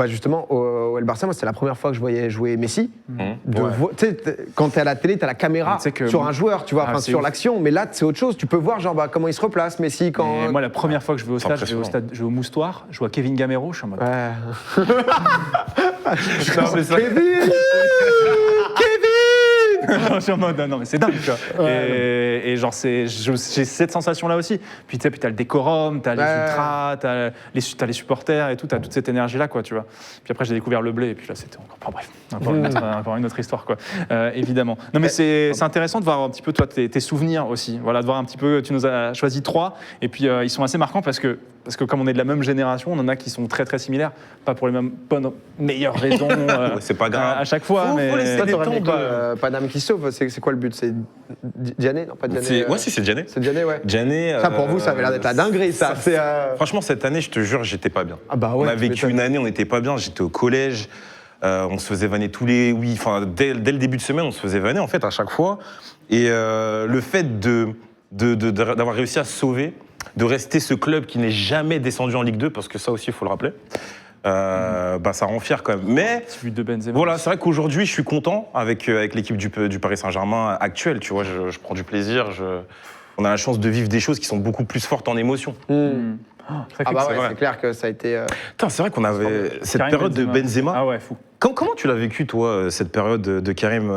justement, au El Barça, moi, c'était la première fois que je voyais jouer Messi. Quand t'es à la télé, t'as la caméra sur un joueur, tu vois, sur l'action. Mais là, c'est autre chose. Tu peux voir comment il se replace, Messi. Moi, la première fois que je vais au stade, je vais au Moustoir, je vois Kevin Gamero, je suis en mode. Kevin Je suis en mode, non, mais c'est dingue, tu vois. Et genre, j'ai cette sensation-là aussi. Puis, tu sais, t'as le décorum, t'as les ultras, t'as les supporters et tout, t'as toute cette énergie-là, quoi, tu vois. Puis après, j'ai découvert le blé, et puis là, c'était encore. Bref, encore une autre histoire, quoi. Évidemment. Non, mais c'est intéressant de voir un petit peu, toi, tes souvenirs aussi. Voilà, de voir un petit peu, tu nous as choisi 3, et puis ils sont assez marquants parce que parce que comme on est de la même génération, on en a qui sont très très similaires, pas pour les mêmes meilleures raisons c'est pas grave. à chaque fois. Faut mais... laisser Toi, des t'aurais temps mis quoi, de- Paname qui sauve, c'est quoi le but? C'est Diané? Non, pas Diané. Ouais, si, c'est Diané. C'est Diané, ouais. Diané. Ça, pour vous, ça avait l'air d'être la dinguerie, ça. C'est, Franchement, cette année, je te jure, j'étais pas bien. Ah bah ouais, on a tu vécu m'étonnes. une année, on n'était pas bien. J'étais au collège, on se faisait vanner tous les. Oui, enfin, dès le début de semaine, on se faisait vanner, en fait, à chaque fois. Et le fait d'avoir réussi à se sauver, de rester ce club qui n'est jamais descendu en Ligue 2, parce que ça aussi, il faut le rappeler, bah, ça rend fier quand même. Mais. Petit but de Benzema. Voilà, c'est vrai qu'aujourd'hui, je suis content avec l'équipe du Paris Saint-Germain actuelle. Tu vois, je prends du plaisir. On a la chance de vivre des choses qui sont beaucoup plus fortes en émotion. Ah bah ouais, c'est clair que ça a été. Putain, c'est vrai qu'on avait cette Karim période de Benzema. Ah ouais, fou. Comment tu l'as vécu, toi, cette période de Karim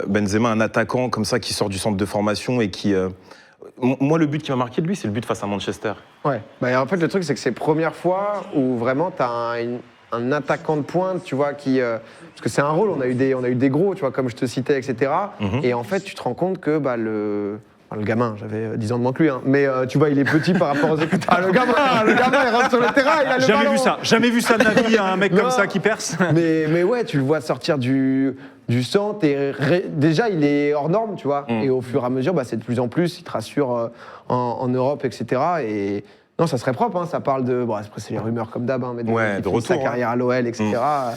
Benzema, un attaquant comme ça qui sort du centre de formation et qui. Moi, le but qui m'a marqué de lui, c'est le but face à Manchester. Ouais. Bah, en fait, le truc, c'est que c'est la première fois où vraiment tu as un attaquant de pointe, tu vois, qui. Parce que c'est un rôle, on a eu des gros, tu vois, comme je te citais, etc. Et en fait, tu te rends compte que bah, le gamin, j'avais 10 ans de moins que lui, hein, mais tu vois, il est petit par rapport aux écouteurs. Ah, le gamin, il rentre sur le terrain, il a le ballon. Jamais vu ça de ma vie, un mec Non. comme ça qui perce. Mais ouais, tu le vois sortir du centre et déjà, il est hors norme, tu vois. Et au fur et à mesure, bah, c'est de plus en plus, il te rassure en Europe, etc. Et non, ça serait propre, hein, ça parle de. Bon, après, c'est les rumeurs comme d'hab, hein, mais Ouais, il de finit sa retour, carrière à l'OL, etc.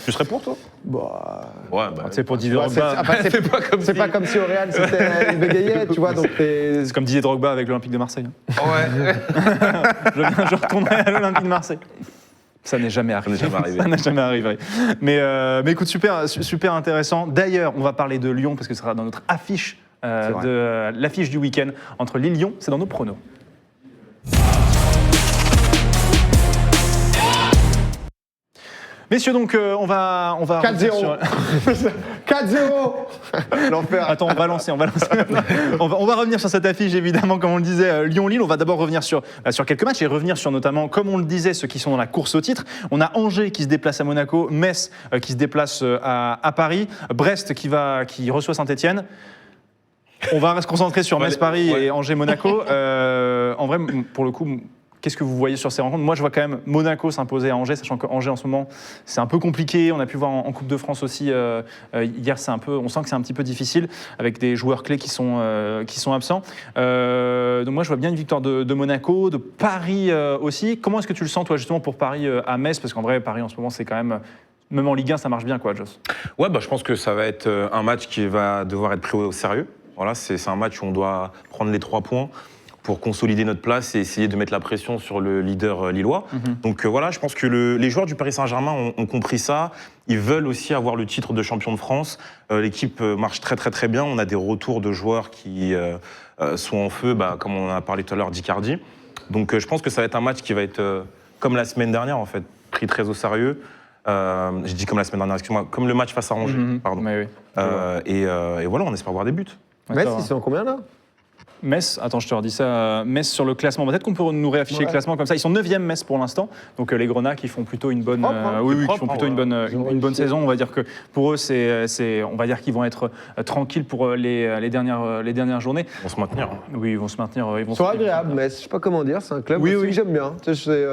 Tu serais pour, toi? Bah, Ouais, bah. C'est pour Didier tu vois, Drogba. c'est pas comme si au Real, c'était une bégayette, tu vois. Donc, C'est comme Didier Drogba avec l'Olympique de Marseille. Ouais. Je retournerai à l'Olympique de Marseille. Ça n'est jamais arrivé. Ça n'est jamais arrivé. Ça n'a jamais arrivé. Mais écoute, super intéressant. D'ailleurs, on va parler de Lyon parce que ce sera dans notre affiche vrai. de l'affiche du week-end entre Lille et Lyon. C'est dans nos pronos. Messieurs, donc on va 4-0. 4-0. L'enfer. Attends, on va lancer. on va revenir sur cette affiche, évidemment, comme on le disait, Lyon-Lille. On va d'abord revenir sur quelques matchs et revenir sur notamment, comme on le disait, ceux qui sont dans la course au titre. On a Angers qui se déplace à Monaco, Metz qui se déplace à Paris, Brest qui reçoit Saint-Etienne. On va se concentrer sur Metz-Paris et Angers-Monaco. En vrai, pour le coup, qu'est-ce que vous voyez sur ces rencontres? Moi, je vois quand même Monaco s'imposer à Angers, sachant que Angers, en ce moment, c'est un peu compliqué. On a pu voir en Coupe de France aussi, hier, on sent que c'est un petit peu difficile, avec des joueurs clés qui sont absents. Donc moi, je vois bien une victoire de Monaco, de Paris aussi. Comment est-ce que tu le sens, toi, justement, pour Paris à Metz? Parce qu'en vrai, Paris, en ce moment, c'est quand même en Ligue 1, ça marche bien, quoi, Joss. Ouais, bah, je pense que ça va être un match qui va devoir être pris au sérieux. Voilà, c'est un match où on doit prendre les 3 points pour consolider notre place et essayer de mettre la pression sur le leader lillois. Donc voilà, je pense que les joueurs du Paris Saint-Germain ont compris ça. Ils veulent aussi avoir le titre de champion de France. L'équipe marche très très très bien. On a des retours de joueurs qui sont en feu, comme on en a parlé tout à l'heure d'Icardi. Donc je pense que ça va être un match qui va être comme la semaine dernière en fait, pris très au sérieux. J'ai dit comme la semaine dernière, excuse-moi, comme le match face à Angers, pardon. Mais oui. Et voilà, on espère voir des buts. Metz, ils sont combien là? Metz, attends, je te redis ça. Metz sur le classement. Peut-être qu'on peut nous réafficher le classement comme ça. Ils sont 9e Metz pour l'instant. Donc les Grenats qui font plutôt une bonne, qui font plutôt une bonne saison. On va dire que pour eux, on va dire qu'ils vont être tranquilles pour les dernières journées. Ils vont se maintenir. Oui, ils vont se maintenir. Ils sont agréables, Metz. Je sais pas comment dire. C'est un club que j'aime bien. Tu sais,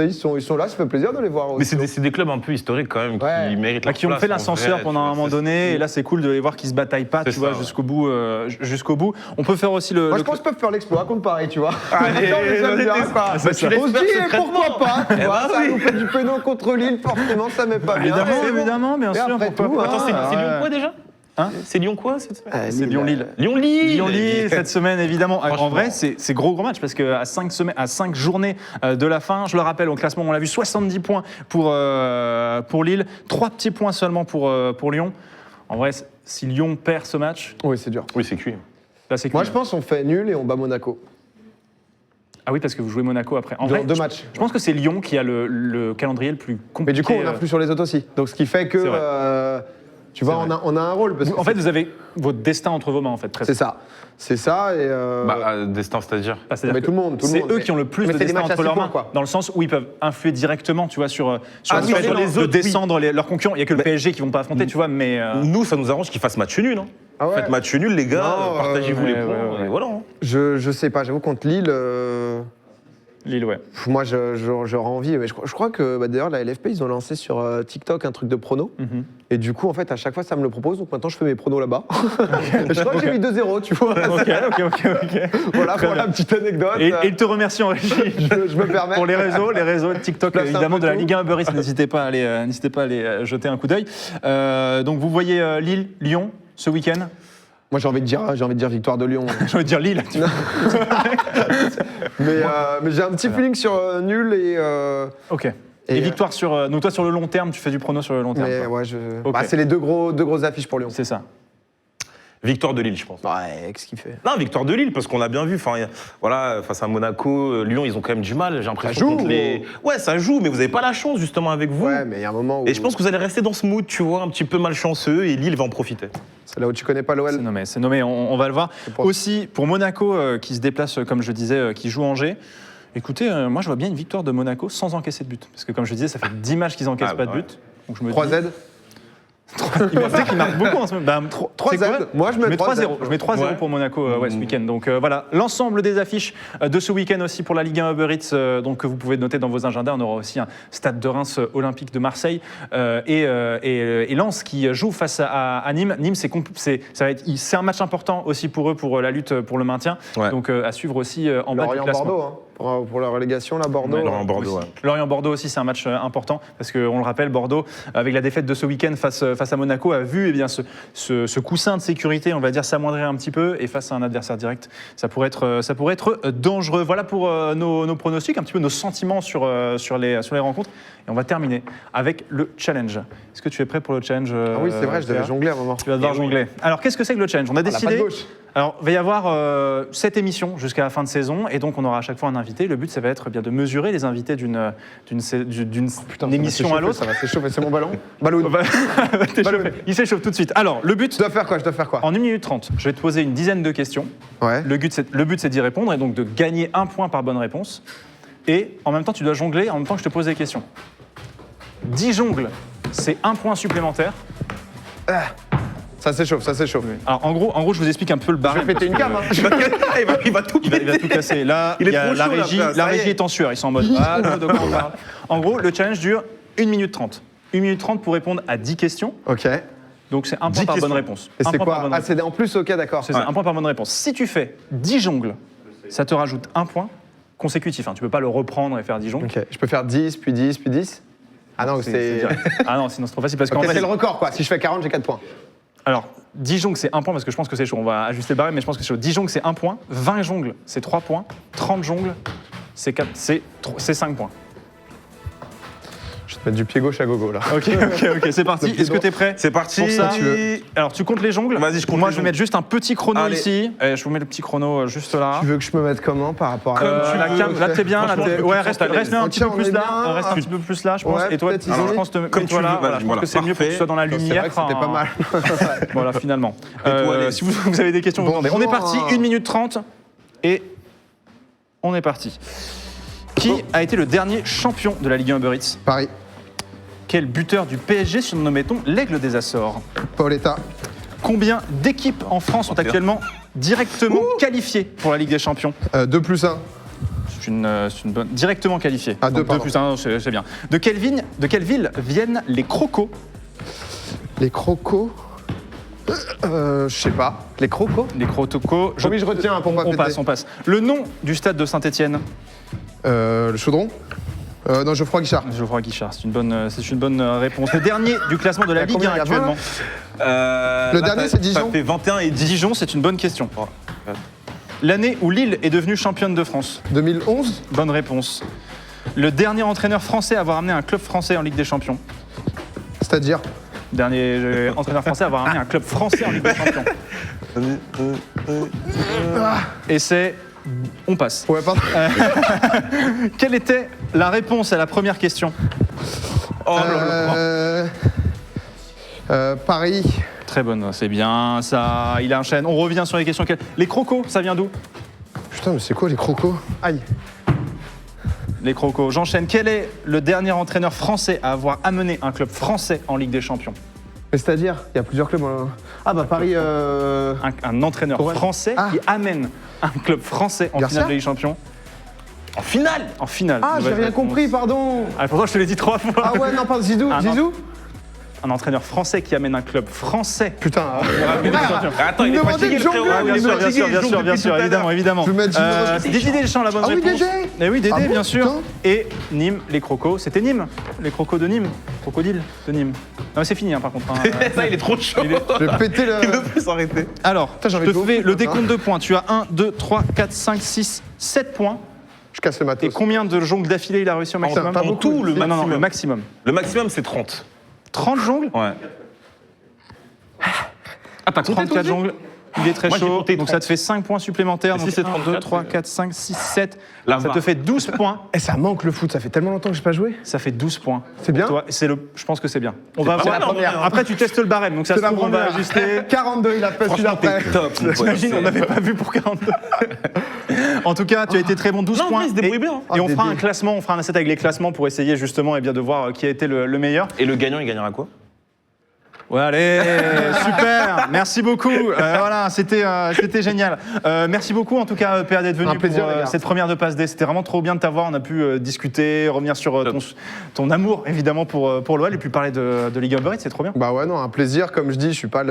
ils sont là. Ça fait plaisir de les voir. Mais c'est des clubs un peu historiques quand même qui méritent leur qui ont place, fait en l'ascenseur vrai, pendant un moment donné. Et là, c'est cool de les voir qui se bataillent pas, tu vois, jusqu'au bout. On peut faire aussi Moi, je pense qu'ils peuvent faire l'exploit contre Paris, tu vois. Allez, on les aime bien, quoi. tu On se dit, pourquoi pas, tu vois, ça nous fait du péno contre Lille, forcément, ça met pas bien. Évidemment, bien sûr. après tout, pourquoi pas. Attends, c'est Lyon quoi déjà Hein C'est Lyon quoi cette semaine C'est Lyon-Lille. Lyon-Lille cette semaine, évidemment. En Franchement. vrai, c'est gros match parce qu'à 5 journées de la fin, je le rappelle, au classement, on l'a vu, 70 points pour Lille, 3 petits points seulement pour Lyon. En vrai, si Lyon perd ce match, Oui, c'est dur. Oui, c'est cuit. là, c'est Moi, cool. je pense qu'on fait nul et on bat Monaco. Ah oui, parce que vous jouez Monaco après. En Dans vrai, 2 matchs. Je pense que c'est Lyon qui a le calendrier le plus compliqué. Mais du coup, on influe sur les autres aussi. Donc, ce qui fait que, C'est vrai. tu vois, C'est on a un rôle. Parce que En fait, vous avez votre destin entre vos mains, en fait. Presque. c'est ça. C'est ça. Et, Destin, c'est-à-dire Ah, c'est-à-dire mais que tout le monde. c'est eux qui ont le plus mais de c'est des destin matchs à entre 6 leurs points, mains, quoi. dans le sens où ils peuvent influer directement, tu vois, sur le sur fait les de autres, descendre leurs concurrents. Il n'y a que le PSG qui vont pas affronter, tu vois, mais Nous, ça nous arrange qu'ils fassent match nul. Hein. Ah ouais. Faites match nul, les gars, Non, partagez-vous les ouais, points. ouais. Et voilà. Hein. je sais pas, j'avoue, contre Lille. Lille, ouais. Moi, j'aurais envie. Mais je crois que d'ailleurs, la LFP, ils ont lancé sur TikTok un truc de prono. Et du coup, en fait, à chaque fois, ça me le propose. Donc maintenant, je fais mes pronos là-bas. Je crois que j'ai mis 2-0, tu vois. Ok. Voilà, Très pour la bien. petite anecdote. Et il te remercie en régie. Je me permets. Pour les réseaux TikTok Place un évidemment peu de la tout. Ligue 1 Uber Eats, n'hésitez pas à aller jeter un coup d'œil. Donc vous voyez Lille, Lyon ce week-end. Moi, j'ai envie de dire victoire de Lyon. J'ai envie de dire Lille. Mais j'ai un petit feeling sur nul et. Ok. Et victoire sur. Donc toi sur le long terme, tu fais du prono sur le long terme. Mais quoi. ouais, Ok. c'est les deux grosses affiches pour Lyon. C'est ça. Victoire de Lille, je pense. Ouais, qu'est-ce qu'il fait? Non, victoire de Lille, parce qu'on a bien vu. Enfin, voilà, face à Monaco, Lyon, ils ont quand même du mal. J'ai l'impression. Ça joue, contre les... Ouais, ça joue, mais vous n'avez pas la chance justement avec vous. Ouais, mais il y a un moment où. Et je pense que vous allez rester dans ce mood, tu vois, un petit peu malchanceux, et Lille va en profiter. C'est là où tu connais pas l'OL. C'est nommé, on va le voir. pas- Aussi, pour Monaco, qui se déplace, comme je disais, qui joue Angers, écoutez, moi je vois bien une victoire de Monaco sans encaisser de but. Parce que comme je disais, ça fait 10 matchs qu'ils n'encaissent pas de but. Donc je me 3Z. dis, il marque beaucoup en ce moment. 3Z. Moi, je mets 3Z. Je mets 3-0 Ouais. pour Monaco ce week-end. Donc voilà, l'ensemble des affiches de ce week-end aussi pour la Ligue 1 Uber Eats, donc que vous pouvez noter dans vos agendas. On aura aussi un Stade de Reims Olympique de Marseille et Lens qui joue face à Nîmes. Nîmes, c'est un match important aussi pour eux pour la lutte pour le maintien. Ouais. Donc à suivre aussi en bas du classement. Lorient-Bordeaux, hein. Pour la relégation, là, Bordeaux. Ouais, Lorient-Bordeaux, ouais. Lorient-Bordeaux aussi, c'est un match important parce qu'on le rappelle, Bordeaux, avec la défaite de ce week-end face à Monaco, a vu ce coussin de sécurité, on va dire, s'amoindrir un petit peu et face à un adversaire direct, ça pourrait être dangereux. Voilà pour nos pronostics, un petit peu nos sentiments sur les rencontres. Et on va terminer avec le challenge. Est-ce que tu es prêt pour le challenge Ah oui, c'est vrai, je devais Théa jongler à un moment. Tu vas devoir jongler. Alors, qu'est-ce que c'est que le challenge? On a la patte décidé. gauche. Alors, il va y avoir 7 émissions jusqu'à la fin de saison, et donc on aura à chaque fois un invité. Le but, ça va être bien de mesurer les invités d'une émission à l'autre. Ça va s'échauffer, c'est mon ballon. Ballon. Il s'échauffe tout de suite. Alors, le but, Je dois faire quoi? en 1 minute 30, je vais te poser une dizaine de questions. Ouais. Le but, c'est d'y répondre et donc de gagner 1 point par bonne réponse. Et en même temps, tu dois jongler en même temps que je te pose des questions. 10 jongles, c'est 1 point supplémentaire. Ça s'échauffe. Alors, en gros, je vous explique un peu le Je barème. vais péter une cam. Hein. il va tout Il va tout casser. Là, Il est il y a trop la chaud, là, régie, frère, la ça y régie est. est en sueur. Ils sont en mode ah, de quoi on parle. En gros, le challenge dure 1 minute 30. 1 minute 30 pour répondre à 10 questions. Ok. Donc, c'est 1 point 10 par bonne questions. réponse. Et Un c'est point par quoi? bonne Ah, réponse. c'est en plus, ok, d'accord. C'est ça, 1 point par bonne réponse. Si tu fais 10 jongles, ça te rajoute 1 point consécutif. Hein. Tu ne peux pas le reprendre et faire 10 jongles. Ok. Je peux faire 10, puis 10, puis 10. Ah non, c'est. direct. Ah non, sinon c'est trop facile parce qu'en Ok, fait, c'est le record, quoi. Si je fais 40, j'ai 4 points. alors 10 jongles c'est 1 point parce que je pense que c'est chaud. On va ajuster le barème, mais je pense que c'est chaud. 10 jongles c'est 1 point, 20 jongles c'est 3 points, 30 jongles c'est 5 points. Je vais te mettre du pied gauche à gogo, là. Ok, c'est parti. Le pied Est-ce que droit. tu es prêt C'est parti. pour ça? tu veux. Alors tu comptes les jongles. Vas-y, je compte Moi les je vais mettre juste un petit chrono Allez. ici. Je vous mets le petit chrono juste là. Tu veux que je me mette comment par rapport à. La cam, là t'es bien, là, Franchement, ouais, tu reste te sens à un l'aise. petit peu Ok, on plus est là, bien. reste un petit peu plus là, je pense. Ouais, Et toi, peut-être alors, je isolé. pense que Comme tu veux, voilà, voilà, je pense que c'est mieux pour que tu sois dans la C'est lumière. vrai que c'était pas mal. Voilà, finalement. Étoilé. Si vous avez des questions, vous demandez. On est parti, 1 minute 30 et on est parti. Qui a été le dernier champion de la Ligue 1 Uber Eats? Paris. Quel buteur du PSG surnommait-on l'aigle des Açores? Paoletta. Combien d'équipes en France sont actuellement directement qualifiées pour la Ligue des Champions? 2+1. C'est une bonne. Directement qualifiée. Ah, deux, Donc, pardon. 2+1, c'est bien. De quelle ville viennent les crocos? Les crocos. Je sais pas. Les crocos. Les crocos. Promis, je retiens, hein, pour pas péter. On passe. Le nom du stade de Saint-Étienne? Le chaudron. Non, Geoffroy Guichard. Geoffroy Guichard, c'est une bonne réponse. Le dernier du classement de la Il y a Ligue combien, 1 il y a 20, actuellement. Le dernier, c'est Dijon. Ça fait 21 et 10. Dijon, c'est une bonne question. L'année où Lille est devenue championne de France. 2011. Bonne réponse. Le dernier entraîneur français à avoir amené un club français en Ligue des Champions. C'est-à-dire. Dernier entraîneur français à avoir amené un club français en Ligue des Champions. Et c'est... On passe. Ouais, pardon. Quelle était la réponse à la première question? Oh là là. Paris. Très bonne, c'est bien, ça, il enchaîne. On revient sur les questions. Les crocos, ça vient d'où? Putain, mais c'est quoi les crocos? Aïe. Les crocos. J'enchaîne. Quel est le dernier entraîneur français à avoir amené un club français en Ligue des Champions? Mais c'est-à-dire, il y a plusieurs clubs. Ah bah Paris. Un entraîneur Tourelle. français Ah. qui amène un club français en Garcia finale de Ligue des Champions. En finale. En finale. Ah, j'ai Mauvaise rien réponse. compris, pardon. Ah, pourtant, je te l'ai dit 3 fois. Ah ouais, non, pardon, Zizou. Ah, non. Zizou. Un entraîneur français qui amène un club français. Putain. Attends, il est me demandait fatigué, de le frérot. jongler, Ah, bien Bien sûr, sûr, bien sûr, bien sûr, bien sûr, évidemment, évidemment. Je vais mettre Dédé Deschamps, la bonne Ah oui, réponse. Dédé. Eh oui, Dédé, Ah bon, bien sûr. putain. Et Nîmes, les crocos. C'était Nîmes, les crocos de Nîmes. Crocodile de Nîmes. Non, mais c'est fini, hein, par contre. hein. Ça, il est trop chaud. Je vais péter le. Il veut plus s'arrêter. Alors, j'ai je envie te de jouer au fais foot, le là. décompte de points. Tu as 1, 2, 3, 4, 5, 6, 7 points. Je casse le Et matos. combien de jongles d'affilée il a réussi au maximum pas En beaucoup. tout, le Non, non, non, le maximum. maximum. Le maximum, c'est 30. 30 jongles Ouais. Ah, t'as compté 34 jongles. Il est très Moi, j'ai chaud, compté donc 30. ça te fait 5 points supplémentaires. Et si Donc c'est 1, 2, 34, 3, 4, 5, 6, 7. La Ça VAR. te fait 12 points. Eh, ça manque le foot, ça fait tellement longtemps que j'ai pas joué. Ça fait 12 points. C'est bien. Toi, je pense que c'est bien. On va pas voir. mal, la première. Après, tu testes le barème, donc ça se C'est la trouve, on va première. ajuster. 42, il a fait celui Franchement, d'après. t'es top. mon pote. T'imagines, on n'avait pas vu pour 42. En tout cas, tu as été très bon, 12 Non, points. mais il se débrouille Et- bien. Et on Ah, fera Dédé. un classement, on fera un asset avec les classements pour essayer justement de voir qui a été le meilleur. Et le gagnant, il gagnera quoi? Ouais, allez, super, merci beaucoup. Voilà, c'était génial. Merci beaucoup en tout cas, PA, d'être venu Un plaisir, pour les gars. cette première de Passe D. C'était vraiment trop bien de t'avoir. On a pu discuter, revenir sur ton amour évidemment pour l'OL et puis parler de Ligue 1 Uber Eats, c'est trop bien. Bah ouais, non, un plaisir. Comme je dis, je suis pas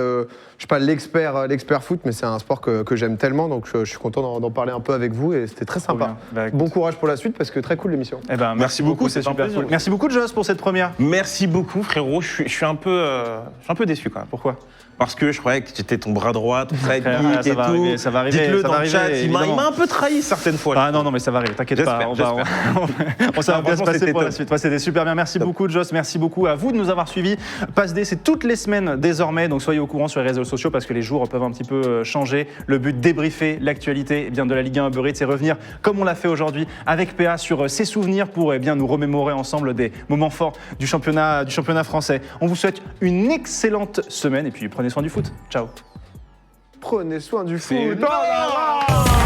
l'expert foot, mais c'est un sport que j'aime tellement, donc je suis content d'en parler un peu avec vous et c'était très sympa. bien. Bah, écoute. Bon courage pour la suite parce que très cool l'émission. Eh ben, merci beaucoup, c'est c'était un super plaisir. cool. Merci beaucoup, Joss, pour cette première. Merci beaucoup, frérot. Je suis un peu déçu quand même. Pourquoi? Parce que je croyais que j'étais ton bras droit, ton Frère, sidekick ça et va tout. arriver, ça va arriver, Dites-le ça dans va le chat. arriver, Il m'a évidemment. un peu trahi certaines fois. Ah non, mais ça va arriver, t'inquiète pas. J'espère, Ça va bien se franchement, passer c'était pour la top. suite. Ouais, c'était super bien. Merci beaucoup, Joss. Merci beaucoup à vous de nous avoir suivis. Passe D, c'est toutes les semaines désormais. Donc soyez au courant sur les réseaux sociaux parce que les jours peuvent un petit peu changer. Le but, débriefer l'actualité bien de la Ligue 1 Uber Eats et revenir, comme on l'a fait aujourd'hui, avec PA sur ses souvenirs pour bien nous remémorer ensemble des moments forts du championnat français. On vous souhaite une excellente semaine et puis prenez soin du foot. Ciao. Prenez soin du foot. C'est- Oh là là.